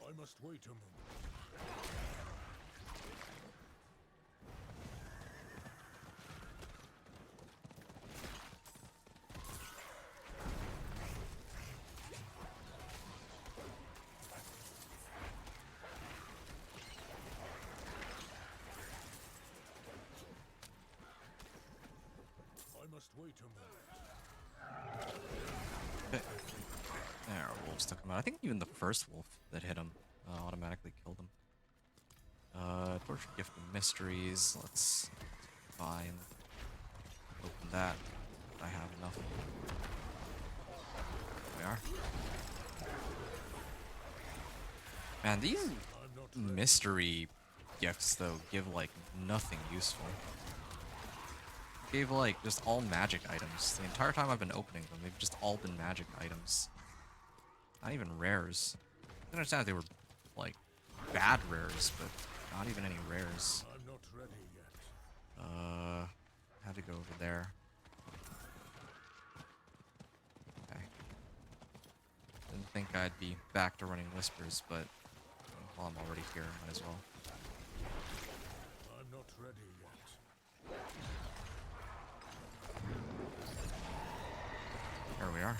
I must wait a moment. wait a moment. There, wolves took him out. I think even the first wolf that hit him automatically killed him. Torture Gift of Mysteries. Let's fine. Open that. I have enough. There we are. Man, these mystery gifts though give like nothing useful. Gave like just all magic items. The entire time I've been opening them, they've just all been magic items. Not even rares. I can understand if they were like bad rares, but not even any rares. I'm not ready yet. Had to go over there. Okay. Didn't think I'd be back to running Whispers, but while I'm already here, might as well. I'm not ready yet. There we are.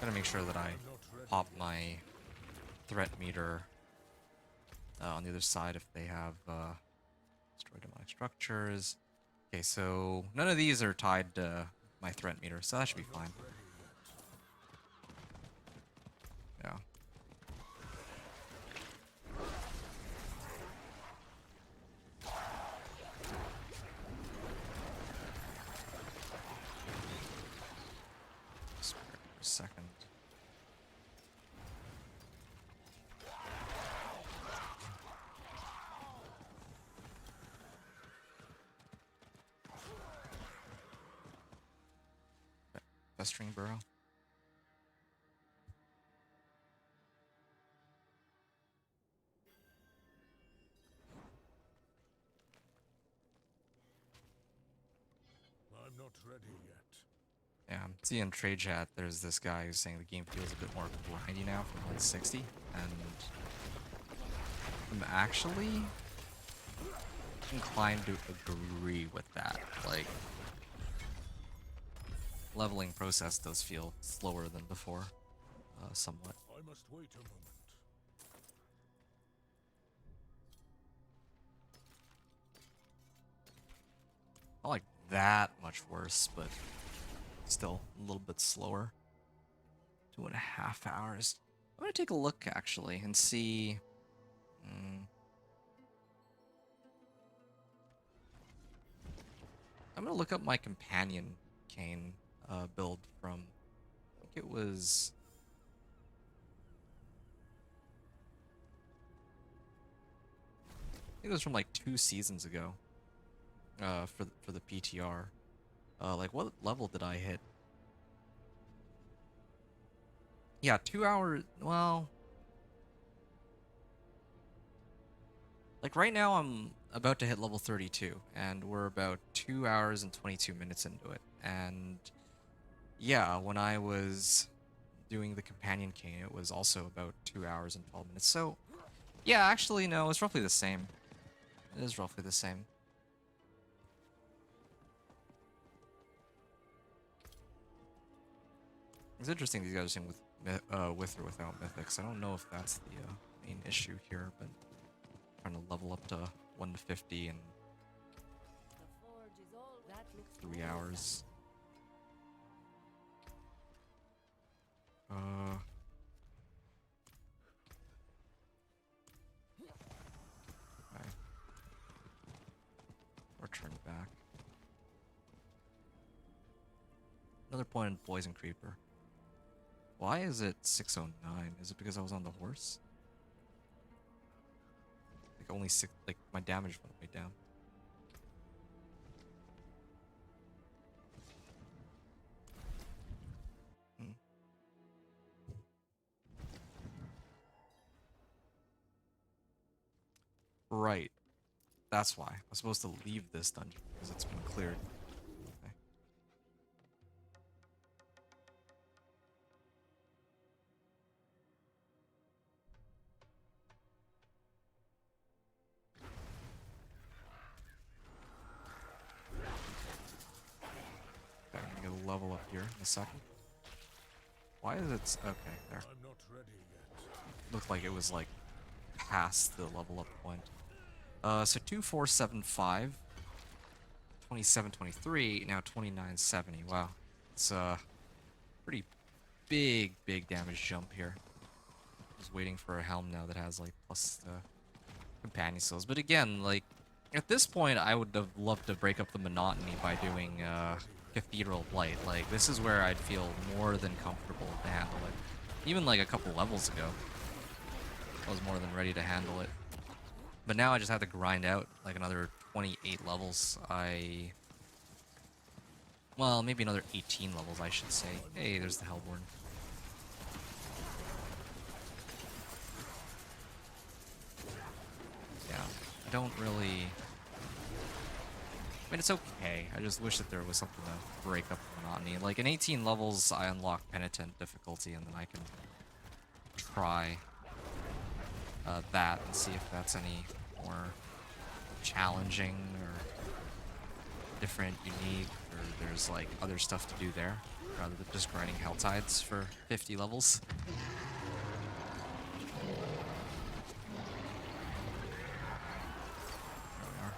Gotta make sure that I pop my threat meter on the other side if they have destroy demonic structures. Okay, so none of these are tied to my threat meter, so that should be fine. Yeah. Spare for a second. Festering Burrow. I'm not ready yet. Yeah, I'm seeing in trade chat, there's this guy who's saying the game feels a bit more grindy now from 160, and I'm actually inclined to agree with that. Like, leveling process does feel slower than before, somewhat. I must wait a moment. Not like that much worse, but still a little bit slower. 2.5 hours. I'm gonna take a look actually and see. I'm gonna look up my companion cane build from. I think it was. I think it was from like 2 seasons ago. For the PTR. Like what level did I hit? Yeah, 2 hours. Well, like right now I'm about to hit level 32, and we're about 2 hours and 22 minutes into it. And yeah, when I was doing the companion cane, it was also about 2 hours and 12 minutes. So yeah, actually no, it's roughly the same. It is roughly the same. It's interesting these guys are saying with or without mythics. I don't know if that's the main issue here, but trying to level up to 1 to 50 in 3 hours. Okay. Return back. Another point in Poison Creeper. Why is it 609? Is it because I was on the horse? Like only 6, like my damage went way down. Right. That's why. I was supposed to leave this dungeon because it's been cleared. Okay. Okay, I'm gonna get a level up here in a second. Why is it okay, there. I'm not ready yet. Looked like it was like past the level up point. So 2475, 2723, now 2970. Wow. It's a pretty big damage jump here. Just waiting for a helm now that has like plus the companion skills. But again, like at this point I would have loved to break up the monotony by doing Cathedral Blight. Like this is where I'd feel more than comfortable to handle it. Even like a couple levels ago, I was more than ready to handle it. But now I just have to grind out like another 28 levels. Well, maybe another 18 levels, I should say. Hey, there's the Hellborn. Yeah, I don't really... I mean, it's okay. I just wish that there was something to break up the monotony. Like, in 18 levels, I unlock Penitent difficulty, and then I can try that and see if that's any more challenging or different, unique, or there's like other stuff to do there rather than just grinding Helltides for 50 levels. There we are.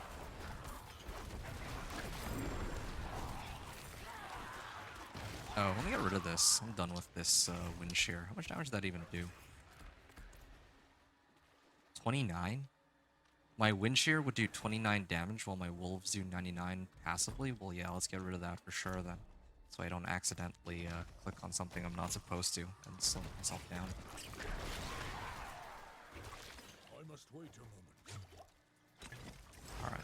Oh, let me get rid of this. I'm done with this wind shear. How much damage did that even do? 29? My wind shear would do 29 damage while my wolves do 99 passively? Well, yeah, let's get rid of that for sure then. So I don't accidentally click on something I'm not supposed to and slow myself down. I must wait a moment. Alright.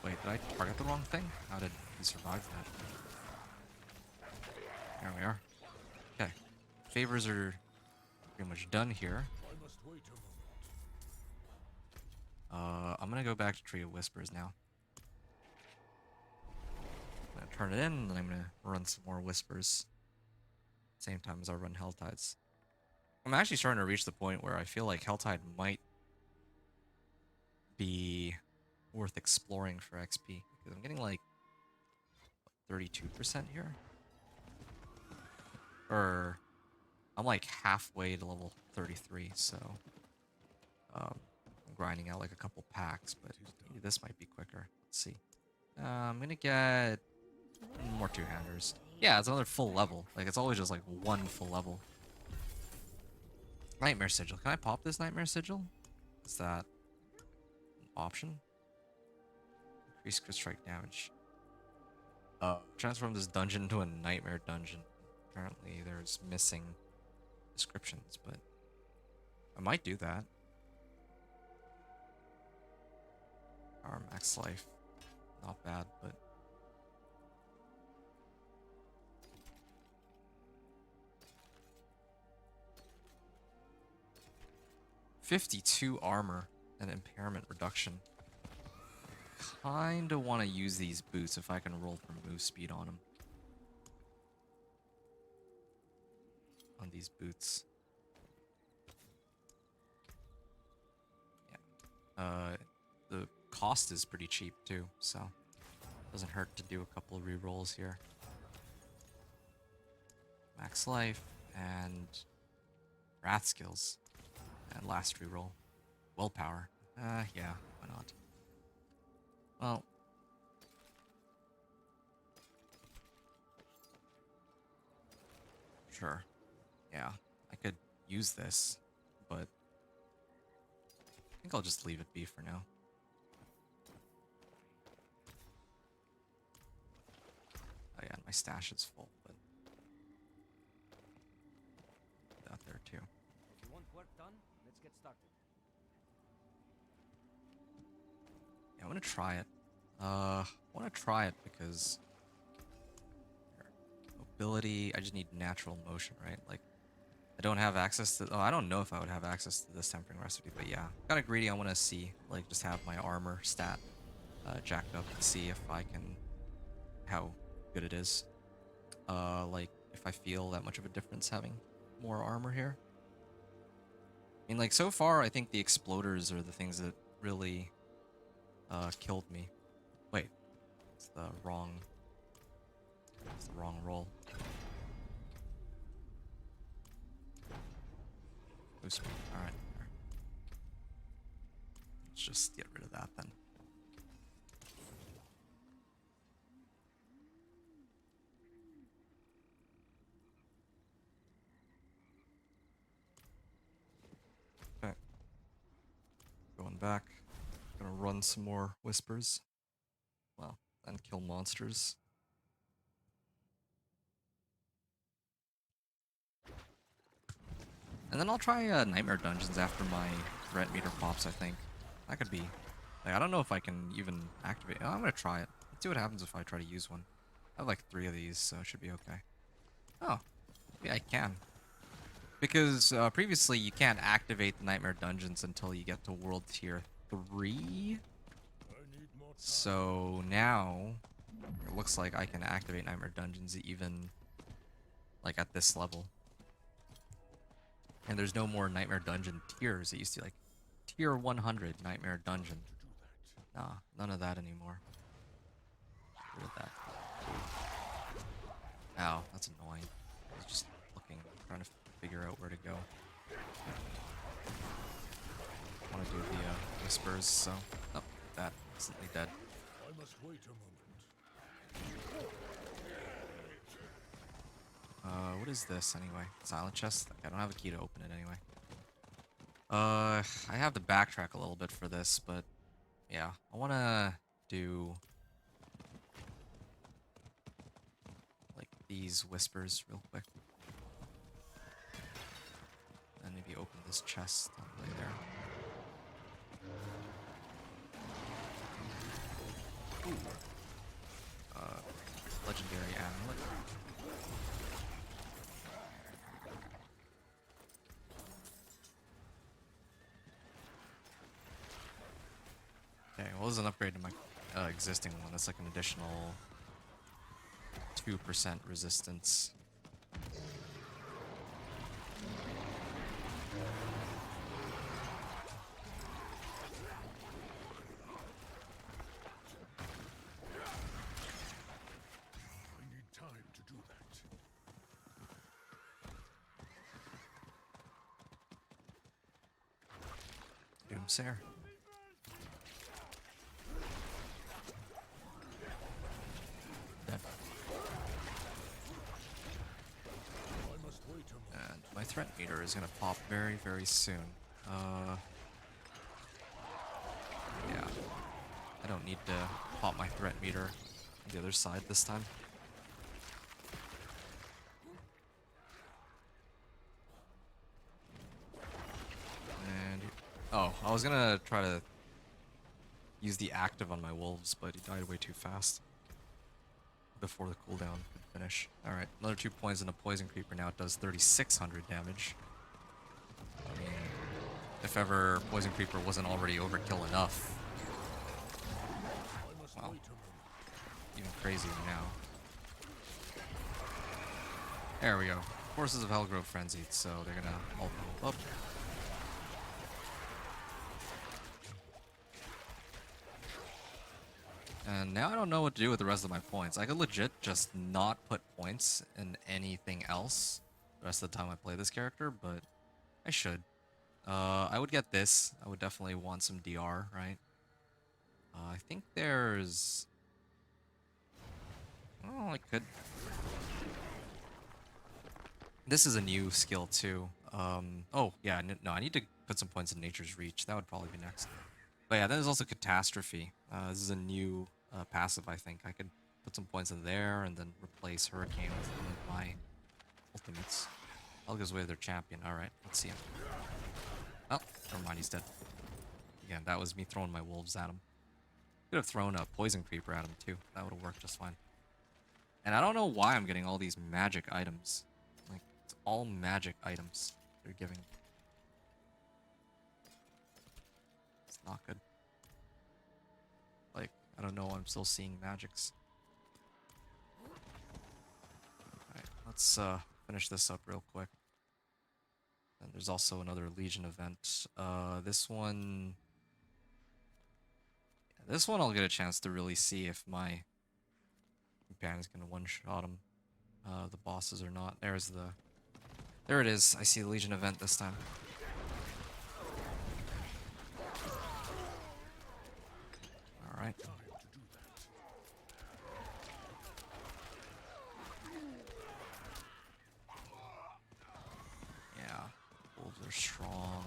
Wait, did I target the wrong thing? How did he survive that? There we are. Okay. Favors are pretty much done here. I must wait a moment. I'm gonna go back to Tree of Whispers now. I'm gonna turn it in, and then I'm gonna run some more Whispers. Same time as I run Helltides. I'm actually starting to reach the point where I feel like Helltide might be worth exploring for XP. Because I'm getting like 32% here. Or I'm like halfway to level 33, so I'm grinding out like a couple packs, but maybe this might be quicker. Let's see. I'm gonna get more two-handers. Yeah, it's another full level. Like, it's always just like one full level. Nightmare Sigil. Can I pop this Nightmare Sigil? Is that an option? Increase crit strike damage. Transform this dungeon into a nightmare dungeon. Apparently there's missing descriptions, but I might do that. Our max life. Not bad, but 52 armor and impairment reduction. Kinda want to use these boots if I can roll for move speed on them. On these boots. Yeah. The cost is pretty cheap too, so doesn't hurt to do a couple of rerolls here. Max life and wrath skills. And last reroll. Willpower. Yeah, why not? Well. Sure. Yeah, I could use this, but I think I'll just leave it be for now. Oh yeah, my stash is full, but that there too. If you want work done, let's get started. Yeah, I'm gonna try it. I want to try it because mobility. I just need natural motion, right? Like, I don't have access to. Oh, I don't know if I would have access to this tempering recipe, but yeah, kind of greedy. I want to see, like, just have my armor stat jacked up and see if I can, how good it is. Like, if I feel that much of a difference having more armor here. I mean, like, so far, I think the exploders are the things that really killed me. Wait, it's the wrong roll. Move speed. Alright. Let's just get rid of that then. Okay. Going back. Gonna run some more whispers. Well, and kill monsters. And then I'll try Nightmare Dungeons after my threat meter pops, I think. That could be... Like, I don't know if I can even activate... Oh, I'm gonna try it. Let's see what happens if I try to use one. I have like 3 of these, so it should be okay. Oh, maybe I can. Because previously you can't activate the Nightmare Dungeons until you get to World Tier 3. So now it looks like I can activate Nightmare Dungeons even like at this level. And there's no more Nightmare Dungeon tiers. It used to be like tier 100 Nightmare Dungeon. Nah, none of that anymore. Get rid of that. Ow, that's annoying. I was just looking, trying to figure out where to go. I want to do the whispers, so... Oh, that. Instantly dead. I must wait a moment. What is this anyway? Silent chest? I don't have a key to open it anyway. I have to backtrack a little bit for this, but yeah, I want to do like these whispers real quick. And maybe open this chest all the way there. Ooh. Legendary amulet. Okay, well, this is an upgrade to my existing one. That's like an additional 2% resistance. I need time to do that. Doomsayer. Dead. I must wait a moment. And my threat meter is gonna pop very, very soon. Yeah. I don't need to pop my threat meter on the other side this time. And... Oh, I was gonna try to use the active on my wolves, but he died way too fast. Before the cooldown could finish. Alright, another 2 points in a poison creeper. Now it does 3,600 damage. I mean, if ever poison creeper wasn't already overkill enough. Well, even crazier now. There we go. Forces of Hell grow frenzied, so they're gonna all move up. And now I don't know what to do with the rest of my points. I could legit just not put points in anything else the rest of the time I play this character, but I should. I would get this. I would definitely want some DR, right? I think there's... Oh, I could... This is a new skill too. Oh, yeah, no, I need to put some points in Nature's Reach. That would probably be next. But yeah, then there's also Catastrophe. This is a new passive, I think. I could put some points in there and then replace Hurricane with one of my ultimates. Helga's Way of their champion. Alright, let's see him. Oh, never mind, he's dead. Again, that was me throwing my wolves at him. Could have thrown a Poison Creeper at him too. That would have worked just fine. And I don't know why I'm getting all these magic items. Like, it's all magic items they're giving. It's not good. Like, I don't know, I'm still seeing magics. Alright, let's finish this up real quick. And there's also another Legion event. This one I'll get a chance to really see if my companion's gonna one-shot him. The bosses or not. There it is. I see the Legion event this time. strong.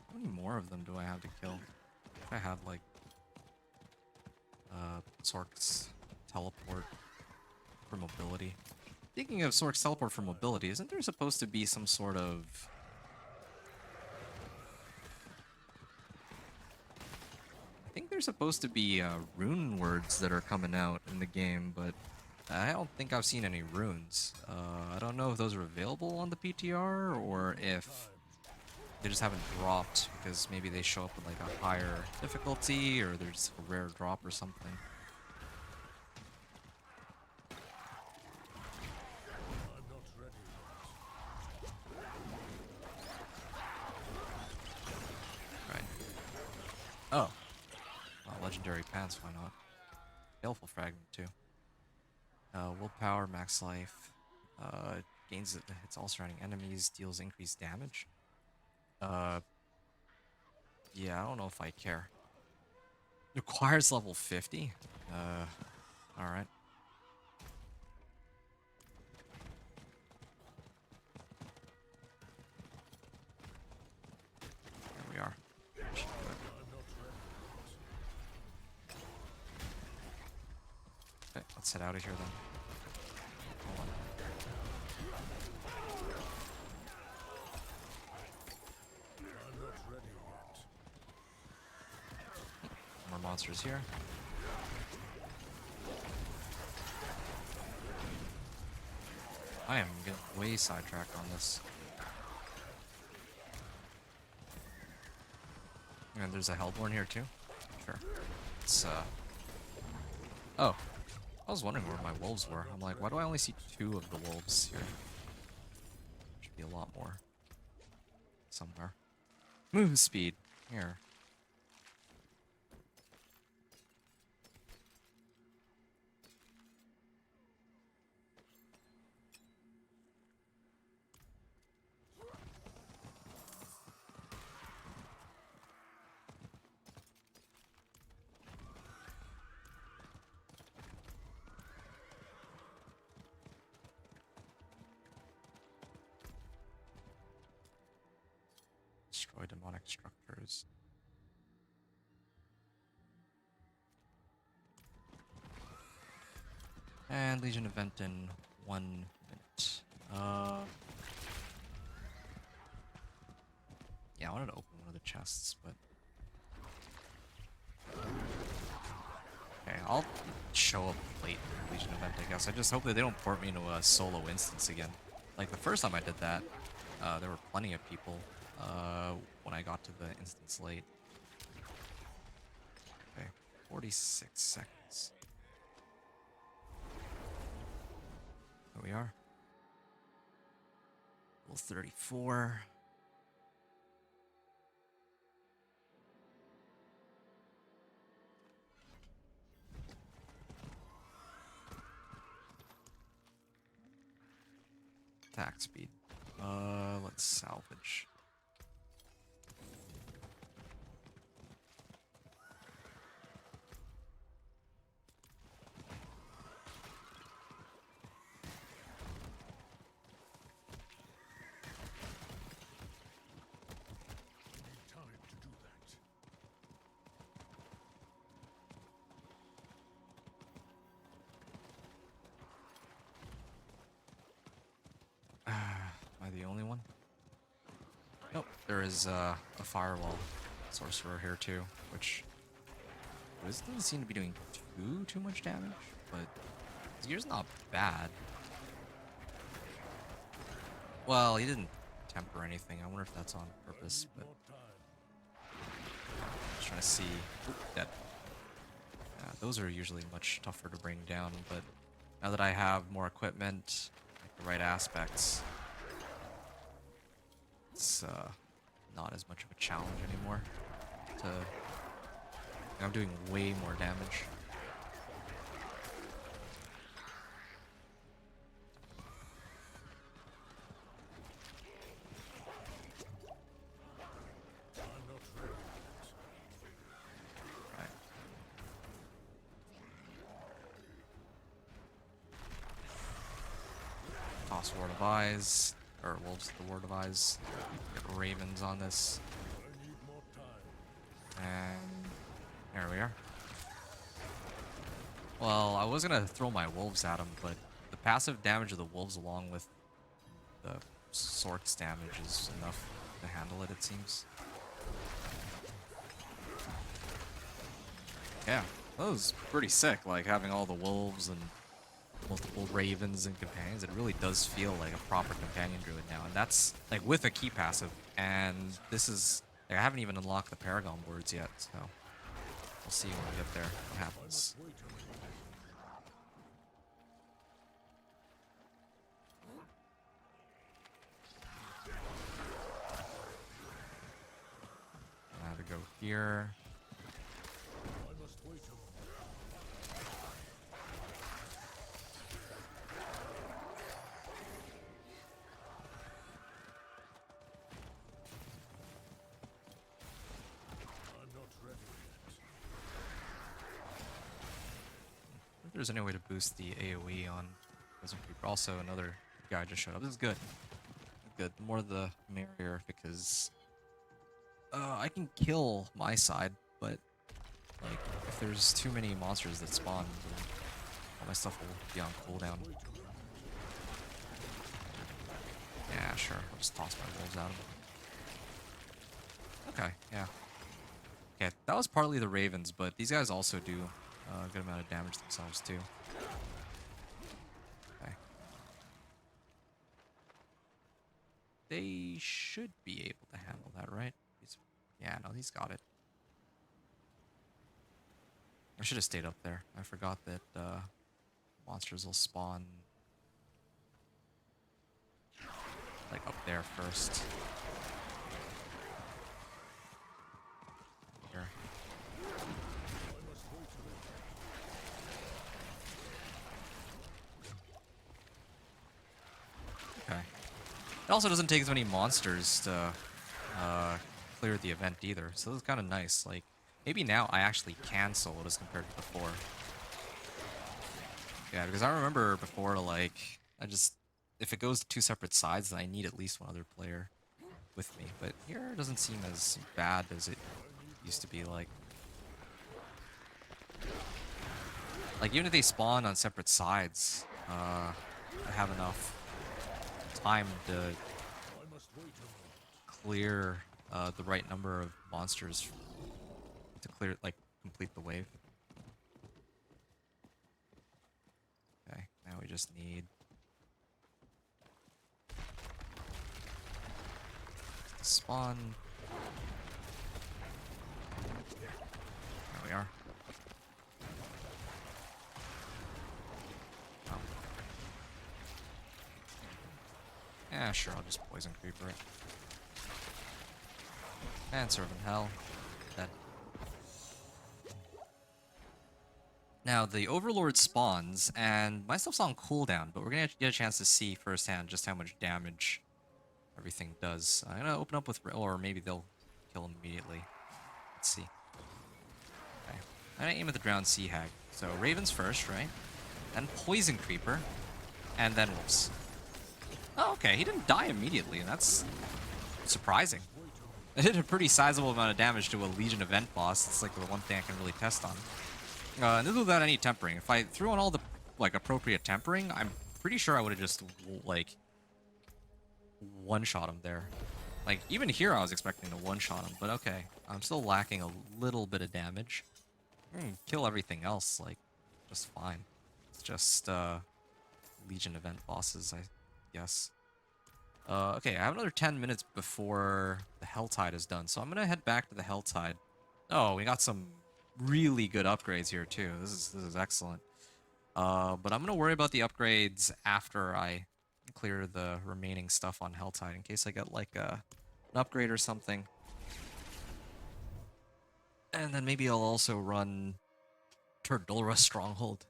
How many more of them do I have to kill? If I had like Sork's teleport for mobility. Speaking of Sork's teleport for mobility, isn't there supposed to be some sort of I think there's supposed to be rune words that are coming out in the game, but I don't think I've seen any runes. I don't know if those are available on the PTR or if they just haven't dropped because maybe they show up with like a higher difficulty or there's a rare drop or something. I'm not ready Right. Oh. Well, legendary pants, why not? Baleful fragment too. Willpower, max life. Gains it hits all surrounding enemies, deals increased damage. Yeah, I don't know if I care. Requires level 50? Alright. Here we are. Should do it. Okay, let's head out of here then. Hold on. I'm not ready yet. More monsters here. I am getting way sidetracked on this. And there's a Hellborn here too. Sure. It's oh. I was wondering where my wolves were. I'm like, why do I only see 2 of the wolves here? Should be a lot more. Somewhere. Move speed. Here. Destroy demonic structures. And Legion event in 1 minute. Yeah, I wanted to open one of the chests, but okay, I'll show up late in the Legion event, I guess. I just hope that they don't port me into a solo instance again. Like the first time I did that, there were plenty of people when I got to the instance late. Okay, 46 seconds. Here we are. Level 34. Attack speed. Let's salvage. I need time to do that. Am I the only one? Nope. There is a firewall sorcerer here too, which doesn't seem to be doing too much damage, but his gear's not bad. Well, he didn't temper anything. I wonder if that's on purpose, but More time. just trying to see. Oop, dead. Yeah, those are usually much tougher to bring down, but now that I have more equipment, like the right aspects, it's not as much of a challenge anymore. I'm doing way more damage. I'm not ready yet. Right. toss Ward of Eyes, or Wolves the Ward of Eyes. Get Ravens on this. I need more time. And there we are. Well, I was gonna throw my Wolves at him, but the passive damage of the Wolves along with the Swords damage is enough to handle it, it seems. Yeah, that was pretty sick, like having all the Wolves and multiple Ravens and Companions. It really does feel like a proper Companion Druid now, and that's like with a key passive. And this is, like, I haven't even unlocked the Paragon boards yet, so we'll see when we get there what happens. Wait a minute. I have to go here. I must wait a moment. I'm not ready yet. If there's any way to boost the AoE on Prison Creeper. Also, another guy just showed up. This is good. Good. The more the merrier, because I can kill my side, but like if there's too many monsters that spawn, then all my stuff will be on cooldown. Yeah, sure. I'll just toss my wolves at him. Okay, yeah. Okay, that was partly the Ravens, but these guys also do a good amount of damage themselves too. Okay. They should be able to handle that, right? Yeah, no, he's got it. I should have stayed up there. I forgot that monsters will spawn like up there first. Here. Okay. It also doesn't take as many monsters to clear the event either, so this is kind of nice. Like, maybe now I actually can solo it as compared to before. Yeah, because I remember before, like, if it goes to two separate sides, then I need at least one other player with me. But here it doesn't seem as bad as it used to be. Like, even if they spawn on separate sides, I have enough time to I must wait a moment. clear the right number of monsters to clear, like, complete the wave. Okay, now we just need to spawn. There we are. Oh. Yeah, sure, I'll just poison creeper it. And serve in hell. Dead. Now, the Overlord spawns, and my stuff's on cooldown, but we're gonna get a chance to see firsthand just how much damage everything does. I'm gonna open up with, or maybe they'll kill him immediately. Let's see. Okay. I'm gonna aim at the Drowned Sea Hag. So, Ravens first, right? Then Poison Creeper, and then Wolves. Oh, okay, he didn't die immediately, and that's surprising. It did a pretty sizable amount of damage to a Legion event boss. It's like the one thing I can really test on. And this is without any tempering. If I threw on all the, like, appropriate tempering, I'm pretty sure I would have just, like, one-shot him there. Like, even here I was expecting to one-shot him, but okay. I'm still lacking a little bit of damage. Kill everything else, like, just fine. It's just, Legion event bosses, I guess. Okay, I have another 10 minutes before the Helltide is done, so I'm gonna head back to the Helltide. Oh, we got some really good upgrades here too. This is excellent. But I'm gonna worry about the upgrades after I clear the remaining stuff on Helltide, in case I get like an upgrade or something. And then maybe I'll also run Turdulra Stronghold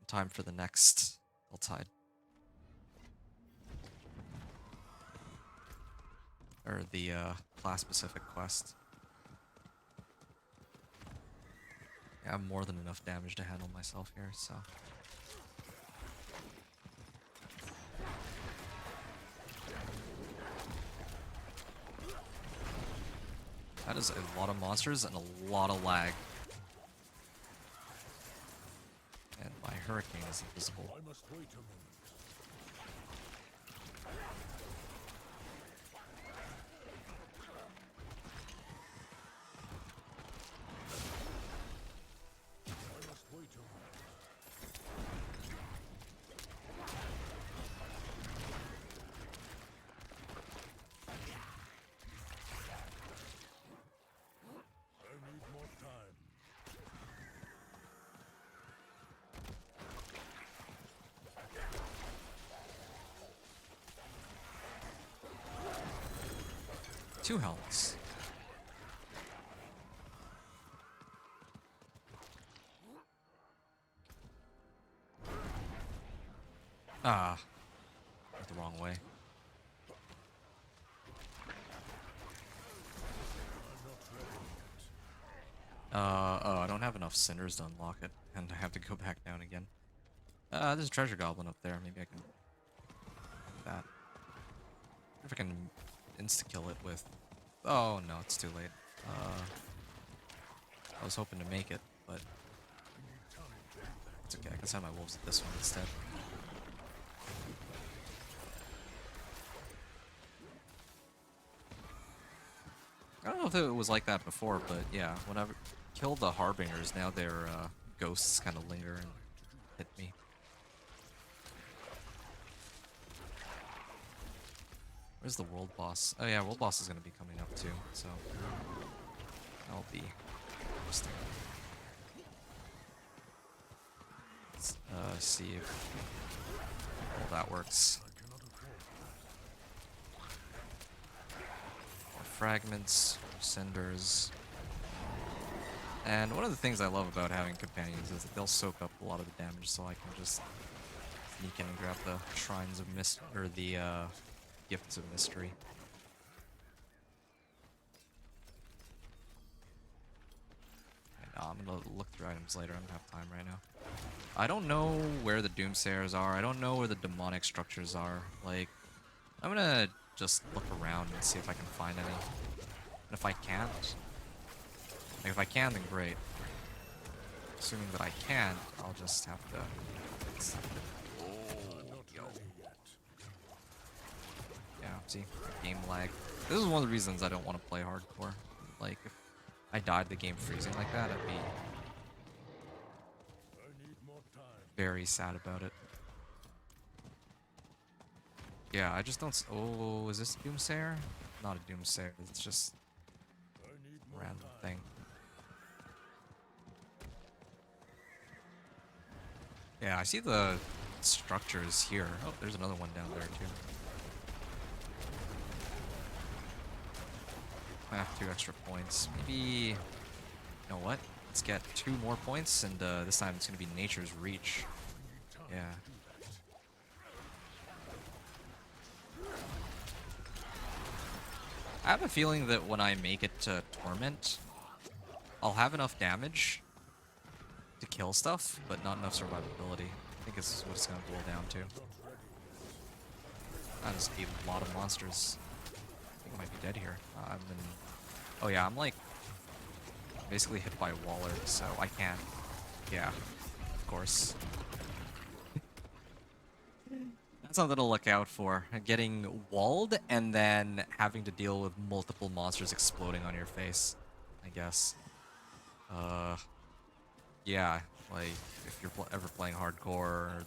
in time for the next Helltide. Or the class-specific quest. Yeah, I have more than enough damage to handle myself here, so. That is a lot of monsters and a lot of lag. And my hurricane is invisible. I must wait a moment. I must wait a moment. 2 healths. Ah, went the wrong way. Oh, I don't have enough cinders to unlock it, and I have to go back down again. There's a treasure goblin up there. Maybe I can do that. If I can insta-kill it with... Oh, no, it's too late. I was hoping to make it, but... It's okay, I can send my wolves at this one instead. I don't know if it was like that before, but yeah, when I killed the Harbingers, now their ghosts kind of linger and hit me. Where's the world boss? Oh yeah, world boss is going to be coming up too, so that'll be interesting. Let's see if all that works. More fragments, cinders. And one of the things I love about having companions is that they'll soak up a lot of the damage, so I can just sneak in and grab the shrines of or the gifts of mystery. I'm gonna look through items later. I don't have time right now. I don't know where the doomsayers are. I don't know where the demonic structures are. Like, I'm gonna just look around and see if I can find any. And if I can't, like if I can, then great. Assuming that I can't, I'll just have to. Yeah, see, game lag. This is one of the reasons I don't want to play hardcore. Like, if I died the game freezing like that, I'd be very sad about it. Yeah, I just don't. Oh, is this a doomsayer? Not a doomsayer. It's just a random thing. Yeah, I see the structures here. Oh, there's another one down there too. I have 2 extra points. Maybe, you know what? Let's get 2 more points, and this time it's going to be Nature's Reach. Yeah. I have a feeling that when I make it to Torment, I'll have enough damage to kill stuff, but not enough survivability. I think this is what it's going to boil down to. I just gave a lot of monsters. I think I might be dead here. I've been... Oh yeah, I'm like basically hit by a waller, so I can't. Yeah, of course. That's something to look out for. Getting walled and then having to deal with multiple monsters exploding on your face, I guess. Yeah, like if you're ever playing hardcore or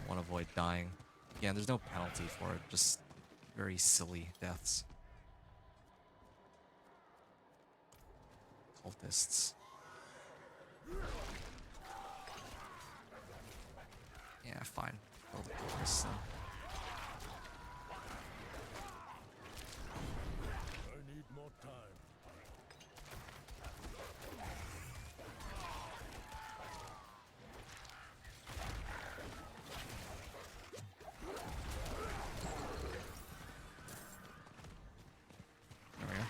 want to avoid dying. Again, there's no penalty for it, just very silly deaths. Cultists. Yeah, fine. Kill the cultists then. I need more time. There we go.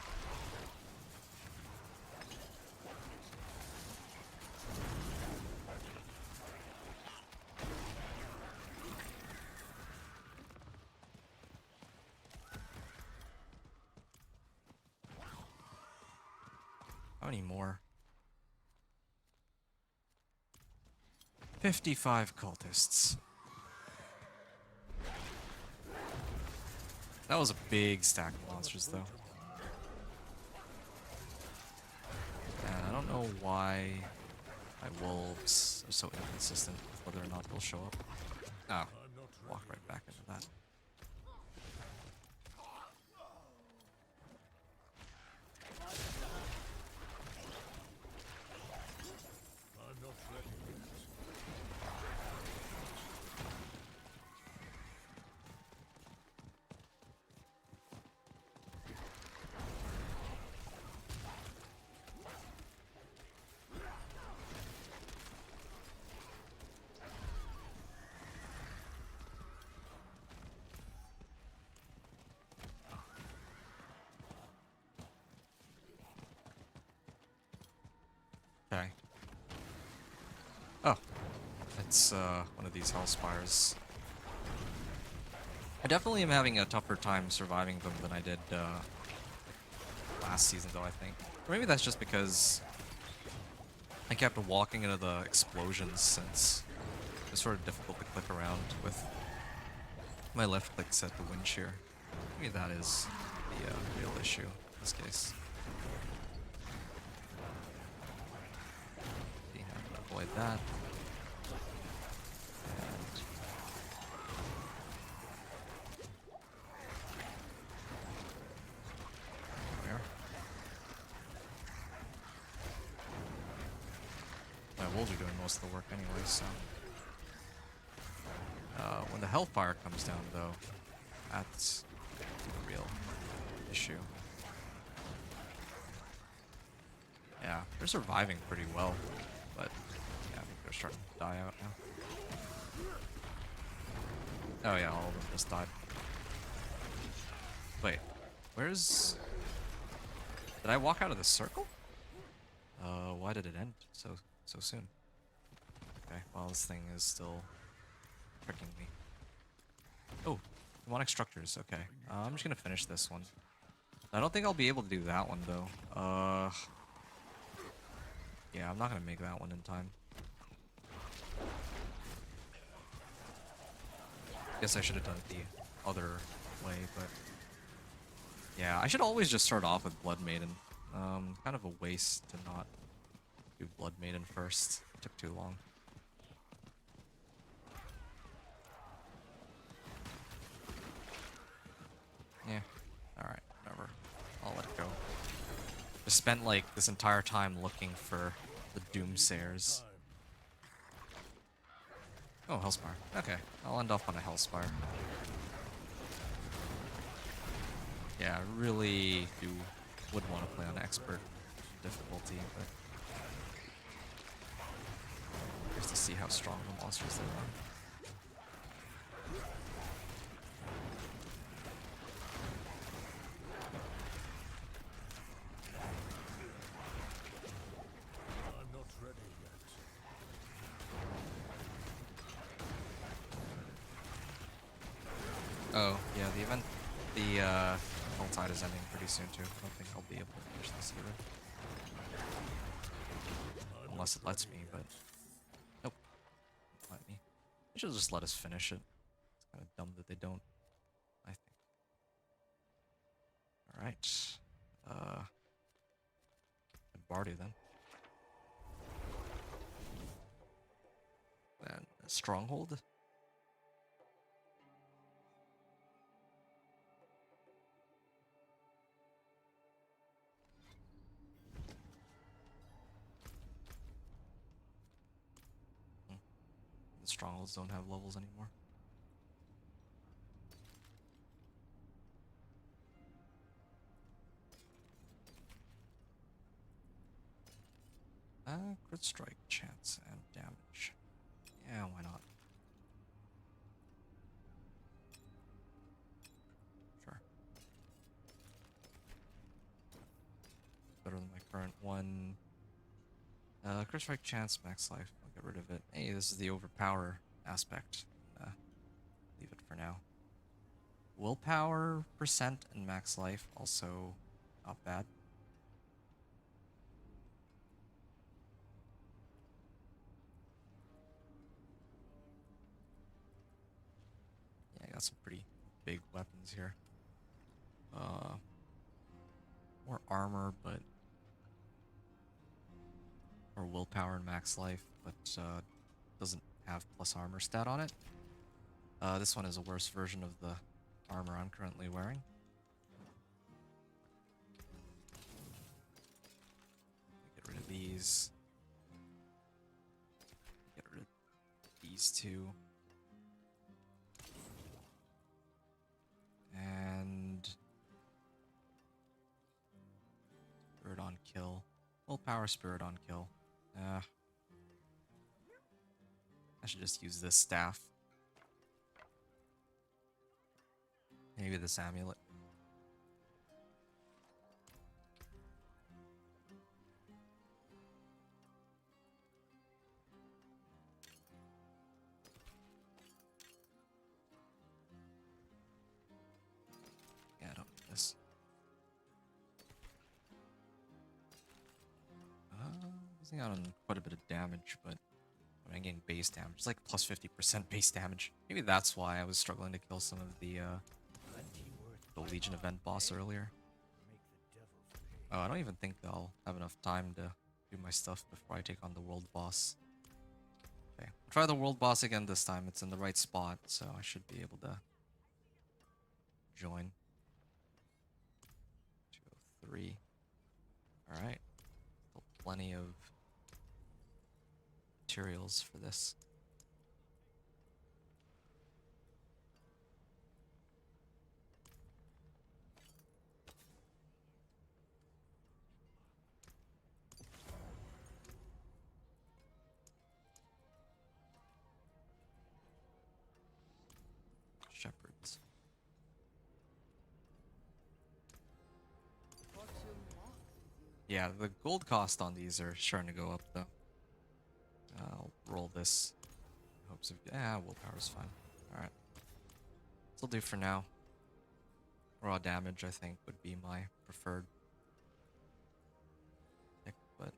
many more? 55 cultists. That was a big stack of monsters, though. And I don't know why my wolves are so inconsistent with whether or not they'll show up. Oh, walk right back into that. I'm not ready yet. Okay. Oh, it's one of these Hellspires. I definitely am having a tougher time surviving them than I did last season, though, I think. Or maybe that's just because I kept walking into the explosions, since it's sort of difficult to click around with my left click set to wind shear. Maybe that is the real issue in this case. See how to avoid that. And where? My wolves are doing most of the work anyway, so. When the Hellfire comes down, though, that's the real issue. Yeah, they're surviving pretty well, but yeah, I think they're starting to die out now. Oh yeah, all of them just died. Wait, where's... Did I walk out of the circle? Why did it end so soon? Okay, well, this thing is still tricking me. Oh, demonic structures, okay. I'm just gonna finish this one. I don't think I'll be able to do that one, though. Yeah, I'm not gonna make that one in time. Guess I should have done it the other way, but... Yeah, I should always just start off with Blood Maiden. Kind of a waste to not do Blood Maiden first. It took too long. Yeah. Alright, whatever. I'll let it go. Just spent like this entire time looking for the Doomsayers. Oh, Hellspire. Okay, I'll end off on a Hellspire. Yeah, I really would want to play on expert difficulty, but just to see how strong the monsters they are. I'm not ready yet. Oh, yeah, the event, the Helltide is ending pretty soon too. I don't think I'll be able to finish this either. Unless it lets me, but nope. Won't let me. They should just let us finish it. It's kind of dumb that they don't, I think. Alright. Bardy then. And a Stronghold. The Strongholds don't have levels anymore. Crit strike, chance, and damage. Yeah, why not? Sure. Better than my current one. Crit strike, chance, max life. I'll get rid of it. Hey, this is the overpower aspect. Leave it for now. Willpower percent and max life, also not bad. got some pretty big weapons here. More armor, but more willpower and max life, but doesn't have plus armor stat on it. This one is a worse version of the armor I'm currently wearing. Get rid of these. Get rid of these two. And Spirit on kill. Willpower, Spirit on kill. I should just use this staff. Maybe this amulet. Yeah, I don't need this. Losing out on quite a bit of damage, but I'm getting base damage. It's like plus 50% base damage. Maybe that's why I was struggling to kill some of the Legion event boss earlier. Oh, I don't even think I'll have enough time to do my stuff before I take on the world boss. Okay, I'll try the world boss again this time. It's in the right spot, so I should be able to join. 203. Alright. Still plenty of materials for this. Shepherds. Yeah, the gold cost on these are starting to go up though. I'll roll this. In hopes of willpower's fine. Alright. This'll do for now. Raw damage I think would be my preferred pick, but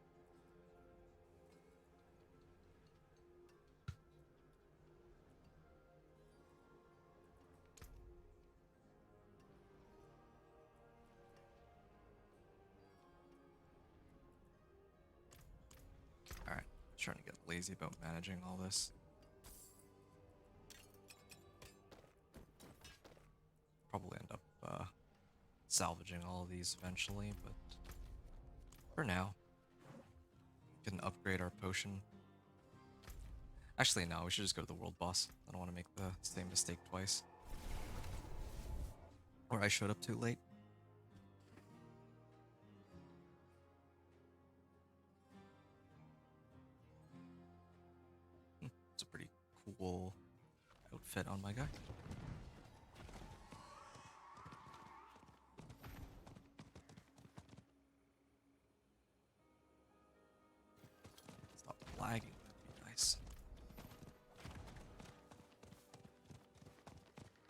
alright. Trying to get lazy about managing all this. Probably end up salvaging all of these eventually, but for now, we can upgrade our potion. Actually, no, we should just go to the world boss. I don't want to make the same mistake twice. Or I showed up too late. It's a pretty cool outfit on my guy. Stop lagging, that'd be nice.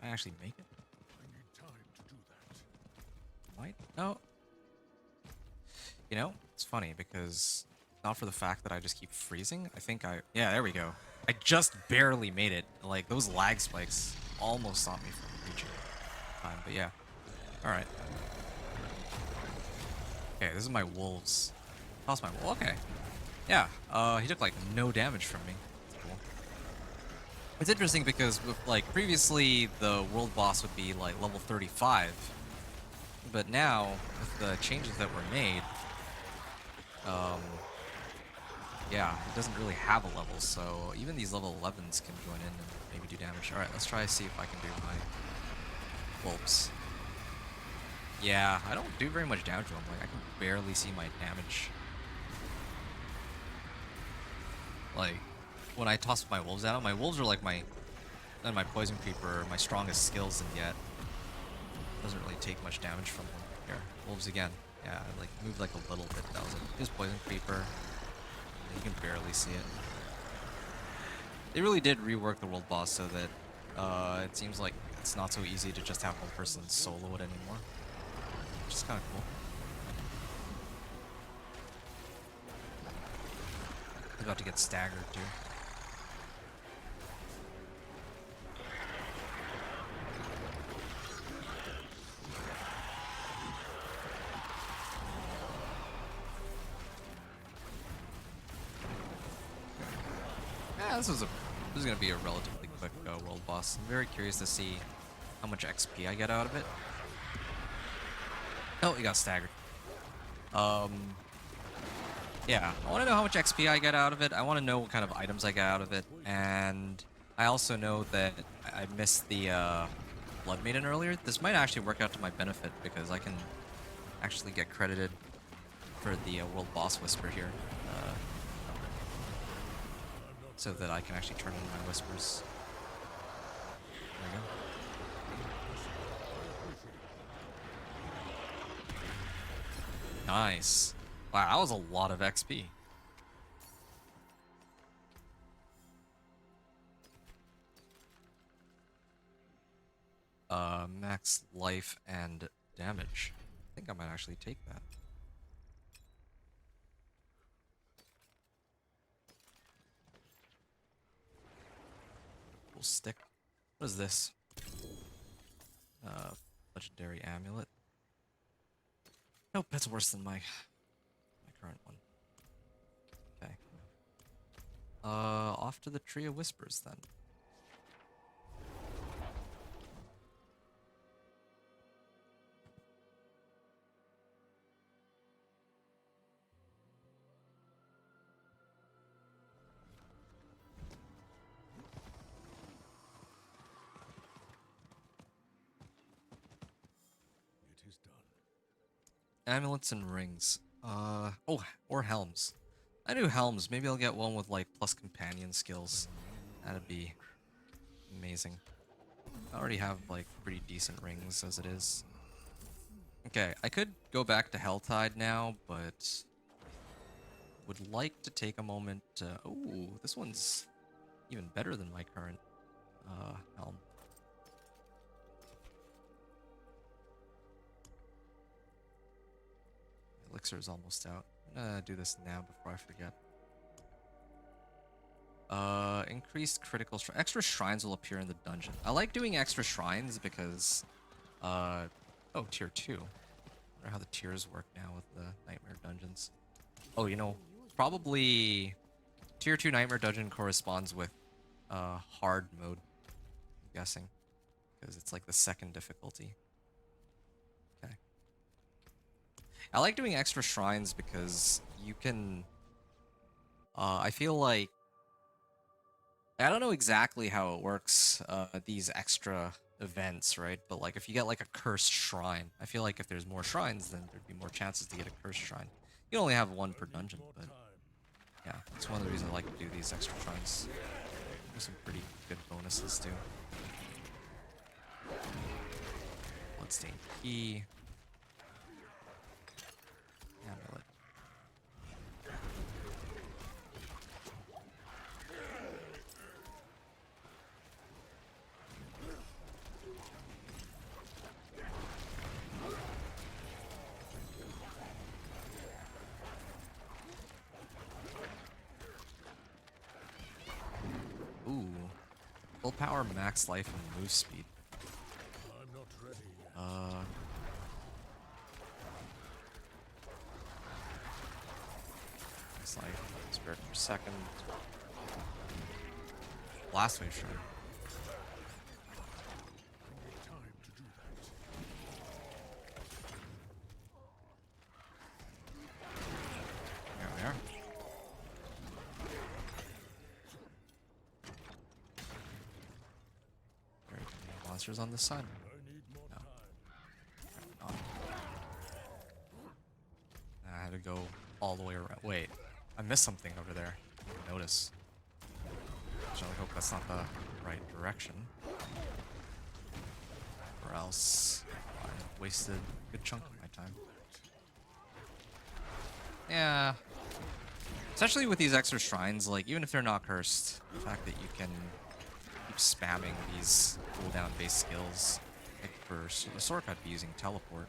I actually make it? I need time to do that. Might? No. You know, it's funny because not for the fact that I just keep freezing. I think yeah, there we go. I just barely made it. Like, those lag spikes almost stopped me from reaching time, but yeah. Alright. Okay, this is my wolves. Toss my wolf. Okay. Yeah, he took like no damage from me. That's cool. It's interesting because with, like, previously the world boss would be like level 35. But now, with the changes that were made, yeah, it doesn't really have a level, so even these level 11s can join in and maybe do damage. Alright, let's try to see if I can do my wolves. Yeah, I don't do very much damage to them. Like, I can barely see my damage. Like, when I toss my wolves at them, my wolves are like my poison creeper are my strongest skills, and yet doesn't really take much damage from them. Here, wolves again. Yeah, like moved like a little bit. That was like just poison creeper. You can barely see it. They really did rework the world boss so that it seems like it's not so easy to just have one person solo it anymore, which is kind of cool. He's about to get staggered too. This is gonna be a relatively quick world boss. I'm very curious to see how much XP I get out of it. Oh, he got staggered. Yeah, I want to know how much XP I get out of it. I want to know what kind of items I get out of it, and I also know that I missed the Blood Maiden earlier. This might actually work out to my benefit because I can actually get credited for the World Boss Whisper here, so that I can actually turn in my whispers. There we go. Nice. Wow, that was a lot of XP. Max life and damage. I think I might actually take that. Cool stick. What is this? Legendary amulet. Nope, that's worse than my current one. Okay. Off to the Tree of Whispers then. It is done. Amulets and rings. Oh, or helms. I do helms. Maybe I'll get one with like plus companion skills. That'd be amazing. I already have like pretty decent rings as it is. Okay, I could go back to Helltide now, but would like to take a moment to... Ooh, this one's even better than my current helm. Elixir is almost out. I'm gonna do this now before I forget. Increased critical extra shrines will appear in the dungeon. I like doing extra shrines because oh, tier 2. I wonder how the tiers work now with the nightmare dungeons. Oh, you know, probably tier 2 nightmare dungeon corresponds with hard mode, I'm guessing, because it's like the second difficulty. Okay. I like doing extra shrines because you can I feel like I don't know exactly how it works, these extra events, right? But like if you get like a cursed shrine, I feel like if there's more shrines, then there'd be more chances to get a cursed shrine. You only have one per dungeon, but yeah, that's one of the reasons I like to do these extra shrines. There's some pretty good bonuses too. Bloodstained key. Amulet. Ooh. Full power, max life, and move speed. I'm not ready yet. Max life, spirit per second. Blast wave shrine. I need time to do that. There we are. Very many monsters on this side. I need more No. time. I had to go all the way around. Wait, I missed something over there. I didn't notice. So I hope that's not the right direction. Or else I wasted a good chunk of my time. Yeah. Especially with these extra shrines, like, even if they're not cursed, the fact that you can keep spamming these cooldown-based skills. Like for Sork, I'd be using teleport.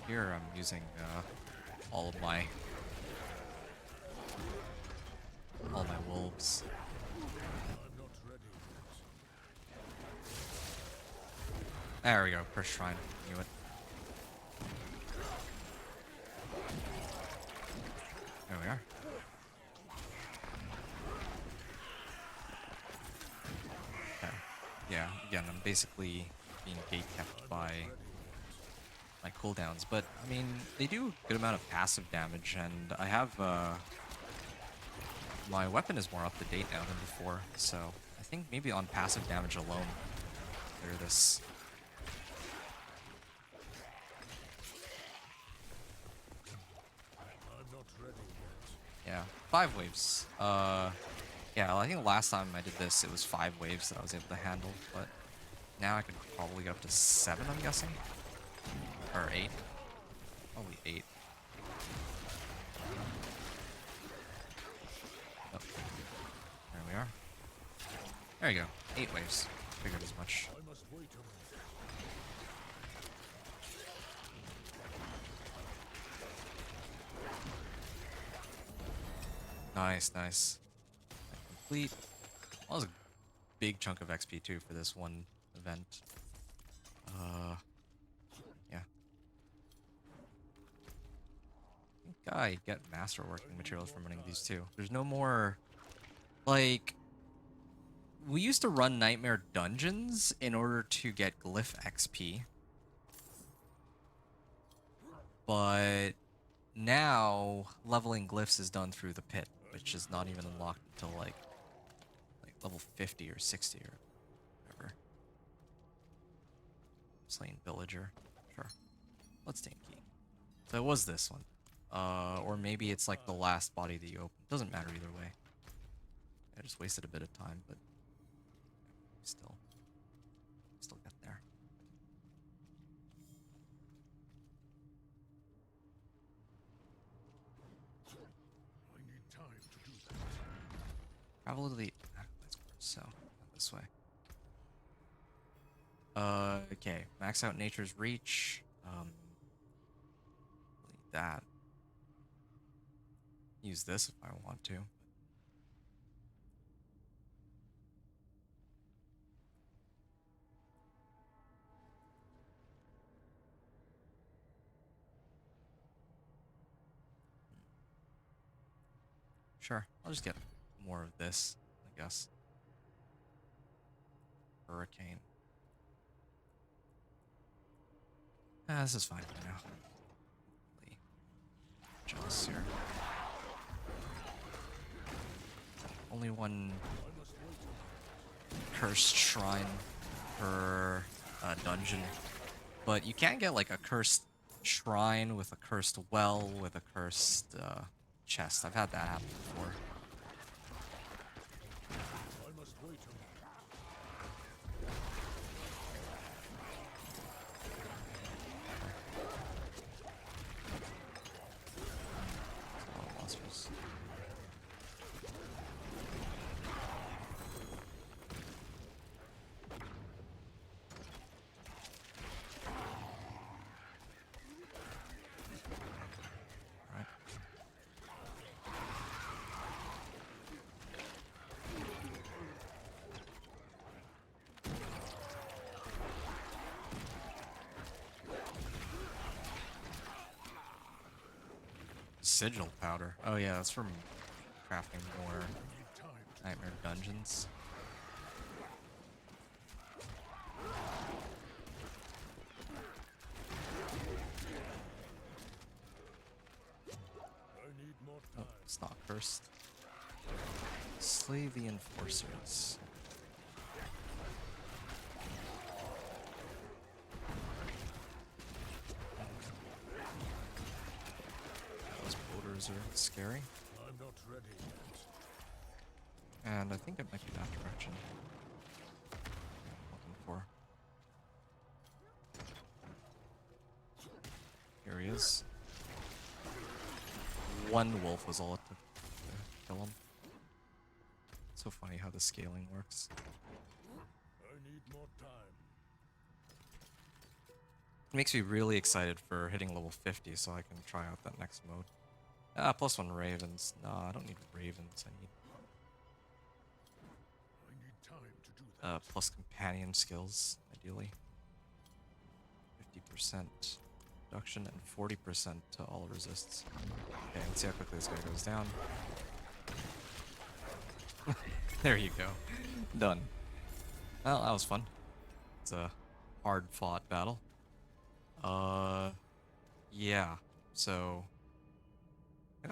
Here I'm using all my wolves. I'm not ready yet. There we go, first shrine. Knew it. There we are. yeah, again, I'm basically being gatekept by my cooldowns, but I mean, they do a good amount of passive damage, and I have my weapon is more up to date now than before, so I think maybe on passive damage alone, clear this. I'm not ready yet. Yeah, 5 waves. Yeah, well, I think last time I did this, it was 5 waves that I was able to handle, but now I could probably get up to 7, I'm guessing, or 8. Probably 8. Oh, there we are. There you go. 8 waves. Figured as much. I must wait a minute. Nice, nice. Complete. That was a big chunk of XP too for this one event. Yeah. I think I get master working materials from running these two. There's no more, like, we used to run nightmare dungeons in order to get glyph XP, but now leveling glyphs is done through the pit, which is not even unlocked until like level 50 or 60 or whatever. Slain villager. Sure. Let's take key. So it was this one. Or maybe it's like the last body that you open. Doesn't matter either way. I just wasted a bit of time, but still get there. I need time to do that. Travel to the so not this way. Okay. Max out nature's reach. Delete that. Use this if I want to. Sure, I'll just get more of this, I guess. Hurricane. Ah, this is fine for now. Just here. Only one cursed shrine per dungeon, but you can get like a cursed shrine with a cursed well with a cursed chest. I've had that happen before. I must wait a minute. Oh, monsters. Alright. Sigil powder. Oh yeah, that's from crafting more Need time to nightmare dungeons. I need more Oh, time. it's not cursed. Slay the enforcers. Those boulders are scary. I'm not ready yet. And I think it might be that direction. I'm looking for. Here he is. One wolf was all it took to kill him. So funny how the scaling works. I need more time. It makes me really excited for hitting level 50 so I can try out that next mode. Ah, +1 ravens. No, I don't need ravens. I need I need time to do that. plus companion skills, ideally. 50% reduction and 40% to all resists. Okay, let's see how quickly this guy goes down. There you go. Done. Well, that was fun. It's a hard-fought battle. Yeah. So I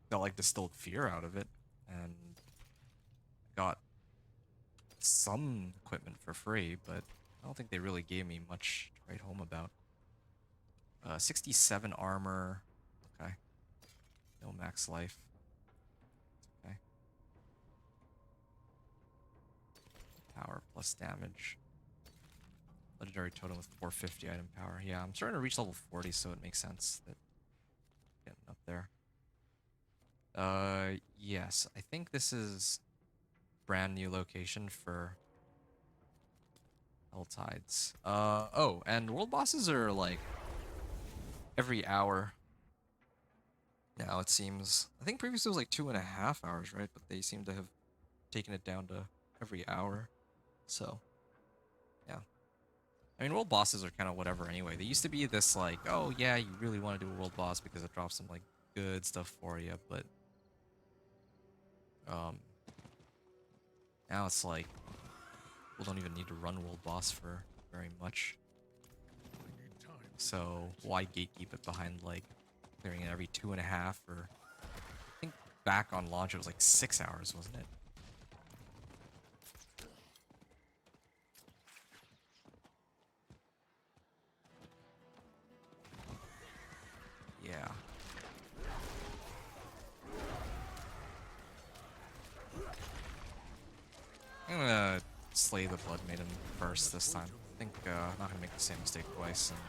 got like distilled fear out of it, and got some equipment for free, but I don't think they really gave me much to write home about. 67 armor. Okay. No max life. Okay. Power plus damage. Legendary totem with 450 item power. Yeah, I'm starting to reach level 40, so it makes sense that getting up there. Yes, I think this is brand new location for Helltides. Oh, and world bosses are like every hour now, it seems. I think previously it was like 2.5 hours, right? But they seem to have taken it down to every hour. So, yeah. I mean, world bosses are kind of whatever anyway. They used to be this like, oh yeah, you really want to do a world boss because it drops some like good stuff for you, but um, now it's like people don't even need to run world boss for very much. I need time. So why gatekeep it behind like clearing it every 2.5 or I think back on launch it was like 6 hours, wasn't it? Yeah. I'm gonna slay the Blood Maiden first this time. I think I'm not gonna make the same mistake twice and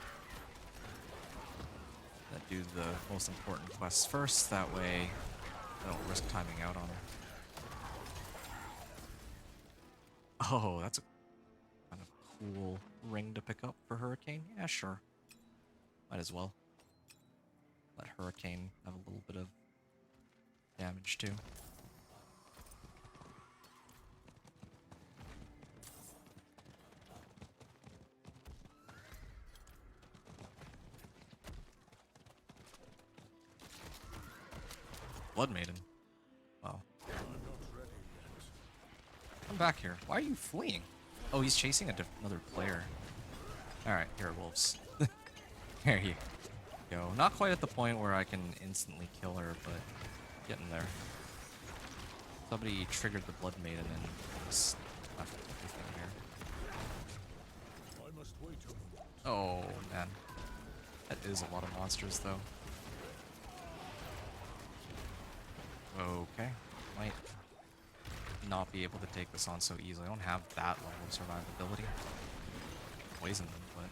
do the most important quests first. That way I don't risk timing out on her. Oh, that's a kind of cool ring to pick up for Hurricane. Yeah, sure. Might as well. Let Hurricane have a little bit of damage too. Blood Maiden. Wow. I'm not ready yet. Come back here. Why are you fleeing? Oh, he's chasing another player. Alright, here, wolves. There you go. Not quite at the point where I can instantly kill her, but getting there. Somebody triggered the Blood Maiden and just left everything here. I must wait a moment. Oh, man. That is a lot of monsters, though. Okay. Might not be able to take this on so easily. I don't have that level of survivability. Poison them, but...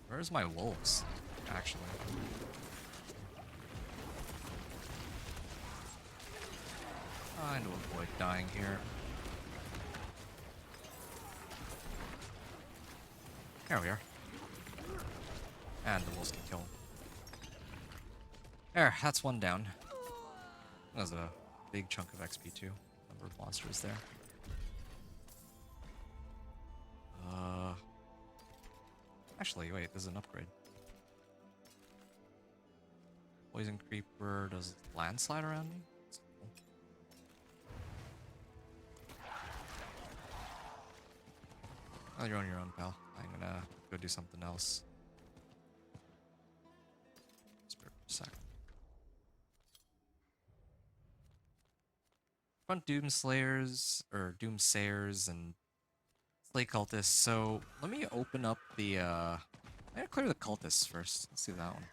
Where's my wolves, actually? Trying to avoid dying here. There we are. And the wolves can kill him. There, that's one down. That was a big chunk of XP too. Number of monsters there. Actually, wait, there's an upgrade. Poison Creeper does landslide around me? That's cool. Oh, you're on your own, pal. I'm gonna go do something else. Spare for a sec. Front Doomslayers, or Doomsayers, and Slay Cultists. So, let me open up the, I'm gonna clear the Cultists first. Let's do that one.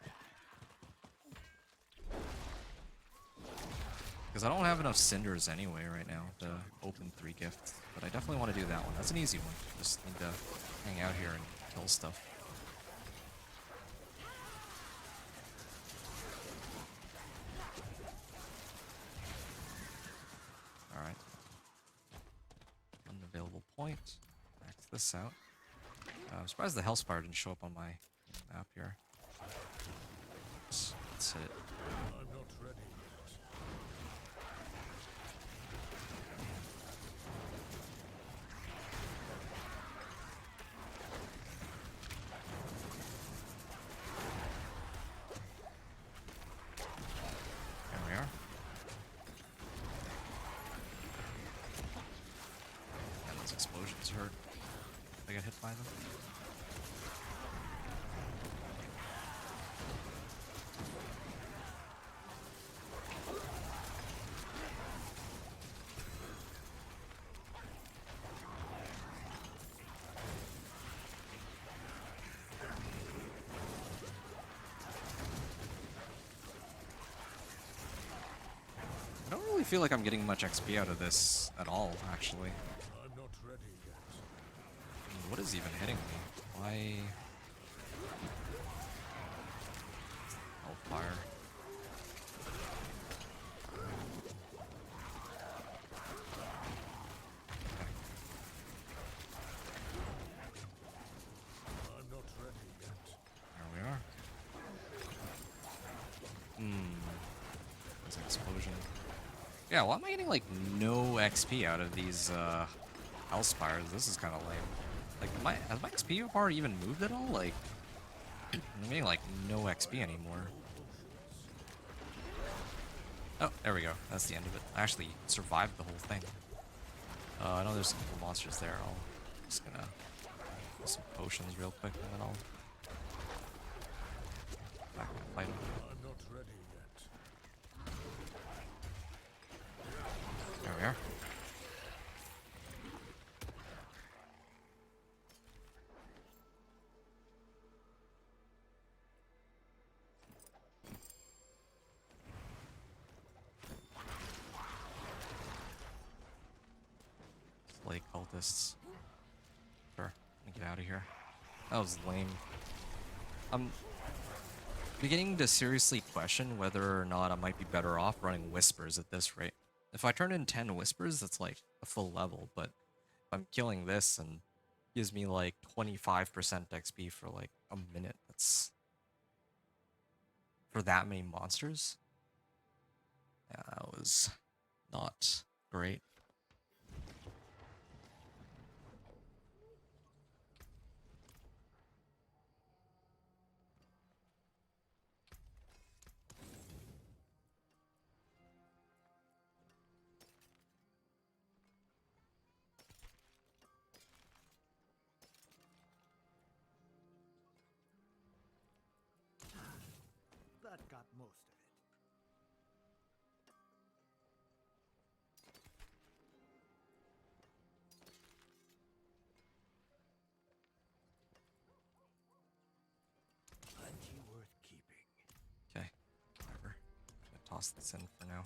Because I don't have enough Cinders anyway right now to open 3 gifts. But I definitely want to do that one. That's an easy one. Just need to hang out here and kill stuff. Alright. Unavailable point. Max this out. I'm surprised the Hellspire didn't show up on my map here. Let's hit it. I'm not ready yet. It's hurt. I got hit by them. I don't really feel like I'm getting much XP out of this at all, actually. I'm not ready yet. I mean, what is even hitting me? Why? Hellfire. I'm not ready yet. There we are. There's an explosion. Yeah, why am I getting like no XP out of these Hellspires? This is kind of lame. Like, has my XP bar even moved at all? Like, I'm getting like no XP anymore. Oh, there we go. That's the end of it. I actually survived the whole thing. I know there's some cool monsters there. I'm just gonna get some potions real quick and then I'll back and fight them. I'm not ready yet. There we are. Slay cultists. Sure, let me get out of here. That was lame. I'm beginning to seriously question whether or not I might be better off running Whispers at this rate. If I turn in 10 Whispers, that's like a full level, but if I'm killing this and gives me like 25% XP for like a minute, that's for that many monsters. Yeah, that was not great. That got most of it. Plenty worth keeping. Okay, whatever. I'm gonna toss this in for now.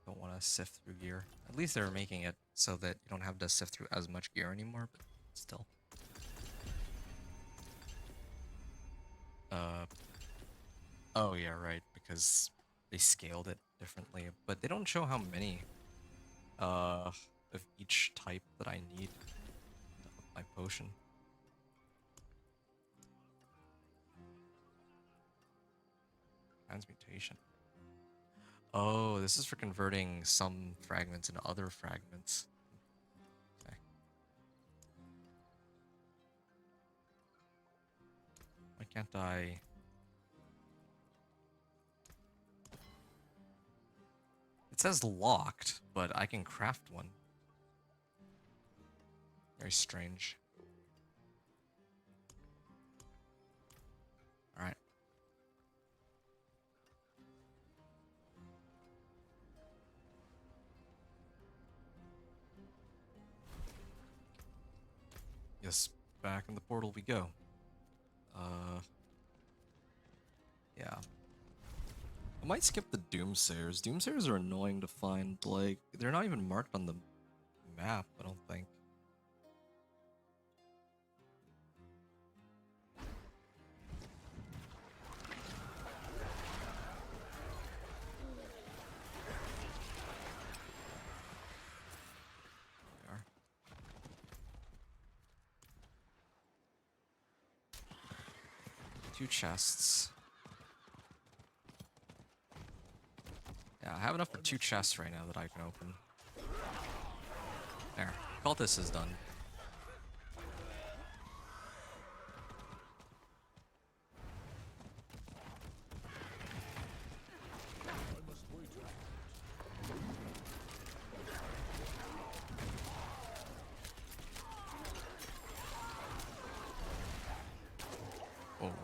Don't want to sift through gear. At least they're making it so that you don't have to sift through as much gear anymore, but still. Oh yeah, right, because they scaled it differently, but they don't show how many of each type that I need of my potion. Transmutation. Oh, this is for converting some fragments into other fragments. Okay. Why can't I... It says locked, but I can craft one. Very strange. Alright. Yes, back in the portal we go. Yeah. I might skip the Doomsayers. Doomsayers are annoying to find. Like, they're not even marked on the map, I don't think. There we are. Two chests. Yeah, I have enough for 2 chests right now that I can open. There. Cultist is done. I must wait a moment.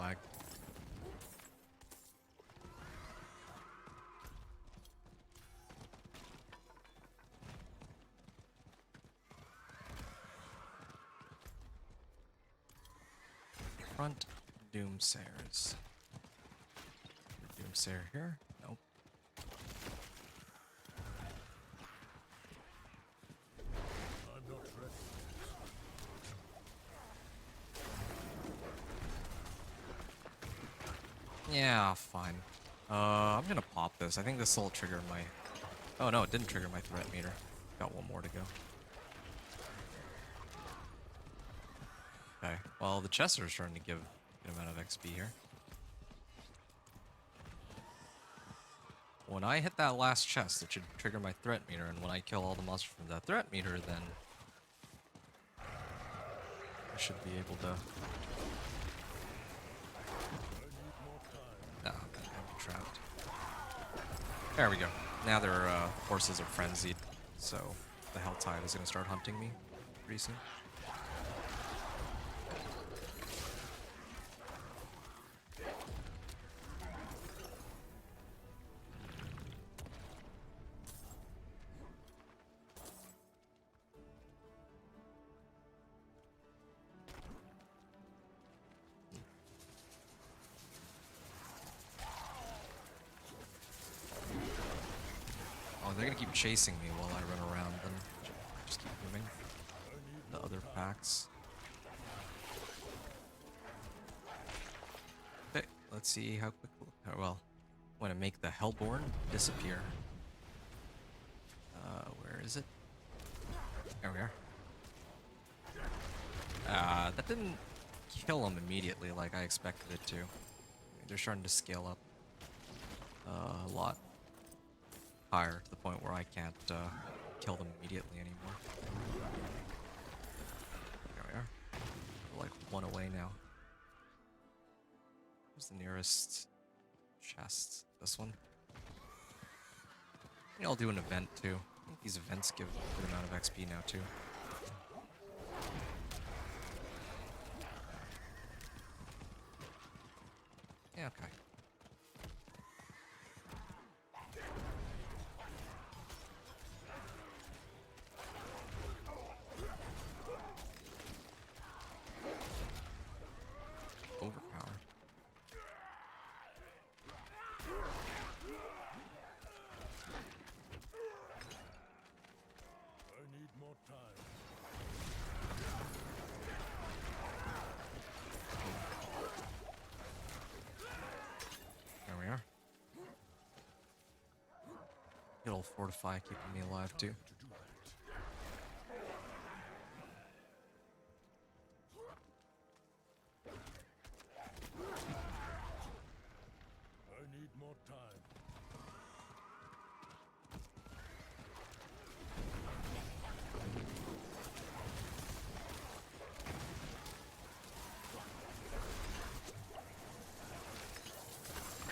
flag. Front Doomsayers. Doomsayer here? Nope. I'm not ready. Yeah, fine. I'm gonna pop this. I think this will trigger my... Oh no, it didn't trigger my threat meter. Got one more to go. Okay, well the chests are starting to give a good amount of XP here. When I hit that last chest, it should trigger my threat meter, and when I kill all the monsters from that threat meter, then I should be able to... No, I'm trapped. There we go. Now their horses are frenzied, so the Helltide is going to start hunting me pretty soon. Oh, they're gonna keep chasing me while I run around, then just keep moving. The other packs. Okay, let's see how quick. Well, I want to make the Hellborn disappear. Where is it? There we are. That didn't kill them immediately like I expected it to. They're starting to scale up a lot higher to the point where I can't kill them immediately anymore. There we are. We're like one away now. Where's the nearest chest? This one? Maybe I'll do an event too. I think these events give a good amount of XP now too. Yeah, okay. Overpower. I need more time. There we are. It'll fortify, keeping me alive too. To do that. I need more time.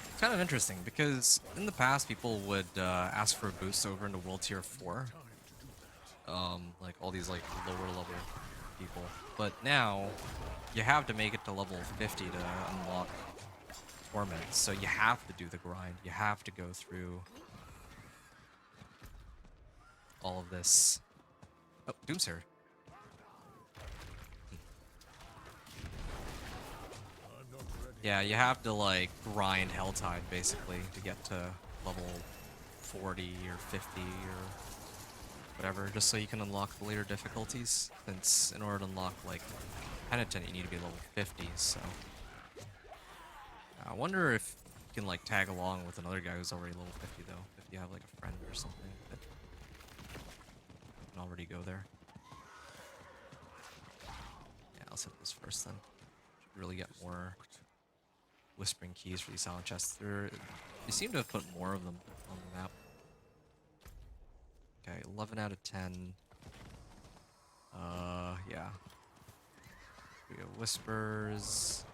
It's kind of interesting because in the past people would ask for a boost over into World Tier 4. Time to do that. Like all these like lower level people. But now you have to make it to level 50 to unlock torments. So you have to do the grind. You have to go through all of this. Oh, Doomsayer. I'm not ready. Yeah, you have to like grind Helltide basically to get to level 40 or 50 or whatever, just so you can unlock the later difficulties. Since in order to unlock like Penitent, you need to be level 50. So I wonder if you can like tag along with another guy who's already level 50 though, if you have like a friend or something that can already go there. Yeah, I'll set this first then. Should really get more whispering keys for these silent chests. They seem to have put more of them on the map. Okay, 11 out of 10. Yeah. We got whispers.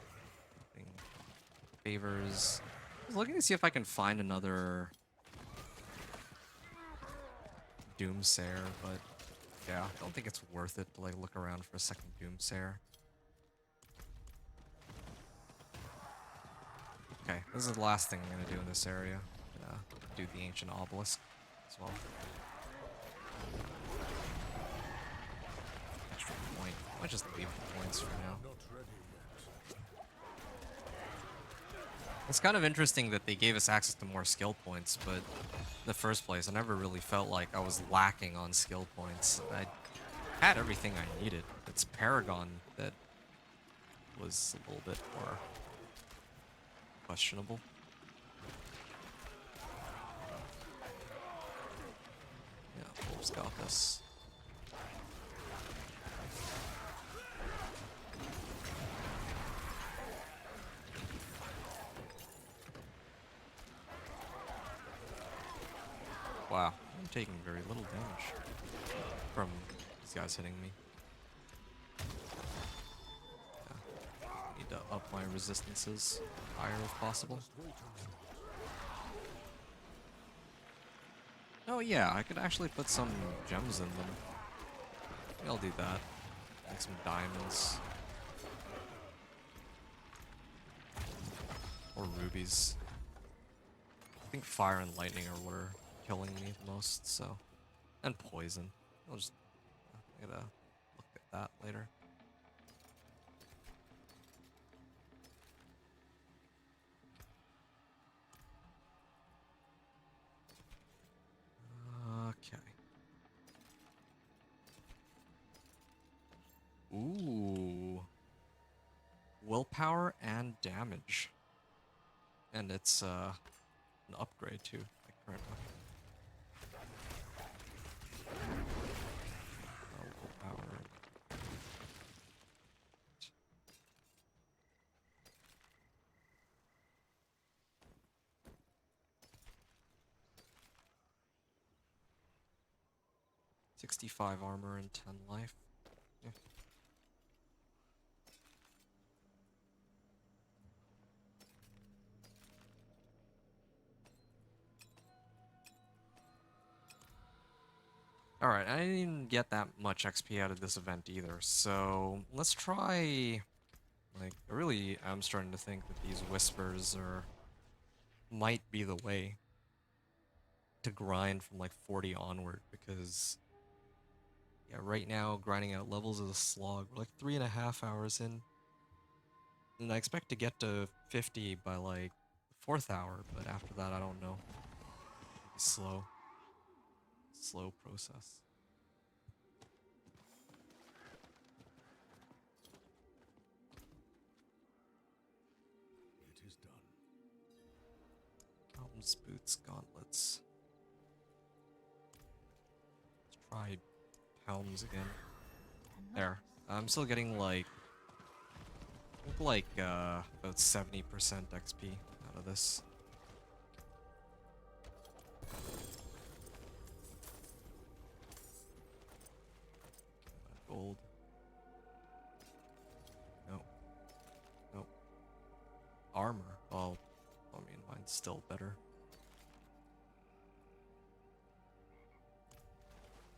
Favors. I was looking to see if I can find another Doomsayer, but yeah, I don't think it's worth it to like look around for a second Doomsayer. Okay, this is the last thing I'm gonna do in this area. Do the ancient obelisk as well. Extra point. I might just leave the points for now. Not ready yet. It's kind of interesting that they gave us access to more skill points, but in the first place, I never really felt like I was lacking on skill points. I had everything I needed. It's Paragon that was a little bit more questionable. Yeah, Wolf's got this. Wow, I'm taking very little damage from these guys hitting me. Yeah. Need to up my resistances higher if possible. Oh yeah, I could actually put some gems in them. Maybe I'll do that. Like some diamonds. Or rubies. I think fire and lightning are what are killing me the most, so. And poison. I'll just. I gotta look at that later. Okay. Ooh. Willpower and damage. And it's an upgrade too, my current weapon. Willpower. $65 armor and 10 life. Yeah. Alright, I didn't even get that much XP out of this event either, so let's try... Like, I really am starting to think that these whispers might be the way to grind from like 40 onward, because yeah, right now grinding out levels is a slog. We're like 3.5 hours in, and I expect to get to 50 by like the 4th hour, but after that I don't know. It'll be slow process. It is done. Helms, boots, gauntlets. Let's try helms again. There. I'm still getting like I think like about 70% XP out of this. Gold. No. Nope. Armor. Well, I mean, mine's still better.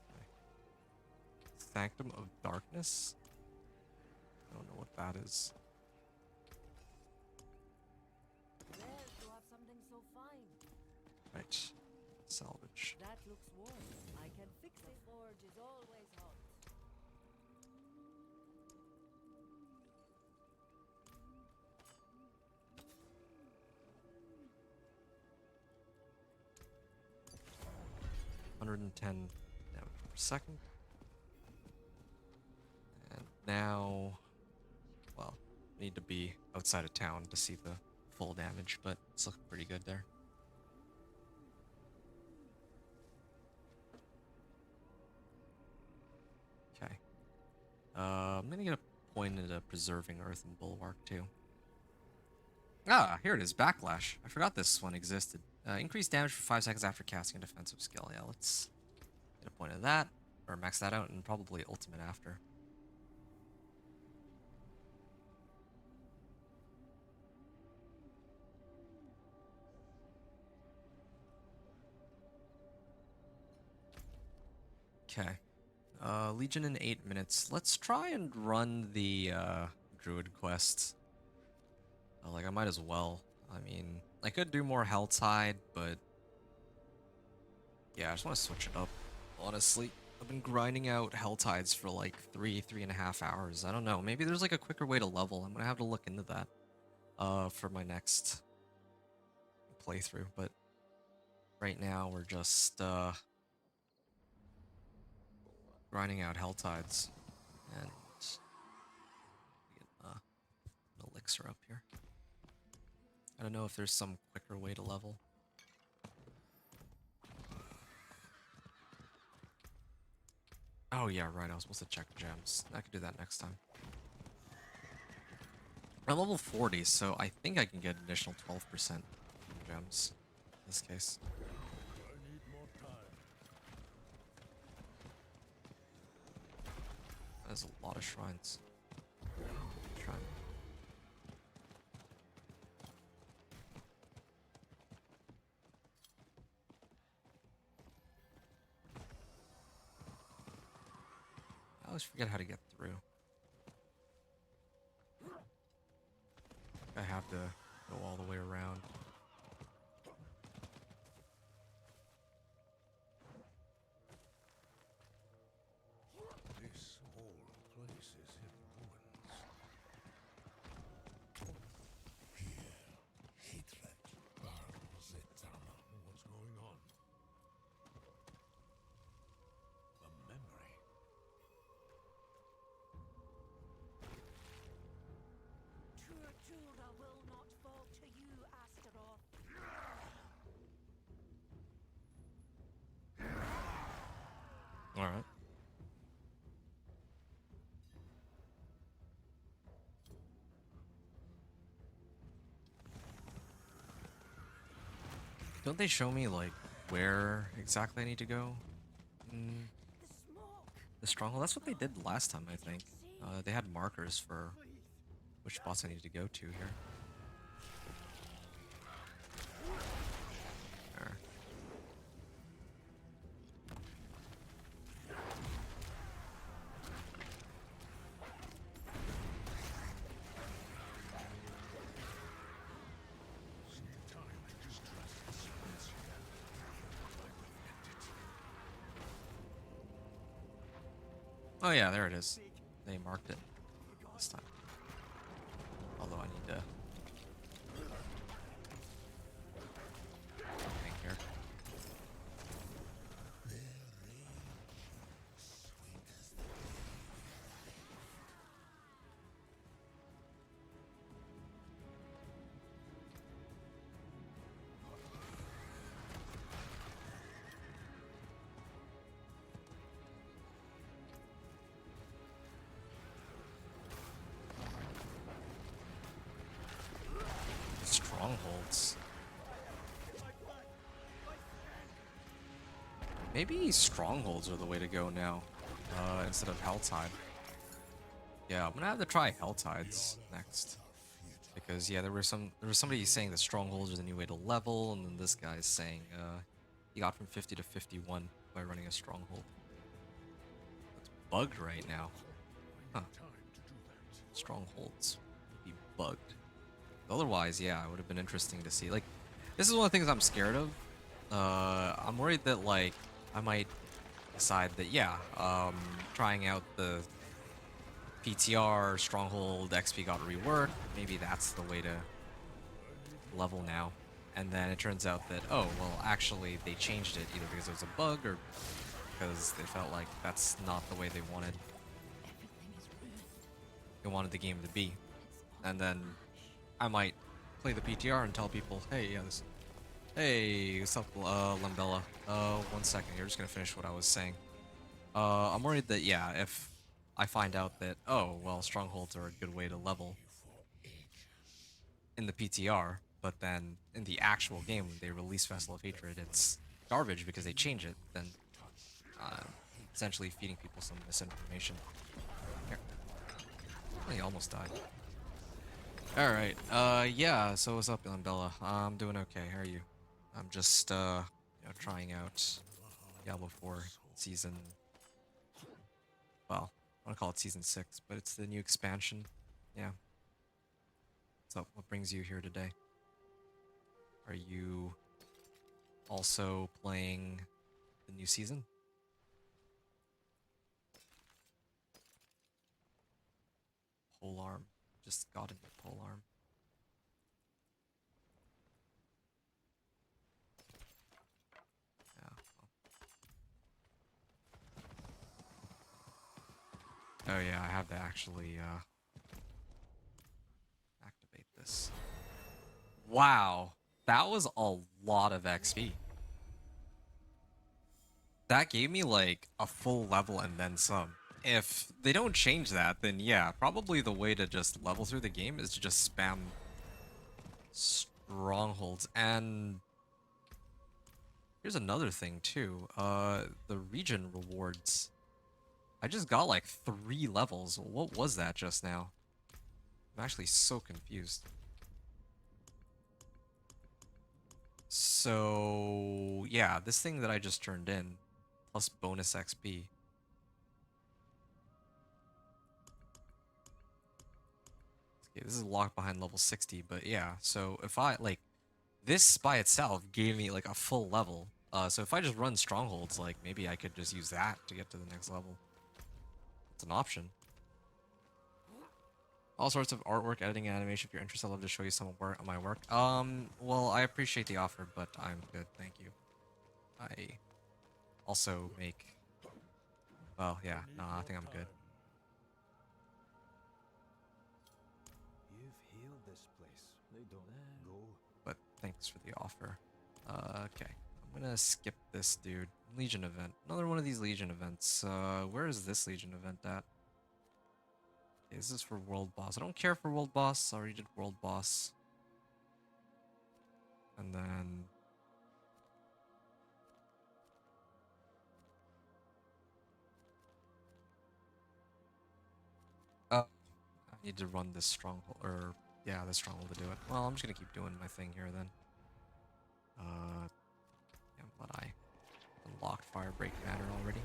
Okay. Sanctum of Darkness? I don't know what that is. Rare to have something so fine. Right. Salvage. That looks warm. I can fix it. Forge is always hot. $110 damage per second. And now, well, need to be outside of town to see the full damage, but it's looking pretty good there. Okay. I'm gonna get a point into preserving Earth and Bulwark too. Ah, here it is, Backlash. I forgot this one existed. Increased damage for 5 seconds after casting a defensive skill. Yeah, let's get a point of that, or max that out, and probably ultimate after. Okay. Legion in 8 minutes. Let's try and run the Druid quest. Like, I might as well. I mean, I could do more Helltide, but yeah, I just want to switch it up. Honestly, I've been grinding out Helltides for like 3.5 hours. I don't know. Maybe there's like a quicker way to level. I'm gonna have to look into that for my next playthrough. But right now we're just grinding out Helltides and get an elixir up here. I don't know if there's some quicker way to level. Oh yeah, right, I was supposed to check gems. I could do that next time. We're level 40, so I think I can get an additional 12% gems in this case. I need more time. There's a lot of shrines. Shrine. I always forget how to get through. I have to go all the way around. This whole place is in ruins. Here, hatred burns eternal. What's going on? A memory. True Jura will not fall to you, Astaroth. Alright. Don't they show me, like, where exactly I need to go? Mm, The smoke. the Stronghold? That's what they did last time, I think. They had markers for which spots I needed to go to here. There. Time to distress the spirits here. I will end it. Oh yeah, there it is. They marked it this time. Although I need to think here. Strongholds. Maybe Strongholds are the way to go now, instead of Helltide. Yeah, I'm gonna have to try Helltides next. Because yeah, there was somebody saying that Strongholds are the new way to level, and then this guy's saying he got from 50 to 51 by running a Stronghold. It's bugged right now. Huh. Time to do that. Strongholds be bugged. Otherwise, yeah, it would have been interesting to see. Like, this is one of the things I'm scared of. I'm worried that, like, I might decide that, yeah, trying out the PTR Stronghold XP got reworked. Maybe that's the way to level now. And then it turns out that, oh, well, actually, they changed it either because it was a bug or because they felt like that's not the way they wanted. They wanted the game to be. And then I might play the PTR and tell people, hey, yeah, this. Hey, what's up, Lambella? 1 second, you're just gonna finish what I was saying. I'm worried that, yeah, if I find out that, oh, well, Strongholds are a good way to level in the PTR, but then in the actual game, when they release Vessel of Hatred, it's garbage because they change it, then essentially feeding people some misinformation. Here. Oh, he almost died. Alright, yeah, so what's up, Lambella? I'm doing okay, how are you? I'm just, you know, trying out Diablo 4 season... Well, I want to call it season 6, but it's the new expansion. Yeah. So, what brings you here today? Are you also playing the new season? Polearm. Just got into Polearm. Yeah. Oh yeah, I have to actually activate this. Wow, that was a lot of XP. That gave me like a full level and then some. If they don't change that, then yeah, probably the way to just level through the game is to just spam strongholds. And here's another thing too. The region rewards. I just got like 3 levels. What was that just now? I'm actually so confused. So yeah, this thing that I just turned in, plus bonus XP. Okay, this is locked behind level 60, but yeah, so if I, like, this by itself gave me, like, a full level. So if I just run Strongholds, like, maybe I could just use that to get to the next level. It's an option. All sorts of artwork, editing, and animation. If you're interested, I'd love to show you some of my work. Well, I appreciate the offer, but I'm good, thank you. I also make... Well, yeah, no, I think I'm good. You've healed this place. They don't go. But thanks for the offer. Okay. I'm gonna skip this dude. Legion event. Another one of these Legion events. Where is this Legion event at? Okay, this is for World Boss. I don't care for World Boss. I already did World Boss. And then... Oh, I need to run this stronghold, or... Yeah, this stronghold to do it. Well, I'm just gonna keep doing my thing here then. Yeah, but I unlocked Firebreak Manor already.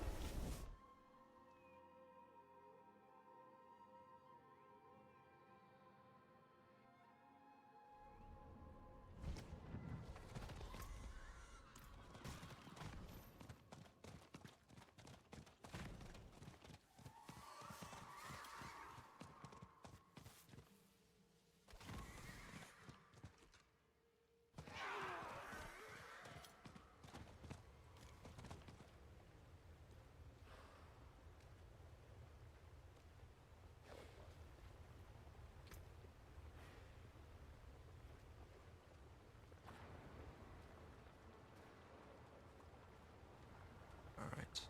Alright.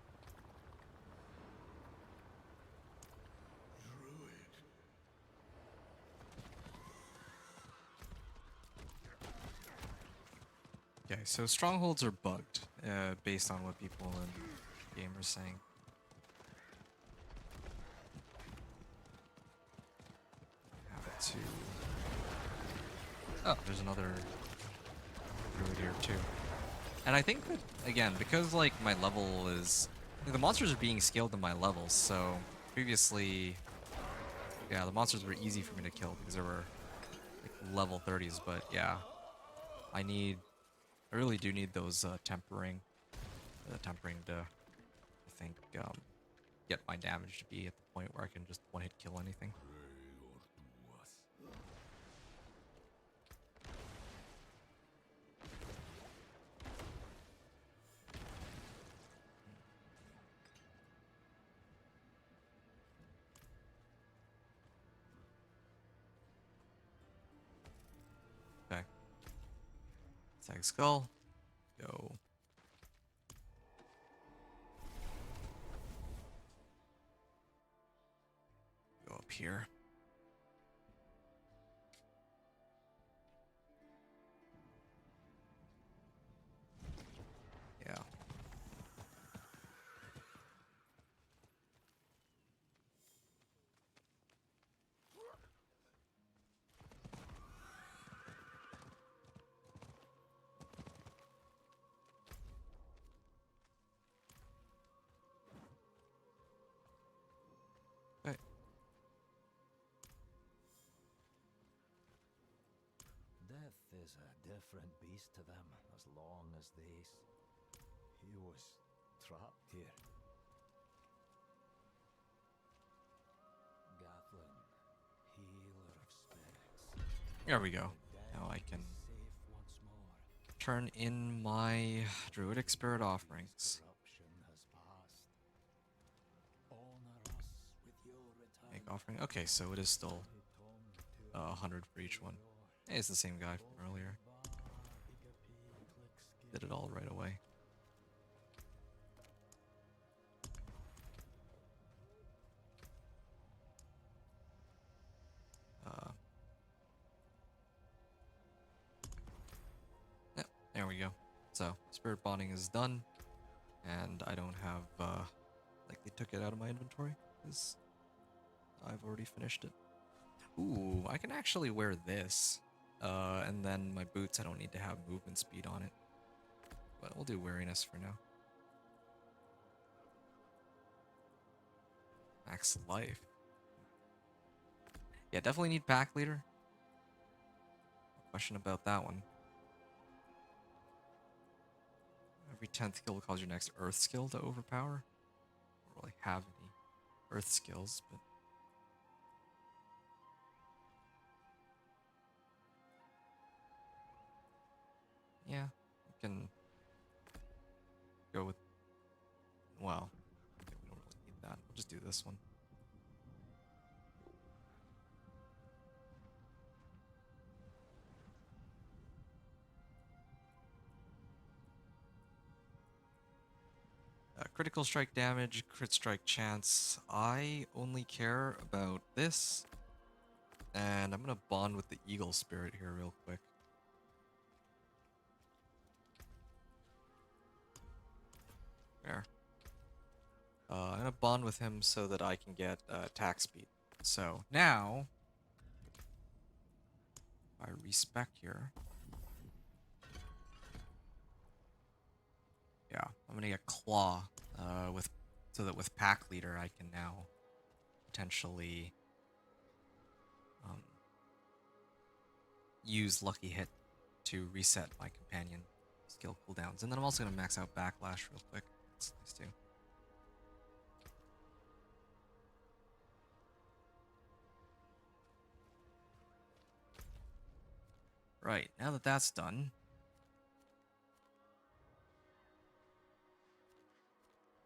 Druid. Okay, so strongholds are bugged, based on what people in the game are saying. Have it to... Oh, there's another druid here too. And I think that, again, because like my level is... Like, the monsters are being scaled to my levels, so previously... Yeah, the monsters were easy for me to kill because they were like level 30s, but yeah. I really do need those tempering to, I think, get my damage to be at the point where I can just one-hit kill anything. Okay. Tag skull. Go. Go up here. Yeah. Okay. is a different beast to them as long as they... He was trapped here. Gathlin, healer of spirits. There we go. The dead Now I can safe once more. turn in my druidic spirit offerings. Corruption has passed. Honor us with your return. Make offering. Okay, so it is still 100 for each one. Hey, it's the same guy from earlier. Did it all right away. Yep, there we go. So, spirit bonding is done. And I don't have, like they took it out of my inventory, because I've already finished it. Ooh, I can actually wear this. And then my boots, I don't need to have movement speed on it. But we'll do weariness for now. Max life. Yeah, definitely need pack leader. No question about that one. Every 10th skill will cause your next earth skill to overpower. I don't really have any earth skills, but yeah, we can go with, well, okay, we don't really need that. We'll just do this one. Critical strike damage, crit strike chance. I only care about this. And I'm gonna bond with the eagle spirit here real quick. There. I'm gonna bond with him so that I can get attack speed. So now, if I respec here. Yeah, I'm gonna get claw so that with pack leader I can now potentially use lucky hit to reset my companion skill cooldowns, and then I'm also gonna max out backlash real quick. That's nice too. Right, now that that's done,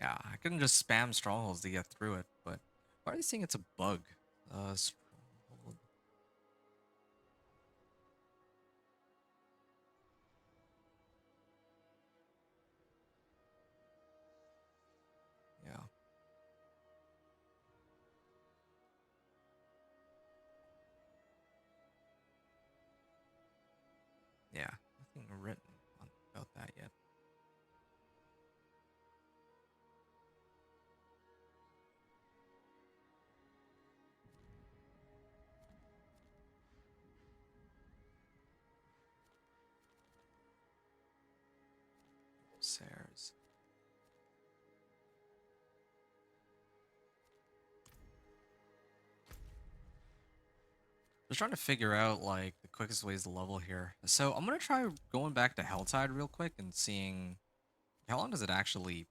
yeah, I couldn't just spam strongholds to get through it, but why are they saying it's a bug? Stronghold. Yeah. Yeah, nothing written about that yet. Sares. Just trying to figure out like the quickest ways to level here. So I'm gonna try going back to Helltide real quick and seeing how long does it actually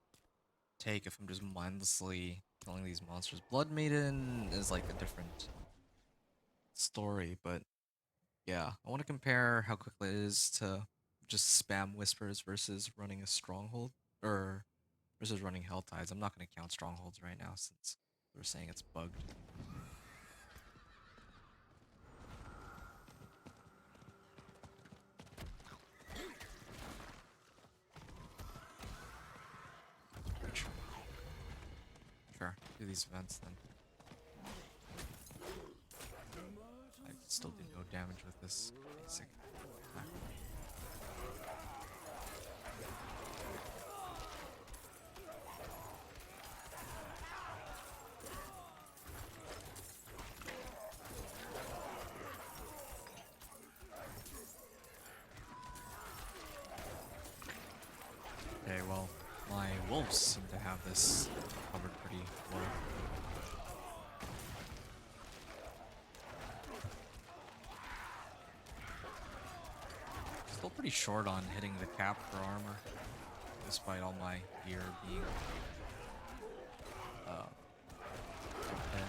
take if I'm just mindlessly killing these monsters. Blood Maiden is like a different story, but yeah, I want to compare how quickly it is to just spam whispers versus running a stronghold or versus running Helltides. I'm not going to count strongholds right now since we're saying it's bugged. Sure, do these events then. I still do no damage with this basic attack. Okay, well, my wolves seem to have this covered pretty well. Still pretty short on hitting the cap for armor, despite all my gear being okay.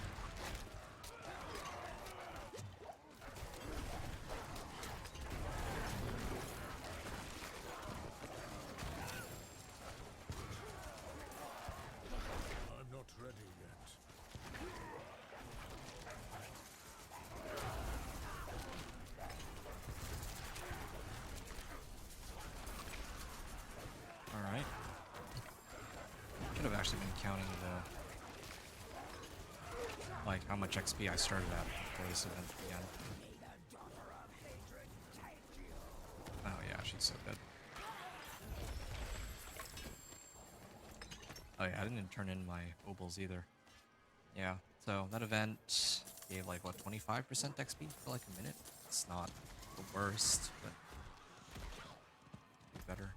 I'm not ready yet. Alright. Should have actually been counting like how much XP I started at before this event began. Oh yeah, she's so good. Oh yeah, I didn't turn in my obols either. Yeah, so that event gave like what, 25% XP for like a minute? It's not the worst, but better.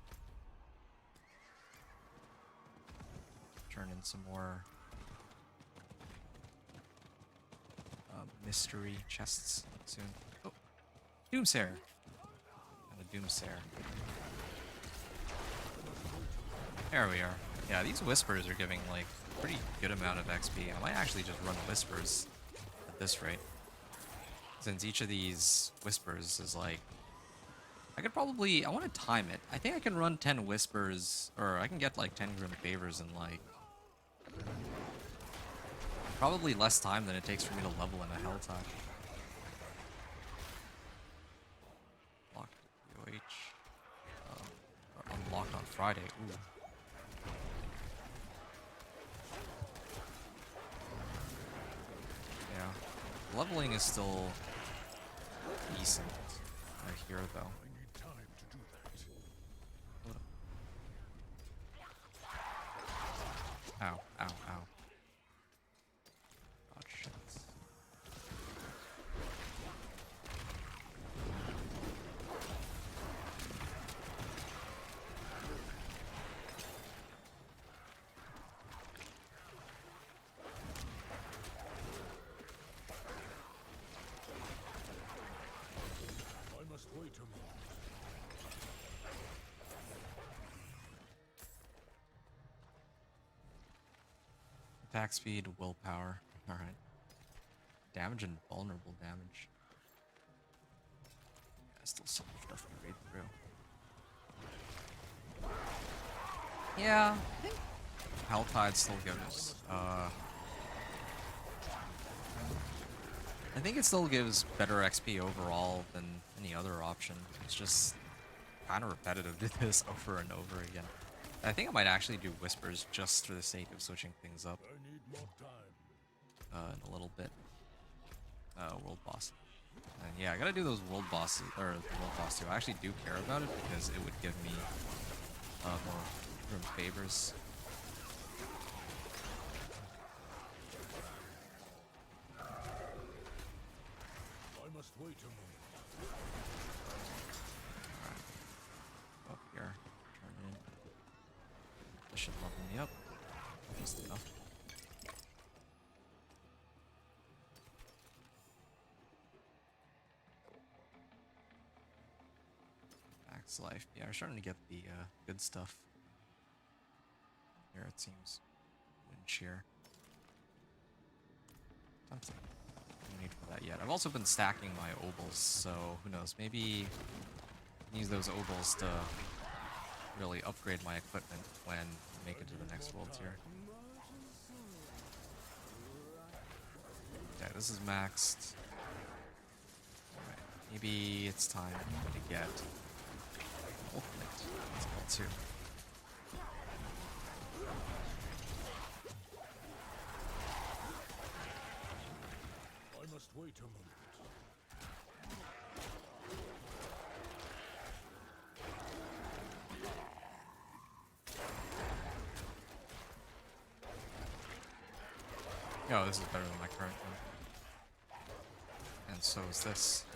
Turn in some more mystery chests soon. Oh, Doomsayer! And a Doomsayer. There we are. Yeah, these Whispers are giving like a pretty good amount of XP. I might actually just run Whispers at this rate. Since each of these Whispers is like... I could probably... I want to time it. I think I can run 10 Whispers, or I can get like 10 Grim Favors in like... probably less time than it takes for me to level in a Helltide. Locked UH. Or unlocked on Friday. Ooh. Yeah. Leveling is still decent right here though. I need time to do that. Ow, ow, ow. Oh, shit. I must wait a moment. Attack speed, willpower. Alright. Damage and vulnerable damage. Yeah, still so much stuff to read through. Yeah, I think Helltide still gives, I think it still gives better XP overall than any other option. It's just kind of repetitive to do this over and over again. I think I might actually do Whispers just for the sake of switching things up I need more time. in a little bit. World boss. And yeah, I gotta do those world bosses, or the world boss too. I actually do care about it because it would give me more room favors. I must wait a moment. Up here, turn in. This should level me up. Just enough. Max life. Yeah, we're starting to get the good stuff. Here it seems. Wind shear. Something. No need for that yet. I've also been stacking my obols, so who knows? Maybe use those obols to really upgrade my equipment when we make it to the next world tier. Okay, this is maxed. Alright, maybe it's time to get ultimate. It's called too. I must wait a moment. Oh, this is better than my current one. And so is this.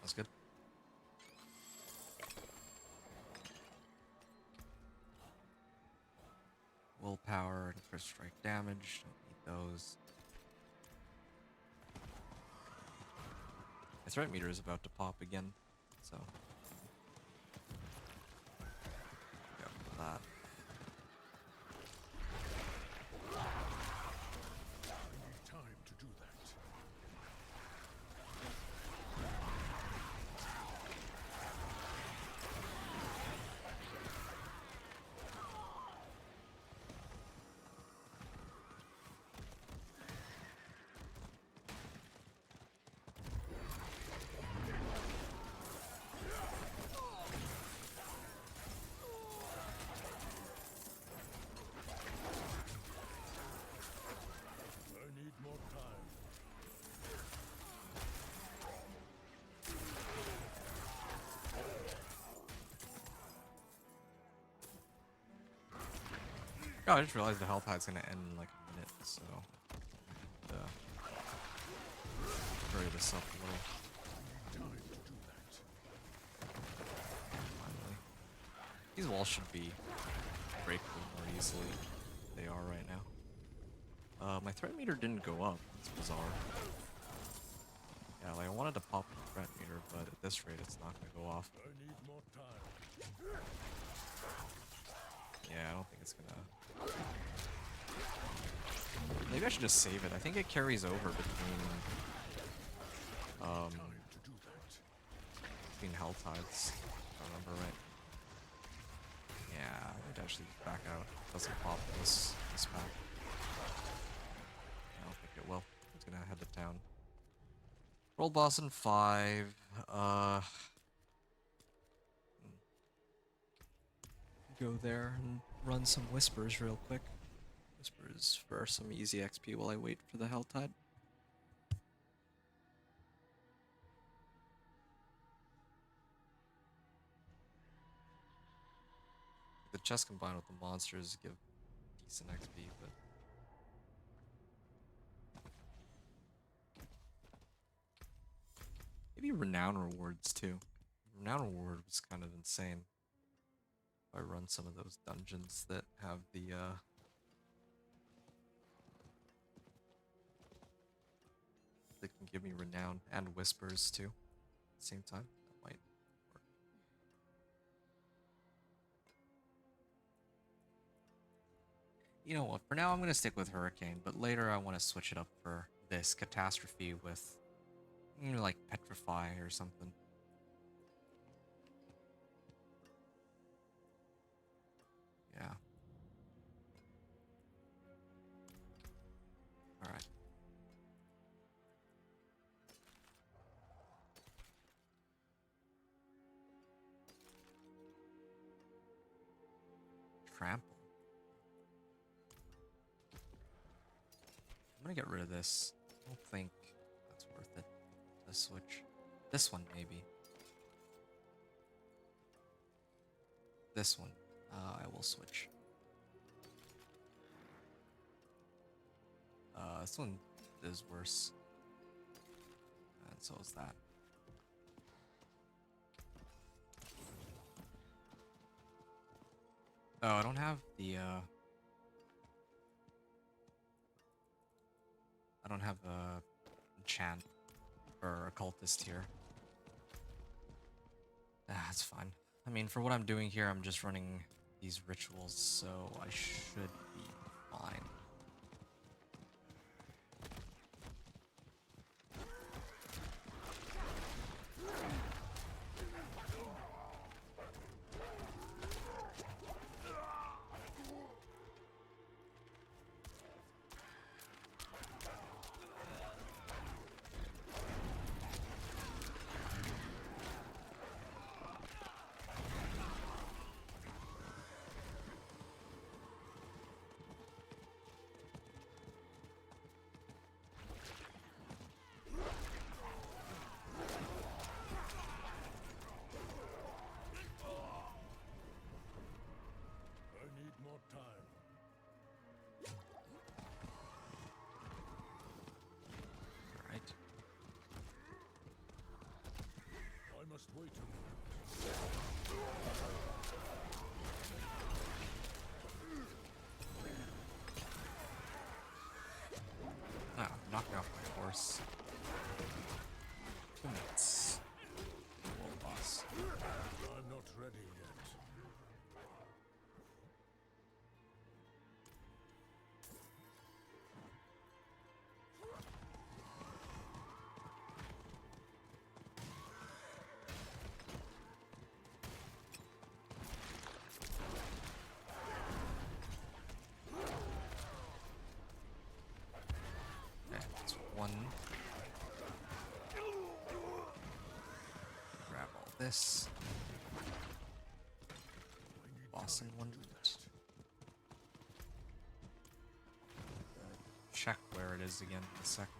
That's good. Willpower and first strike damage. Don't need those. My threat meter is about to pop again, so go for that. I need time to do that. I need more time. Oh, I just realized the Helltide's gonna end in like a minute, so hurry this up a little. Time to do that. Finally, these walls should be breakable more easily than they are right now. My threat meter didn't go up. It's bizarre. Yeah, like I wanted to pop the threat meter, but at this rate, it's not gonna go off. I need more time. Yeah, I don't think it's gonna. Maybe I should just save it. I think it carries over between Time to do that. Helltides, if I remember right. Yeah, I would actually back out. Doesn't pop this pack. I don't think it will. It's gonna head to town. Roll boss in 5. Go there and run some whispers real quick. Whispers for some easy XP while I wait for the Helltide. The chest combined with the monsters give decent XP, but maybe renown rewards too. Renown reward was kind of insane. If I run some of those dungeons that have the that can give me renown and whispers too at the same time, that might work. You know what? For now, I'm gonna stick with Hurricane, but later I want to switch it up for this Catastrophe with, you know, like Petrify or something. Yeah. All right. Trample. I'm gonna get rid of this. I don't think that's worth it to switch. This one, maybe. This one, I will switch. This one is worse. And so is that. Oh, I don't have the, I don't have a enchant or occultist here. That's fine. I mean, for what I'm doing here, I'm just running these rituals, so I should be fine. must wait a moment. Ah, knocked off my horse. 2 minutes. World boss. I'm not ready yet. Okay, that's one. Grab all this. Boss in 1 minute. Check where it is again in a second.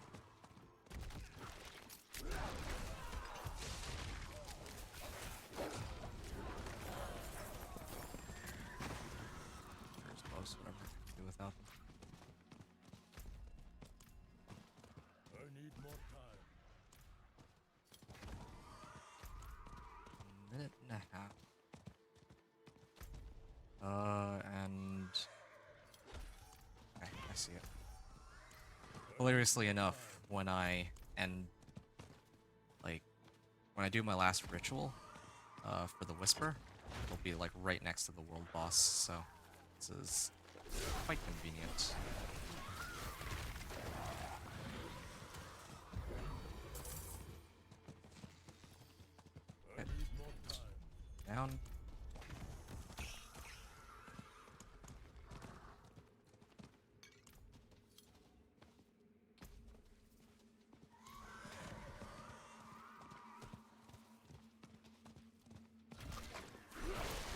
There's most whatever I can do without them. I need more time. Minute and a half. And okay, I see it. Hilariously enough, when I do my last ritual, for the Whisper, it'll be like right next to the world boss, so this is quite convenient. I need more time. Down.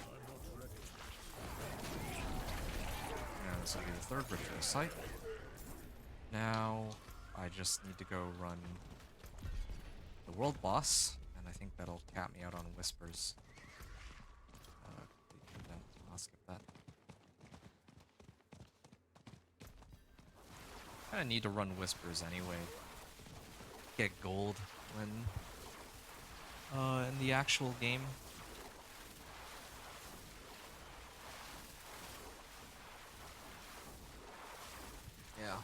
I'm not ready. And this will be the third ritual site. Now I just need to go run the world boss, and I think that'll cap me out on whispers. Then I'll skip that. Kinda need to run whispers anyway. Get gold when in the actual game. Yeah.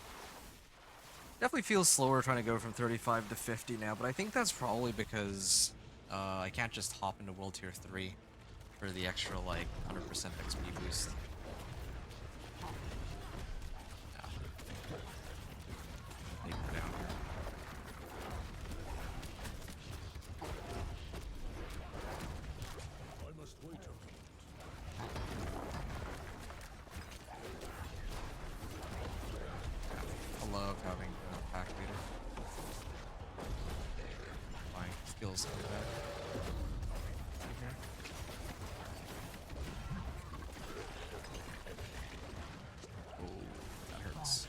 Definitely feels slower trying to go from 35 to 50 now, but I think that's probably because I can't just hop into World Tier 3 for the extra, like, 100% XP boost. Yeah. Need to go down here. I must wait a moment. I love having an pack leader. My skills like that. Here. Oh, that hurts.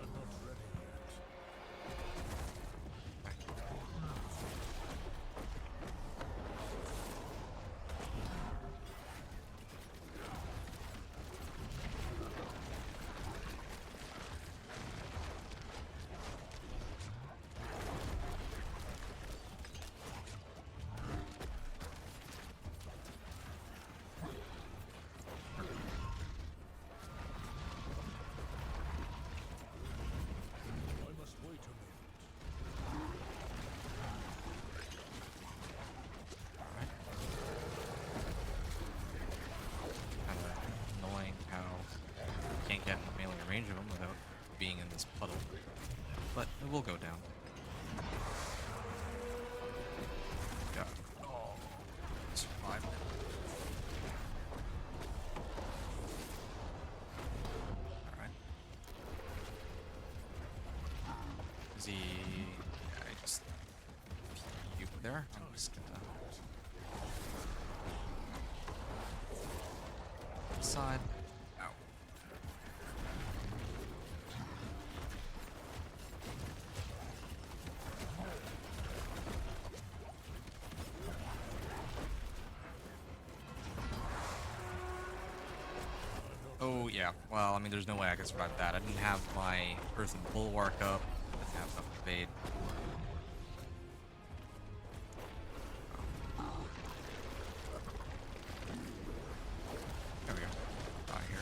I'm not ready yet. I must wait a moment. Kind of annoying how you can't get in melee range of them without being in this puddle. But it will go down. Yeah. Oh, survived it. Alright. Is he... Yeah, I just... You there? I'm just gonna... Side. Ow. Oh, yeah, Yeah, well, I mean, there's no way I could survive that. I didn't have my Earthen Bulwark up. Didn't have enough evade. There we go. Out here.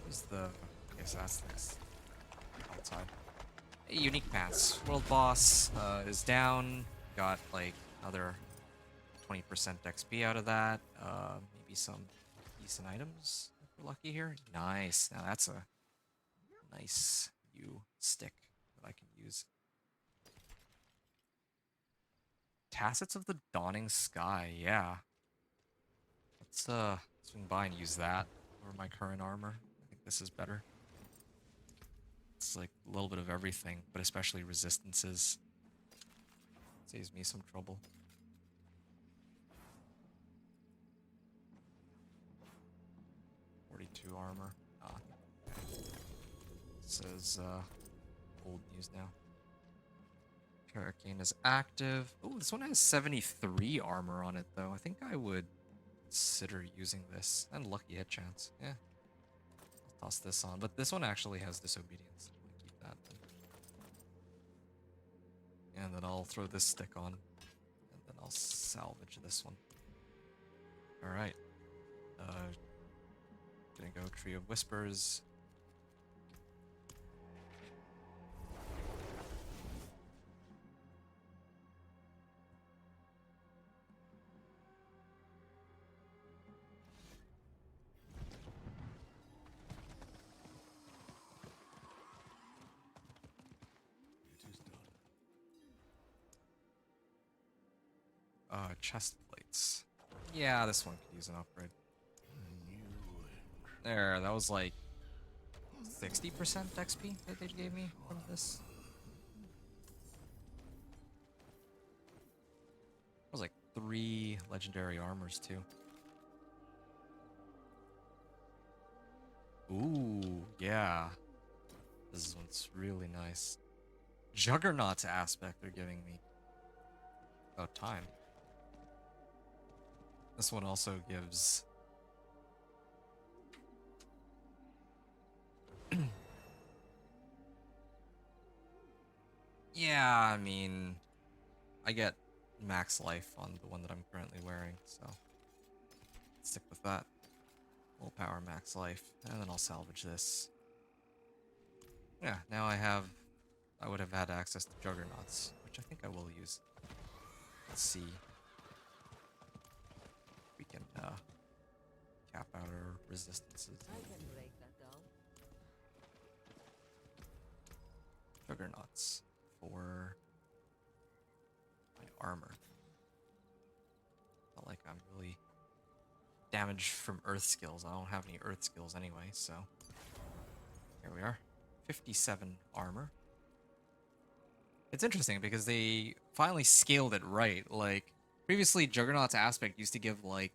Where's the... Okay, so that's this. Outside. Hey, unique paths. World boss is down. Got, like, another 20% XP out of that. Maybe some decent items if we're lucky here. Nice. Now that's a nice U stick that I can use. Tacits of the Dawning Sky, yeah. Let's swing by and use that over my current armor. I think this is better. It's like a little bit of everything, but especially resistances. Saves me some trouble. Armor. Ah. This is old news now. Hurricane is active. Oh, this one has 73 armor on it though. I think I would consider using this. And lucky hit chance. Yeah. I'll toss this on. But this one actually has disobedience. I'll keep that then. And then I'll throw this stick on. And then I'll salvage this one. Alright. Gonna go Tree of Whispers. It is done. Chest plates. Yeah, this one could use an upgrade. There, that was like 60% XP that they gave me from this. That was like 3 legendary armors too. Ooh, yeah. This one's really nice. Juggernaut's aspect they're giving me. Oh, time. This one also gives... Yeah, I mean, I get max life on the one that I'm currently wearing, so let's stick with that. Willpower, max life, and then I'll salvage this. Yeah, now I would have had access to Juggernauts, which I think I will use. Let's see. We can cap out our resistances. I can break that down. Juggernauts for my armor. Not like I'm really damaged from earth skills. I don't have any earth skills anyway, so here we are. 57 armor. It's interesting because they finally scaled it right. Like previously Juggernaut's aspect used to give like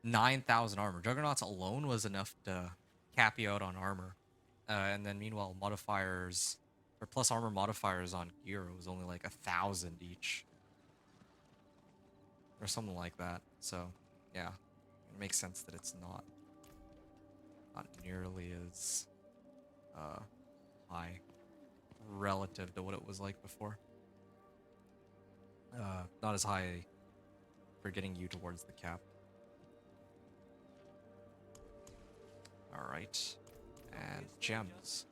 9,000 armor. Juggernauts alone was enough to cap you out on armor. And then meanwhile modifiers or plus armor modifiers on gear was only like 1,000 each. Or something like that. So yeah, it makes sense that it's not nearly as high relative to what it was like before. Not as high for getting you towards the cap. Alright. And gems.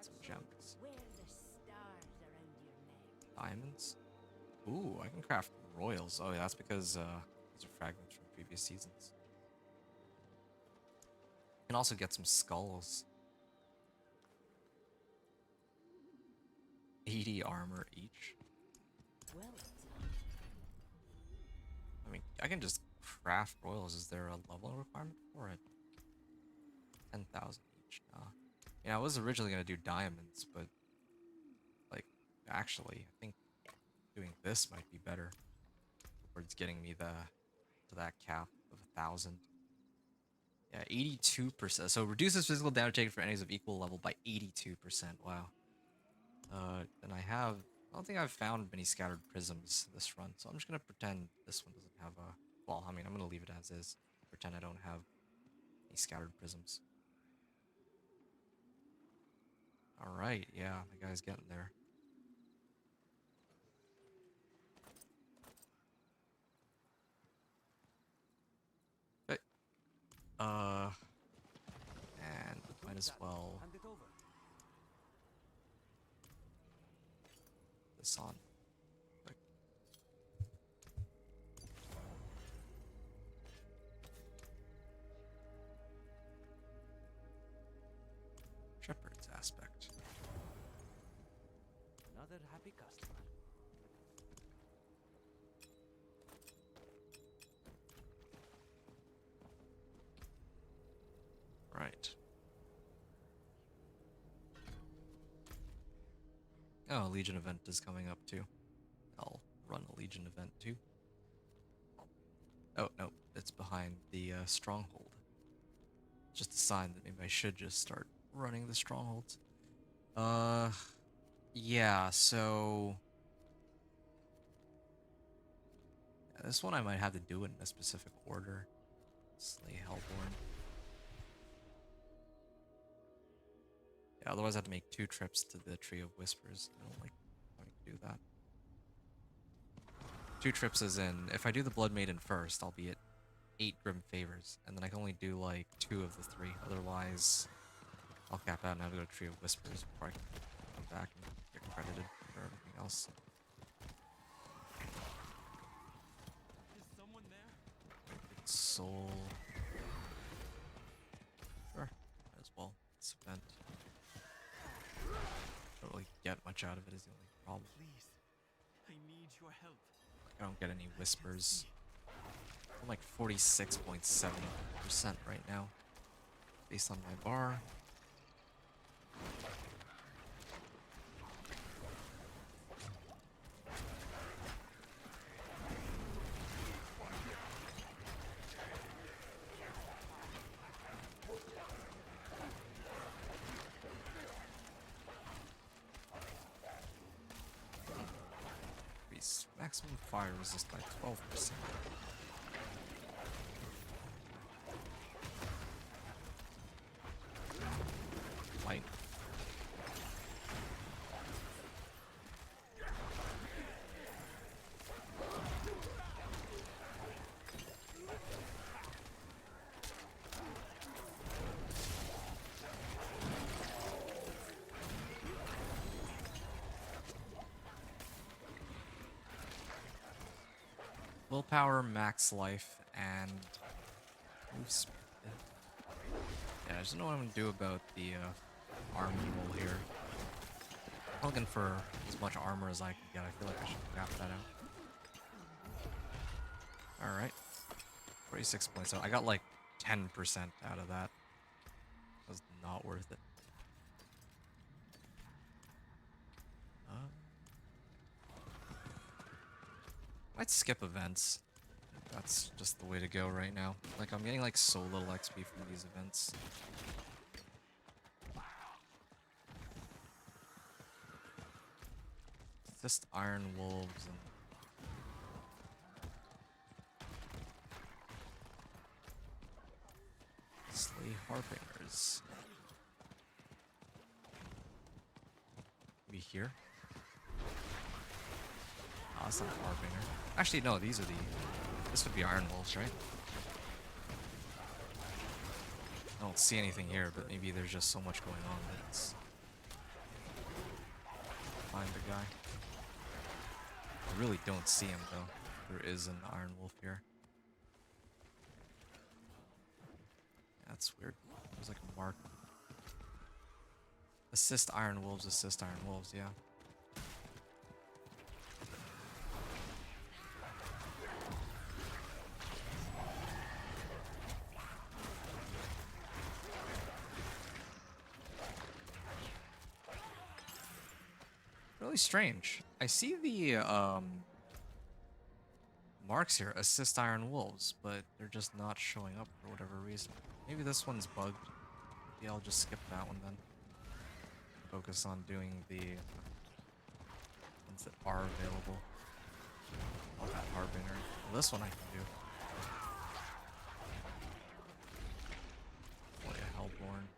Some gems. Wear the stars around your neck. Diamonds. Ooh, I can craft royals. Oh yeah, that's because these are fragments from previous seasons. You can also get some skulls. 80 armor each. Well I mean, I can just craft royals. Is there a level requirement for it? 10,000 each. Yeah, I was originally gonna do diamonds, but actually, I think doing this might be better towards getting me to that cap of 1,000. Yeah, 82%. So reduces physical damage taken for enemies of equal level by 82%. Wow. And I don't think I've found many scattered prisms this run, so I'm just gonna pretend this one doesn't have a. Well, I mean, I'm gonna leave it as is. Pretend I don't have any scattered prisms. right, yeah, the guy's getting there. But, and might as well Hand it over. this on. Quick. Shepherd's aspect. Another happy customer. Right. Oh, a Legion event is coming up too. I'll run a Legion event too. Oh, no, it's behind the Stronghold. Just a sign that maybe I should just start running the Strongholds. Yeah, so... yeah, this one I might have to do it in a specific order. Slay Hellborn. Yeah, otherwise I have to make 2 trips to the Tree of Whispers. I don't like having to do that. 2 trips as in, if I do the Blood Maiden first, I'll be at 8 Grim Favors, and then I can only do like 2 of the 3. Otherwise, I'll cap out and have to go to Tree of Whispers before I can come back and get credited for everything else. Is someone there? Wicked Soul. Sure, might as well. It's event. Don't really get much out of it is the only problem. Please, I need your help. I don't get any whispers. I'm like 46.7% right now, based on my bar. Increase maximum fire resist by 12%. Light. Willpower, max life, and move speed. Yeah, I just don't know what I'm gonna do about the arm roll here. I'm looking for as much armor as I can get. I feel like I should cap that out. Alright. 46 points. So I got like 10% out of that. That was not worth it. Might skip events. That's just the way to go right now. Like, I'm getting like so little XP from these events. It's just Iron Wolves and... Slay Harbingers. Maybe here? Oh, that's not a Harbinger. Actually, no, these are the... This would be Iron Wolves, right? I don't see anything here, but maybe there's just so much going on that it's... Find the guy. I really don't see him, though. There is an Iron Wolf here. That's weird. There's like a mark. Assist Iron Wolves, yeah. Really strange. I see the marks here, assist Iron Wolves, but they're just not showing up for whatever reason. Maybe this one's bugged. Maybe I'll just skip that one then. Focus on doing the ones that are available. Oh, that Harbinger. Well, this one I can do. Oh yeah, Hellborn.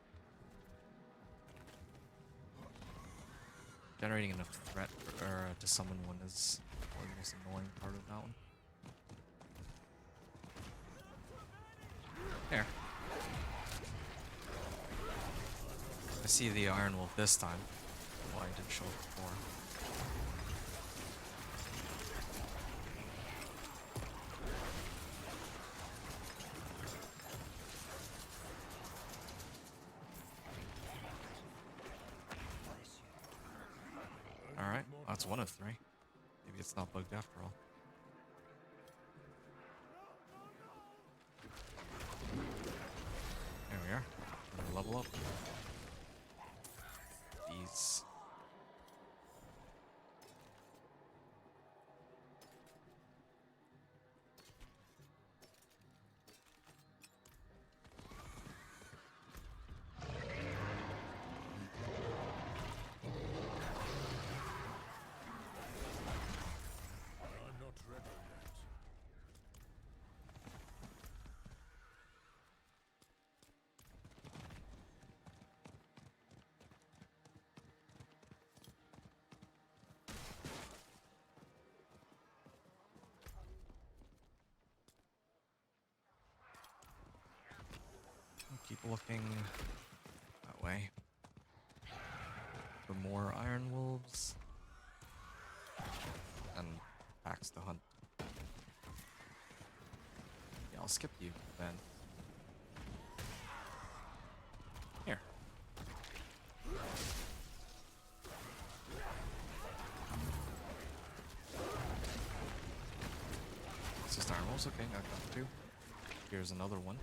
Generating enough threat to summon one is probably the most annoying part of that one. There. I see the Iron Wolf this time. Why I didn't show it before. Alright, that's one of three. Maybe it's not bugged after all. There we are. Another level up. These. I'm not ready yet. Keep looking that way for more Iron Wolves and packs to hunt. Yeah, I'll skip you then. Here. It's just Iron Wolves. Okay, I got two. Here's another one.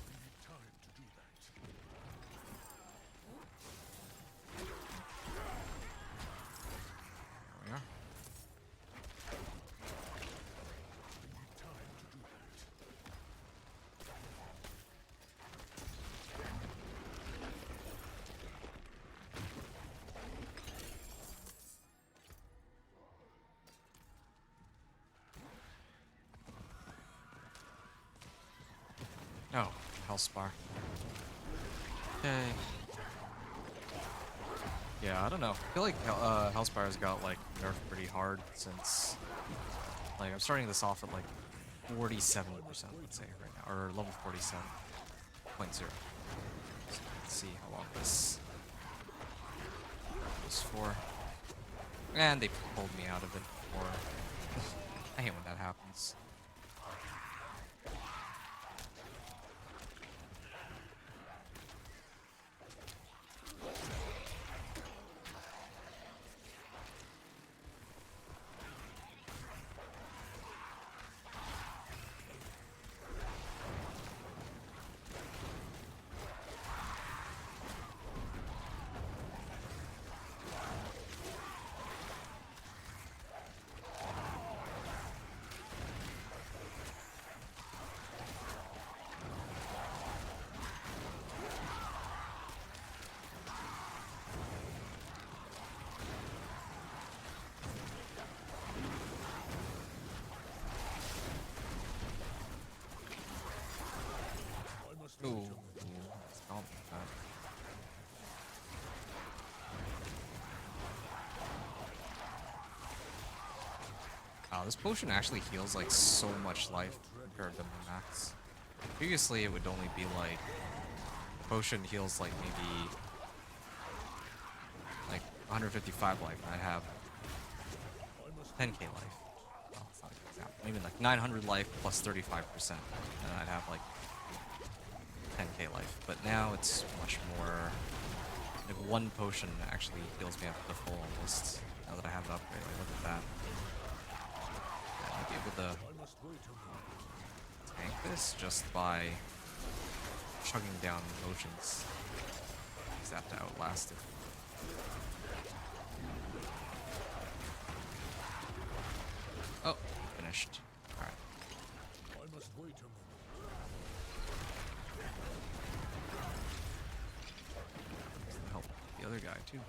We need time to do that. There we are. We need time to do that. Oh, Hellspar. Okay. Yeah, I don't know. I feel like Hellspire's got like nerfed pretty hard since like I'm starting this off at like 47%, let's say right now, or level 47.0. So let's see how long this goes for. And they pulled me out of it before. I hate when that happens. I must Ooh, wait a moment. stop that. This potion actually heals like so much life compared to my max. Previously, it would only be like potion heals like maybe like 155 life, and I'd have 10k life. Well, it's not exact. Maybe like 900 life plus 35%, and I'd have like 10k life. But now it's much more. Like one potion actually heals me up to full almost. Now that I have the upgrade, like, look at that. I might be able to I must wait a moment. tank this just by chugging down potions. Just have to outlast it. Oh, finished. Alright. I must wait a moment. Help the other guy too.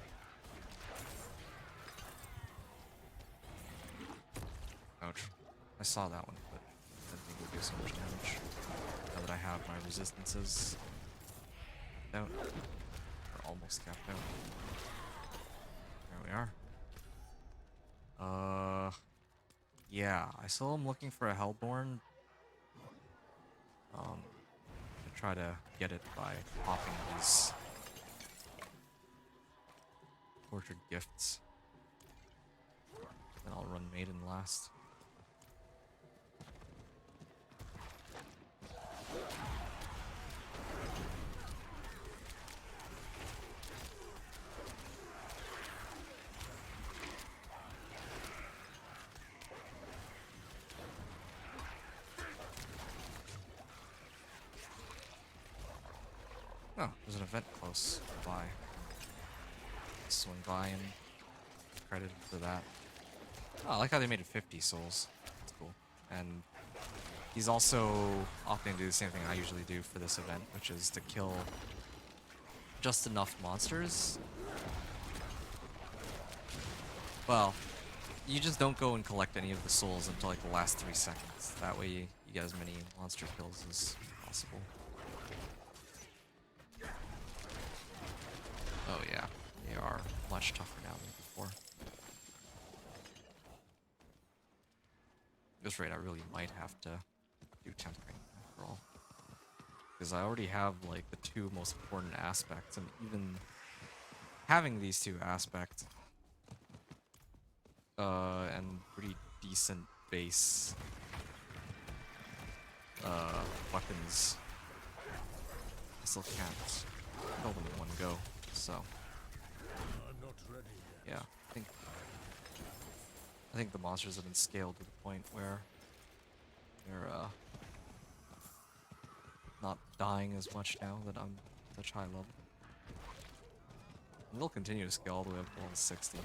I saw that one, but I didn't think it would do so much damage. Now that I have my resistances out, or almost capped out. There we are. Yeah, I still am looking for a Hellborn. To try to get it by popping these tortured gifts. Then I'll run Maiden last. Oh, there's an event close by. Swing by and credited for that. Oh, I like how they made it 50 souls. That's cool. And he's also opting to do the same thing I usually do for this event, which is to kill just enough monsters. Well, you just don't go and collect any of the souls until like the last 3 seconds. That way you get as many monster kills as possible. Oh yeah, they are much tougher now than before. At this rate, I really might have to do tempering after all. Because I already have like the 2 most important aspects, and even having these 2 aspects and pretty decent base weapons, I still can't kill them in one go. So I'm not ready yet. yeah, I think the monsters have been scaled to the point where they're not dying as much now that I'm such high level. And they'll continue to scale all the way up to level 60.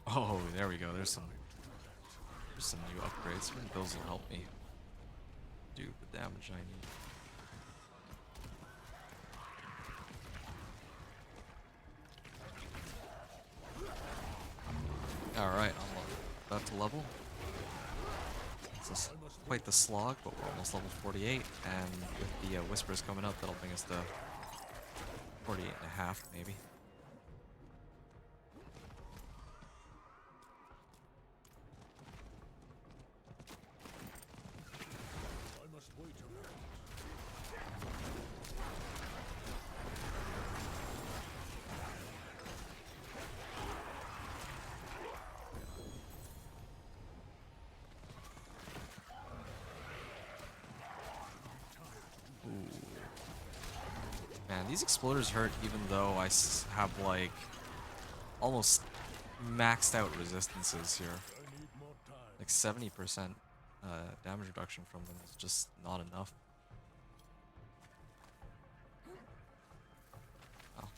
Oh, there we go. There's some new upgrades. Those will help me do the damage I need. Alright, I'm about to level. This is quite the slog, but we're almost level 48, and with the whispers coming up, that'll bring us to 48.5 maybe. I must wait a moment. Man, these exploders hurt even though I have like almost maxed out resistances here. I need more time. Like 70% damage reduction from them is just not enough. Oh.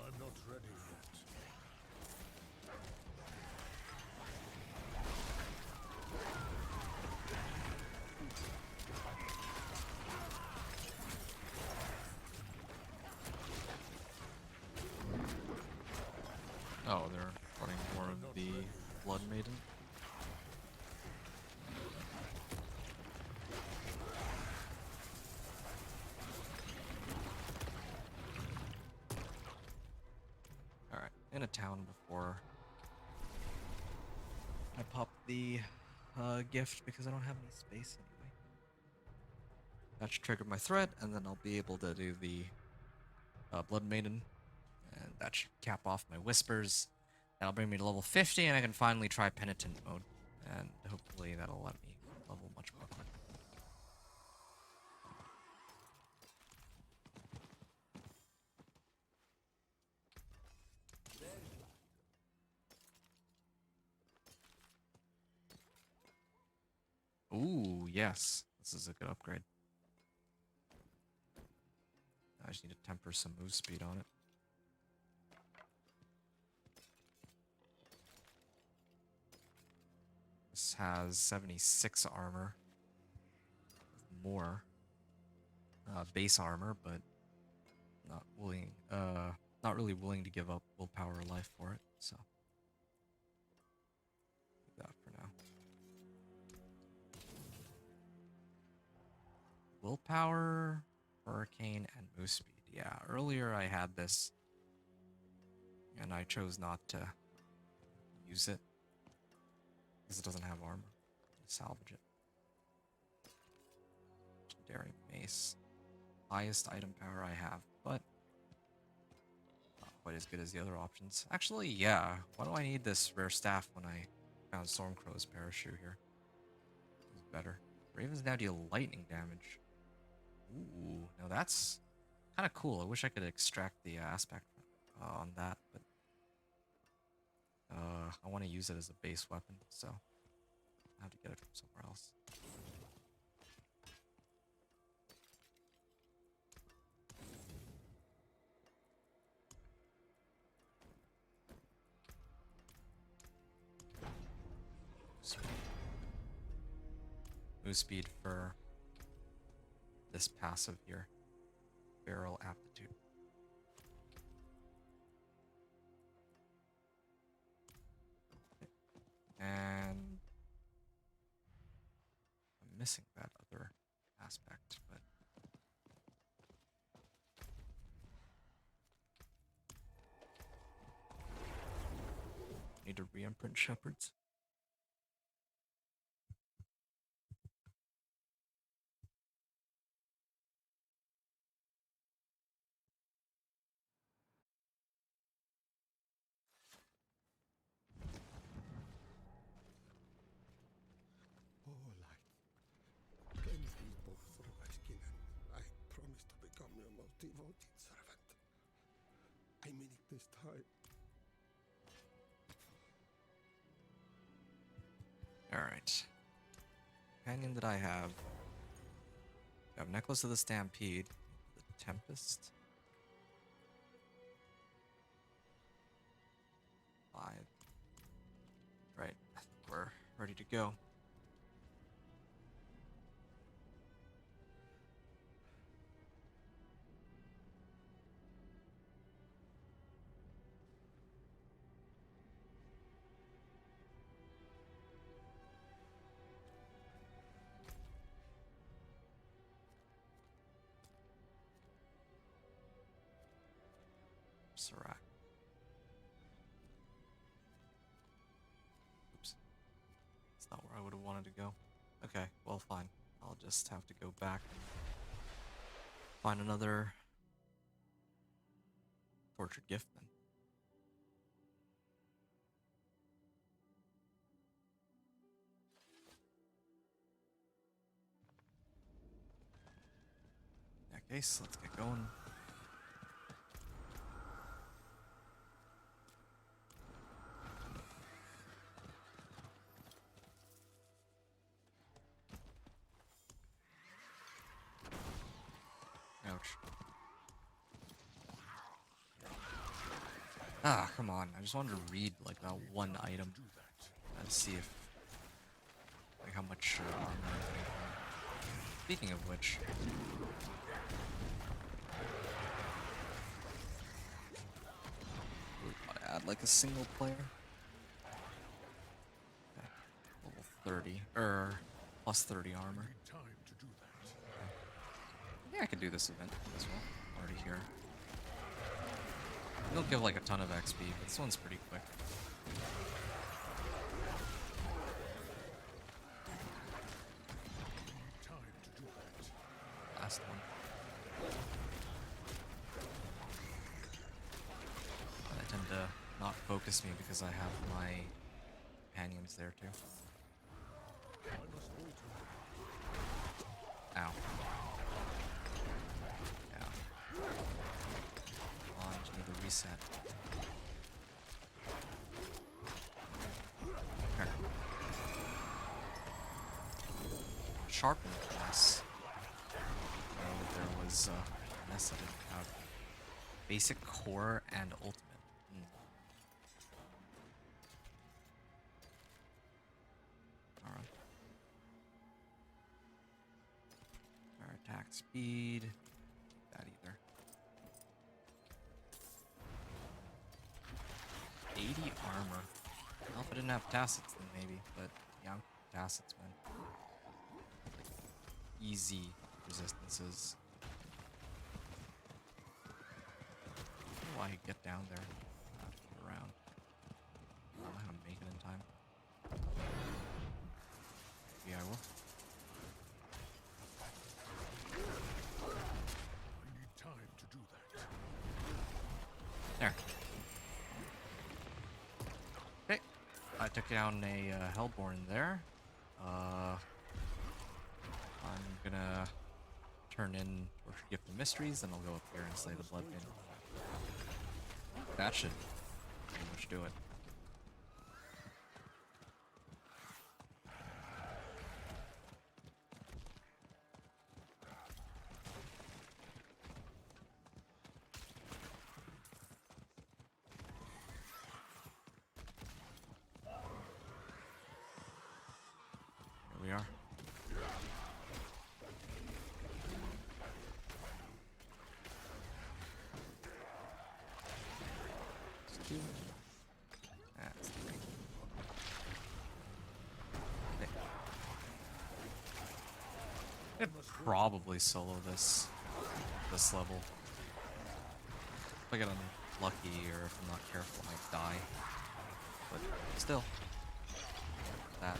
I'm not ready yet. Oh, they're running more of the Blood Maiden. Alright, in a town before I pop the gift because I don't have any space anyway. That should trigger my threat, and then I'll be able to do the Blood Maiden, and that should cap off my whispers. That'll bring me to level 50, and I can finally try penitent mode, and hopefully that'll let me level much more quickly. Ooh, yes. This is a good upgrade. I just need to temper some move speed on it. This has 76 armor. More base armor, but not willing, not really willing to give up willpower or life for it. So do that for now. Willpower, hurricane, and move speed. Yeah, earlier I had this, and I chose not to use it because it doesn't have armor. Salvage it. Legendary mace. Highest item power I have, but not quite as good as the other options. Actually, yeah. Why do I need this rare staff when I found Stormcrow's parachute here? It's better. Ravens now deal lightning damage. Ooh, now that's kind of cool. I wish I could extract the aspect on that, but I want to use it as a base weapon, so I have to get it from somewhere else. Move speed for this passive here. Barrel aptitude. And I'm missing that other aspect, but need to re-imprint shepherds. Oh, light. Cleanse these both through my skin, and I promise to become your most devoted servant. I mean it this time. Alright. Companion that I have Necklace of the Stampede, the Tempest. 5. Right, I think we're ready to go. Serac. Oops. That's not where I would have wanted to go. Okay, well, fine. I'll just have to go back and find another tortured gift then. In that case, let's get going. Ouch. Ah, come on. I just wanted to read like that one item and see if like how much armor I'm getting from it. Speaking of which, really want to add like a single player. Okay. Level 30 plus 30 armor. Time to do that. Yeah, I could do this event as well. Already here. It'll give like a ton of XP, but this one's pretty quick. Time to do that. Last one. I tend to not focus me because I have my companions there too. I must wait. Ow. Yeah. Come on, just need to reset. Okay. Sharpen class. Oh, there was a mess I didn't have. Basic core and ultimate. speed. That either. 80 armor. Well, if I didn't have tacits, then maybe. But yeah, I'm tacits, man. Easy resistances. How do I get down there? I have to get around. I don't know how to make it in time. Maybe I will. I need time to do that. There. Okay. I took down a Hellborn there. I'm gonna turn in Torture Gift of Mysteries, then I'll go up here and slay the Bloodbane. That should pretty much do it. Here we are. That's 2. That's 3. Okay. I'd probably solo this level. If I get unlucky or if I'm not careful, I might die. But still, that.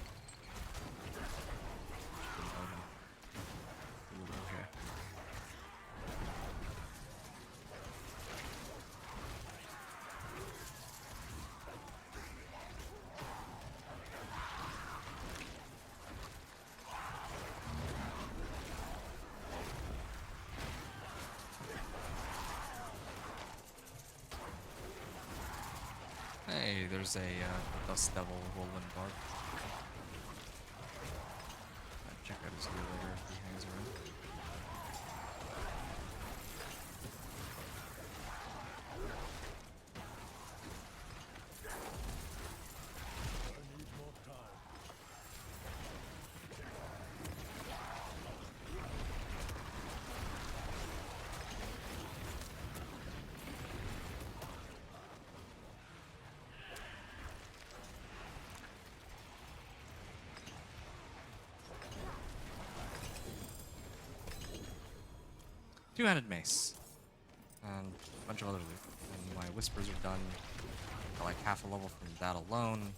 Okay. Hey, there's a Dust Devil Roland Barb. I'll check out his gear later if he hangs around. I need more time. Two-handed mace. And a bunch of other loot. And my whispers are done. Got like half a level from that alone.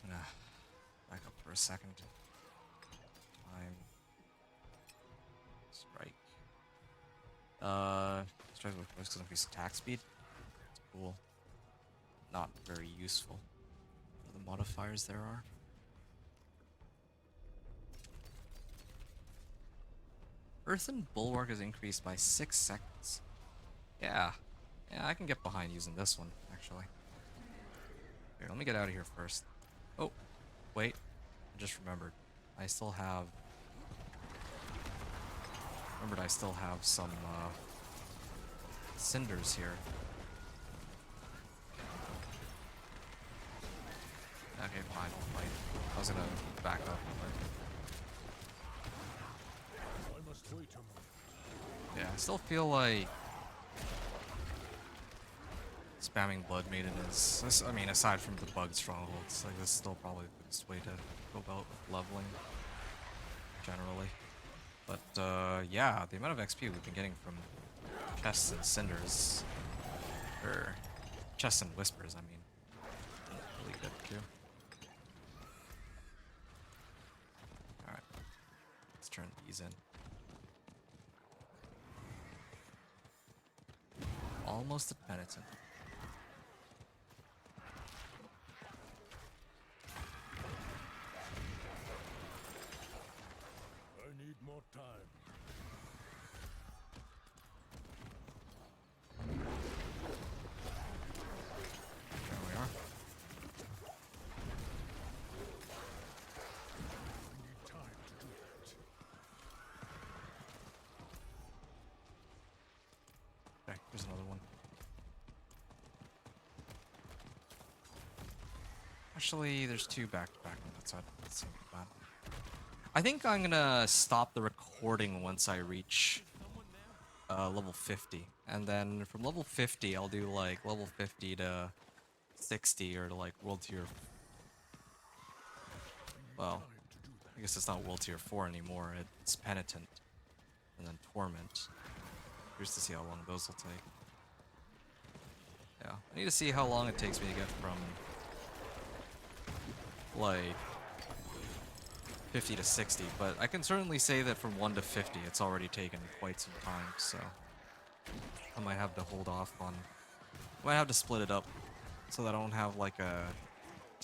I'm gonna back up for a second. Time. Strike. Strike with force because increase attack speed. That's cool. Not very useful. What are the modifiers there are? Earthen Bulwark is increased by 6 seconds. Yeah. Yeah, I can get behind using this one, actually. Here, let me get out of here first. Oh, wait. I just remembered. I still have... Remembered I still have some, cinders here. Okay, fine, I'll fight. I was gonna back up, but... I must wait a moment. Yeah, I still feel like... spamming Blood Maiden is... I mean, aside from the bug Strongholds, like, this is still probably the best way to go about leveling. Generally. But, yeah, the amount of XP we've been getting from chests and cinders... Or... chests and whispers, I mean. Really good, too. Alright. Let's turn these in. Almost a penitent. I need more time. There we are. I need time to do that. Okay, there's another one. Actually, there's 2 back to back on that side. That seems bad. I think I'm gonna stop the recording once I reach level 50, and then from level 50 I'll do like level 50 to 60 or to like world tier. Well, I guess it's not world tier 4 anymore. It's penitent, and then torment. Curious to see how long those will take. Yeah, I need to see how long it takes me to get from like 50 to 60, but I can certainly say that from 1 to 50 it's already taken quite some time, so I might have to hold off on... I might have to split it up so that I don't have like a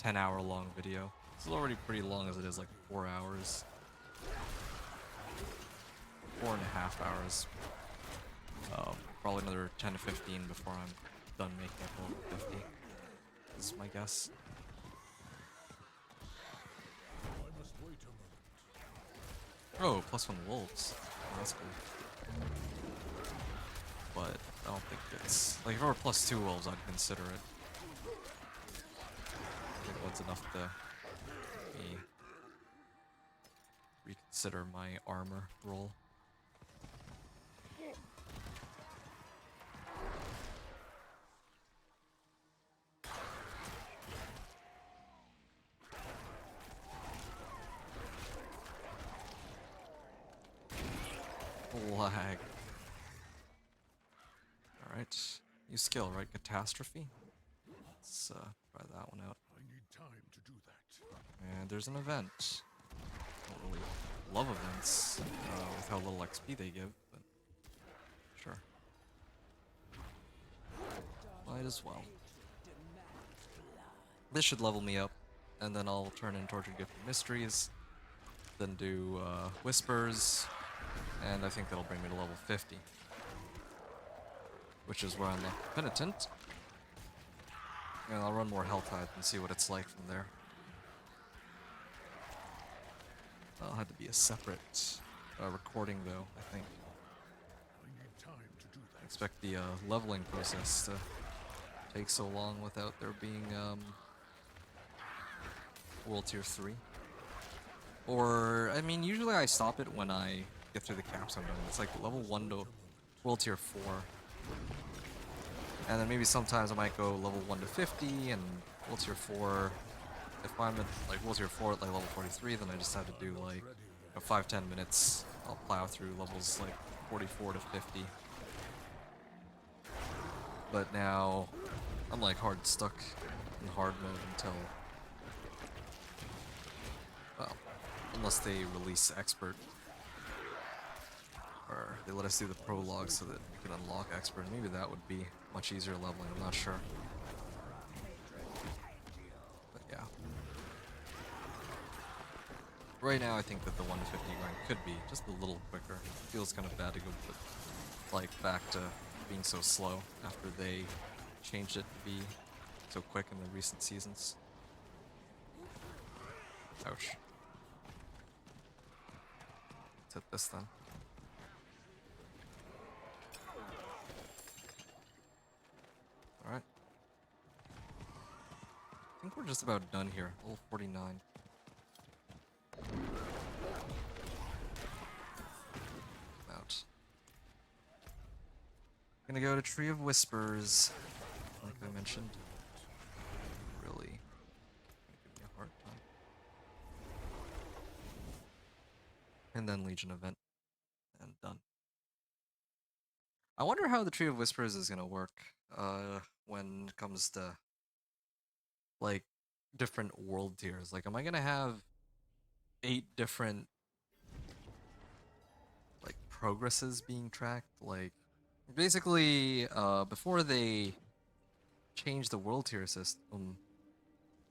10-hour long video. This is already pretty long as it is, like 4 hours. 4.5 hours. Probably another 10 to 15 before I'm done making it over 50. This is my guess. Oh, +1 wolves. Oh, that's cool. But I don't think it's... Like, if it were +2 wolves, I'd consider it. I think that's enough to me reconsider my armor roll. Lag. Alright. New skill, right? Catastrophe? Let's try that one out. I need time to do that. And there's an event. Don't really love events with how little XP they give, but sure. Might as well. This should level me up, and then I'll turn in Tortured Gift of Mysteries, then do Whispers, and I think that'll bring me to level 50. Which is where I unlock Penitent. And I'll run more Helltide and see what it's like from there. That'll have to be a separate recording though, I think. I need time to do I that. expect the leveling process to take so long without there being World Tier 3. Or, I mean, usually I stop it when I get through the caps I'm doing. It's like level 1 to World Tier 4. And then maybe sometimes I might go level 1 to 50 and World Tier 4. If I'm at like World Tier 4 at like level 43, then I just have to do like 5-10 minutes. I'll plow through levels like 44 to 50. But now I'm like hard stuck in hard mode until, well, unless they release Expert. Or they let us do the prologue so that we can unlock Expert. Maybe that would be much easier leveling, I'm not sure. But yeah. Right now I think that the 1 to 50 grind could be just a little quicker. It feels kind of bad to go like back to being so slow after they changed it to be so quick in the recent seasons. Ouch. Let's hit this then. Alright. I think we're just about done here. Level 49. Out. Gonna go to Tree of Whispers, like I mentioned. Really give me a hard time. And then Legion event. And done. I wonder how the Tree of Whispers is gonna work when it comes to like different world tiers. Like, am I gonna have 8 different like progresses being tracked? Like, basically, before they changed the world tier system,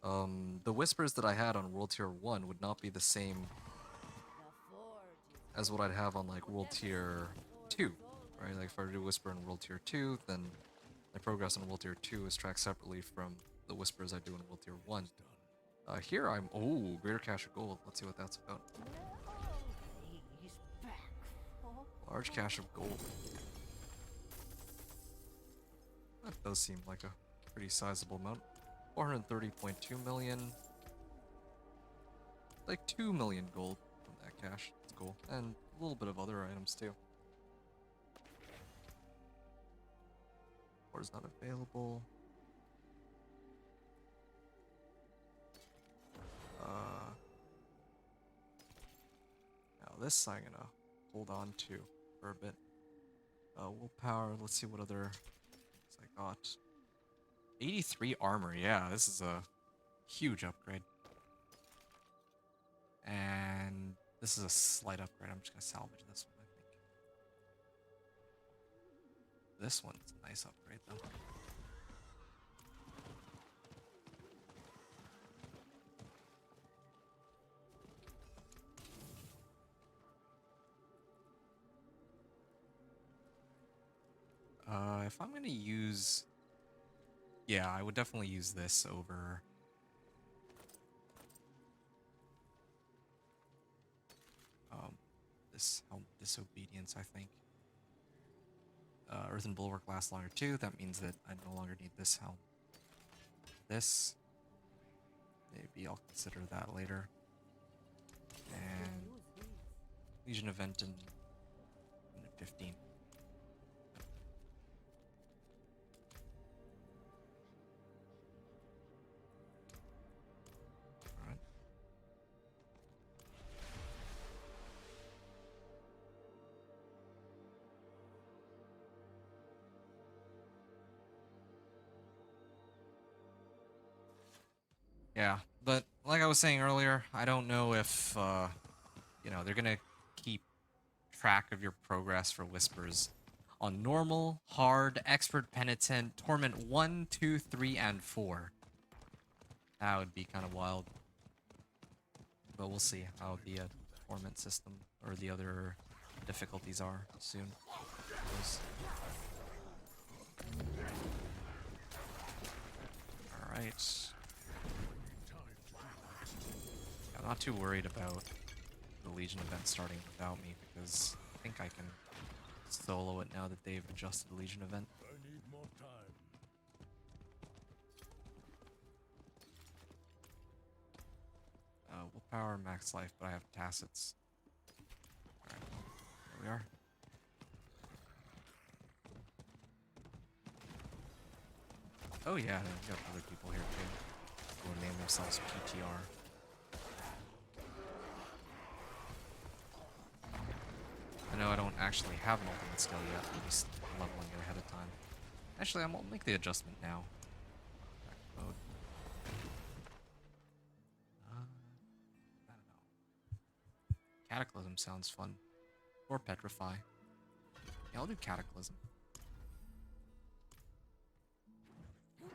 the Whispers that I had on World Tier 1 would not be the same as what I'd have on like World Tier 2, right? Like if I do Whisper in World Tier 2, then my progress in World Tier 2 is tracked separately from the Whispers I do in World Tier 1. Here I'm... Oh, Greater Cache of Gold. Let's see what that's about. Large Cache of Gold. That does seem like a pretty sizable amount. 430.2 million. Like 2 million gold from that cache. It's cool. And a little bit of other items too. Or is not available. Now this I'm gonna hold on to for a bit. Willpower, let's see what other things I got. 83 armor, yeah, this is a huge upgrade. And this is a slight upgrade. I'm just gonna salvage this one, I think. This one's a nice upgrade though. If I'm gonna use... Yeah, I would definitely use this over... this Helm Disobedience, I think. Earthen Bulwark lasts longer too. That means that I no longer need this helm. This... Maybe I'll consider that later. And... Legion event in minute 15. Alright. Yeah, but like I was saying earlier, I don't know if, you know, they're gonna keep track of your progress for Whispers on normal, hard, expert, penitent, torment 1, 2, 3, and 4. That would be kind of wild. But we'll see how the torment system or the other difficulties are soon. Alright. I'm not too worried about the Legion event starting without me because I think I can solo it now that they've adjusted the Legion event. I need more time. Willpower, max life, but I have tacits. Alright, there we are. Oh yeah, we got other people here too who name themselves PTR. I know I don't actually have an ultimate skill yet, I'm just leveling it ahead of time. Actually, I'll make the adjustment now. Back mode. I don't know. Cataclysm sounds fun. Or Petrify. Yeah, I'll do Cataclysm. I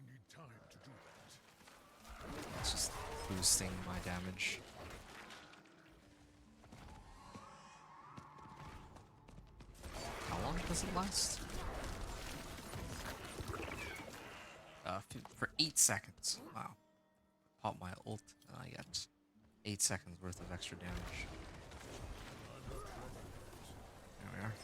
need time to do that. It's just boosting my damage. How long does it last? For 8 seconds. Wow. Pop my ult and I get 8 seconds worth of extra damage. There we are.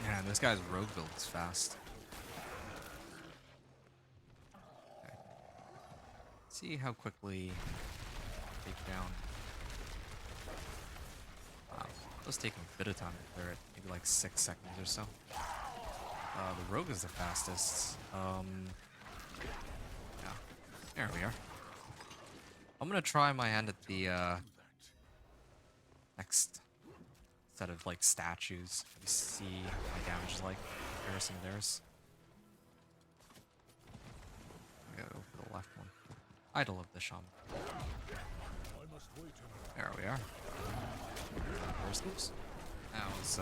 Man, this guy's rogue build is fast. Okay. See how quickly take down. Wow, it does take a bit of time to clear it, maybe like 6 seconds or so. The rogue is the fastest. Yeah, there we are. I'm gonna try my hand at the next set of like statues. You see my damage is like in comparison to theirs. I'm gonna go for the left one. Idol of the Shaman. I must wait a There we are. First, oops. That was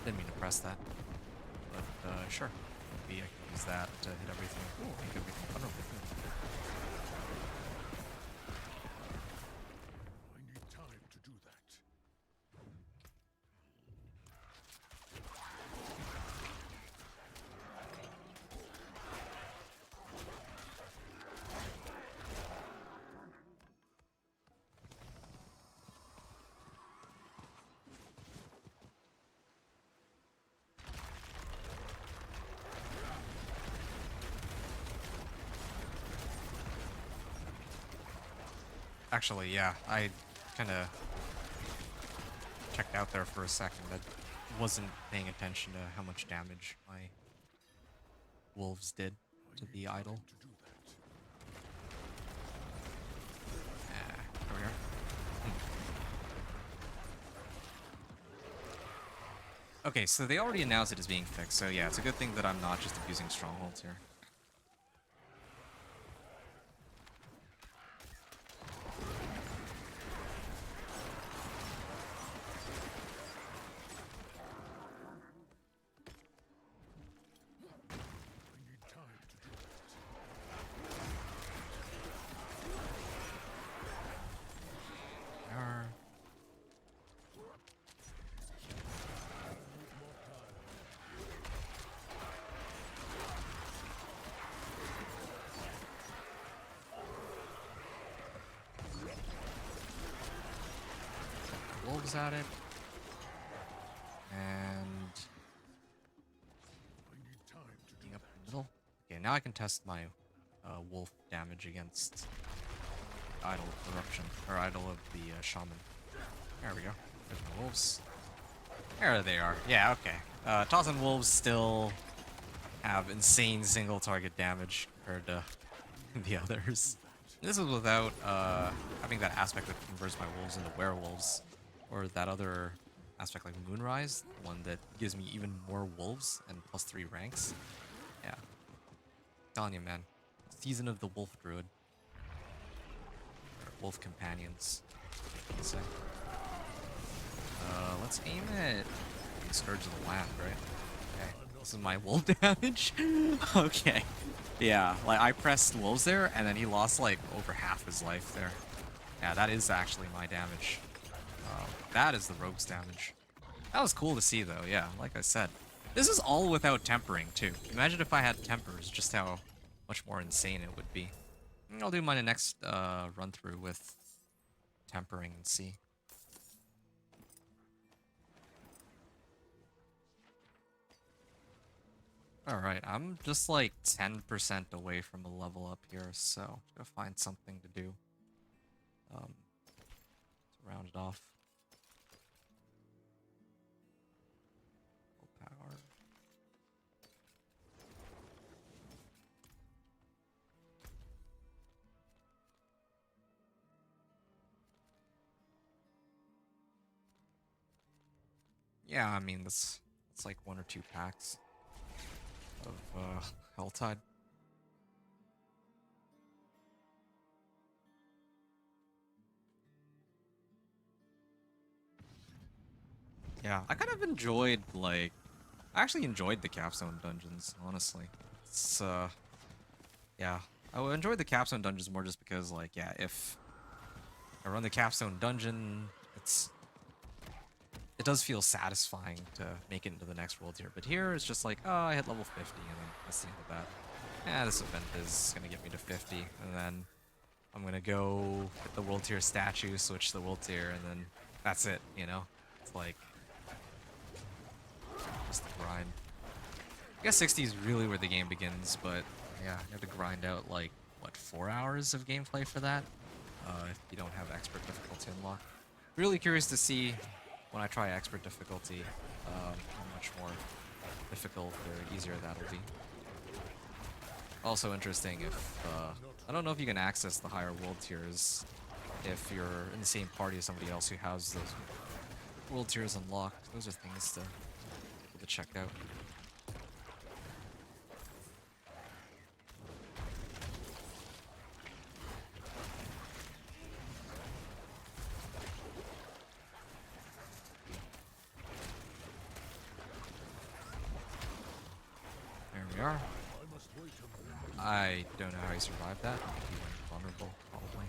didn't mean to press that. But sure. Maybe I can use that to hit everything. Ooh, make everything vulnerable. I need time to do that. Actually, yeah, I kind of checked out there for a second. I wasn't paying attention to how much damage my wolves did to the idol. There we are. Okay, so they already announced it as being fixed, so yeah, it's a good thing that I'm not just abusing strongholds here. There. Wolves at it. And getting up in the middle. Okay, now I can test my wolf damage against Idol of Corruption, or Idol of the Shaman. There we go. There's my wolves. There they are. Yeah, okay. Tossen wolves still have insane single target damage compared to the others. This is without having that aspect that converts my wolves into werewolves, or that other aspect like Moonrise, the one that gives me even more wolves and +3 ranks. Yeah. Telling you, man. Season of the Wolf Druid. Or Wolf Companions, let's say. Let's aim at the Scourge of the Land, right? Okay. This is my wolf damage? Okay. Yeah, like I pressed wolves there, and then he lost like over half his life there. Yeah, that is actually my damage. That is the rogue's damage. That was cool to see though, yeah, like I said. This is all without tempering too. Imagine if I had tempers, just how much more insane it would be. I'll do my next run through with tempering and see. Alright, I'm just like 10% away from a level up here, so I'm gonna find something to do. To round it off. Power. Yeah, I mean, it's like 1 or 2 packs of Helltide. Yeah, I kind of enjoyed, like, I actually enjoyed the capstone dungeons, honestly. It's, yeah. I enjoyed the capstone dungeons more just because, like, yeah, if I run the capstone dungeon, it does feel satisfying to make it into the next world tier. But here, it's just like, oh, I hit level 50, and then that's the end of that. Yeah, this event is gonna get me to 50, and then I'm gonna go get the world tier statue, switch to the world tier, and then that's it, you know? It's like, just the grind. I guess 60 is really where the game begins, but yeah, you have to grind out like, what, 4 hours of gameplay for that? If you don't have expert difficulty unlocked. Really curious to see when I try expert difficulty, how much more difficult or easier that'll be. Also interesting if, I don't know if you can access the higher world tiers if you're in the same party as somebody else who has those world tiers unlocked. Those are things to check out. There we are. I don't know how he survived that. He went vulnerable, probably.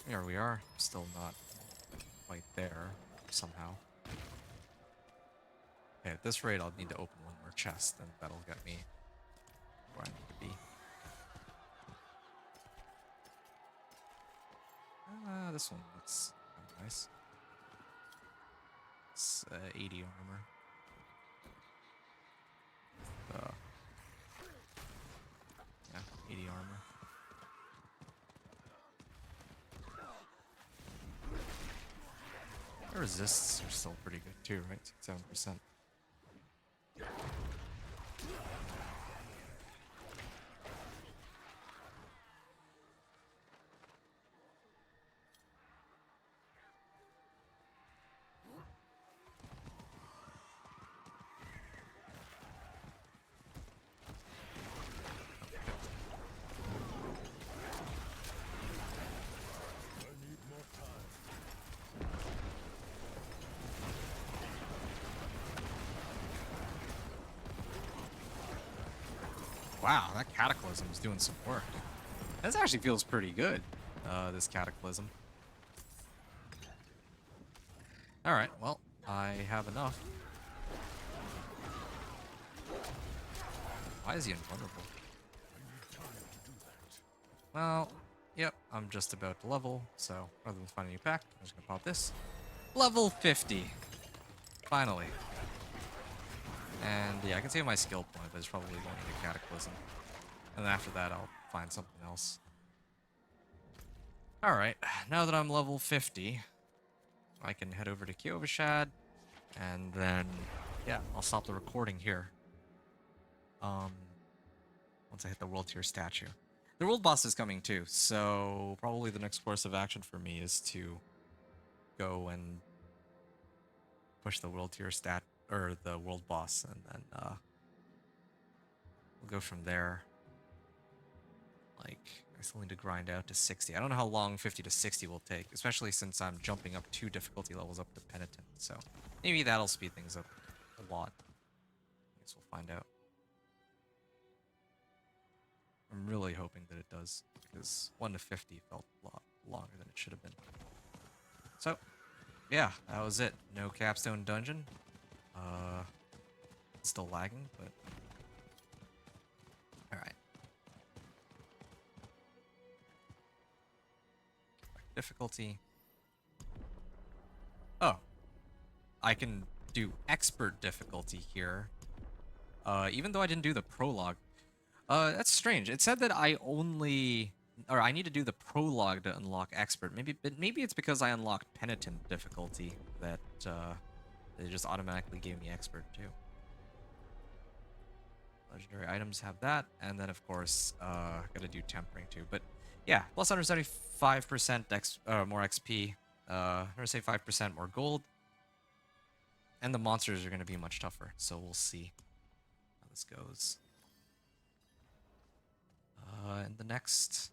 Here we are. Still not quite there, somehow. Okay, at this rate, I'll need to open one more chest, and that'll get me where I need to be. This one looks kind of nice. It's 80 armor. Yeah, 80 armor. The resists are still pretty good too, right? 7%. Wow, that Cataclysm is doing some work. This actually feels pretty good, this Cataclysm. Alright, well, I have enough. Why is he invulnerable? Well, yep, I'm just about to level, so rather than find a new pack, I'm just gonna pop this. Level 50! Finally. And yeah, I can save my skill point, but it's probably going to Cataclysm. And then after that, I'll find something else. Alright, now that I'm level 50, I can head over to Kyovashad, and then, yeah, I'll stop the recording here. Once I hit the world tier statue. The world boss is coming too, so probably the next course of action for me is to go and push the world tier stat, or the world boss, and then, we'll go from there. Like, I still need to grind out to 60. I don't know how long 50 to 60 will take, especially since I'm jumping up 2 difficulty levels up to penitent, so maybe that'll speed things up a lot. I guess we'll find out. I'm really hoping that it does, because 1 to 50 felt a lot longer than it should have been. So, yeah, that was it. No capstone dungeon. It's still lagging, but... Alright. Difficulty. Oh. I can do expert difficulty here. Even though I didn't do the prologue. That's strange. It said that I need to do the prologue to unlock expert. Maybe it's because I unlocked penitent difficulty that they just automatically gave me expert too. Legendary items have that, and then of course, gotta do tempering too. But yeah, plus 175% more XP, 175% more gold, and the monsters are gonna be much tougher. So we'll see how this goes. In the next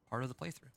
part of the playthrough.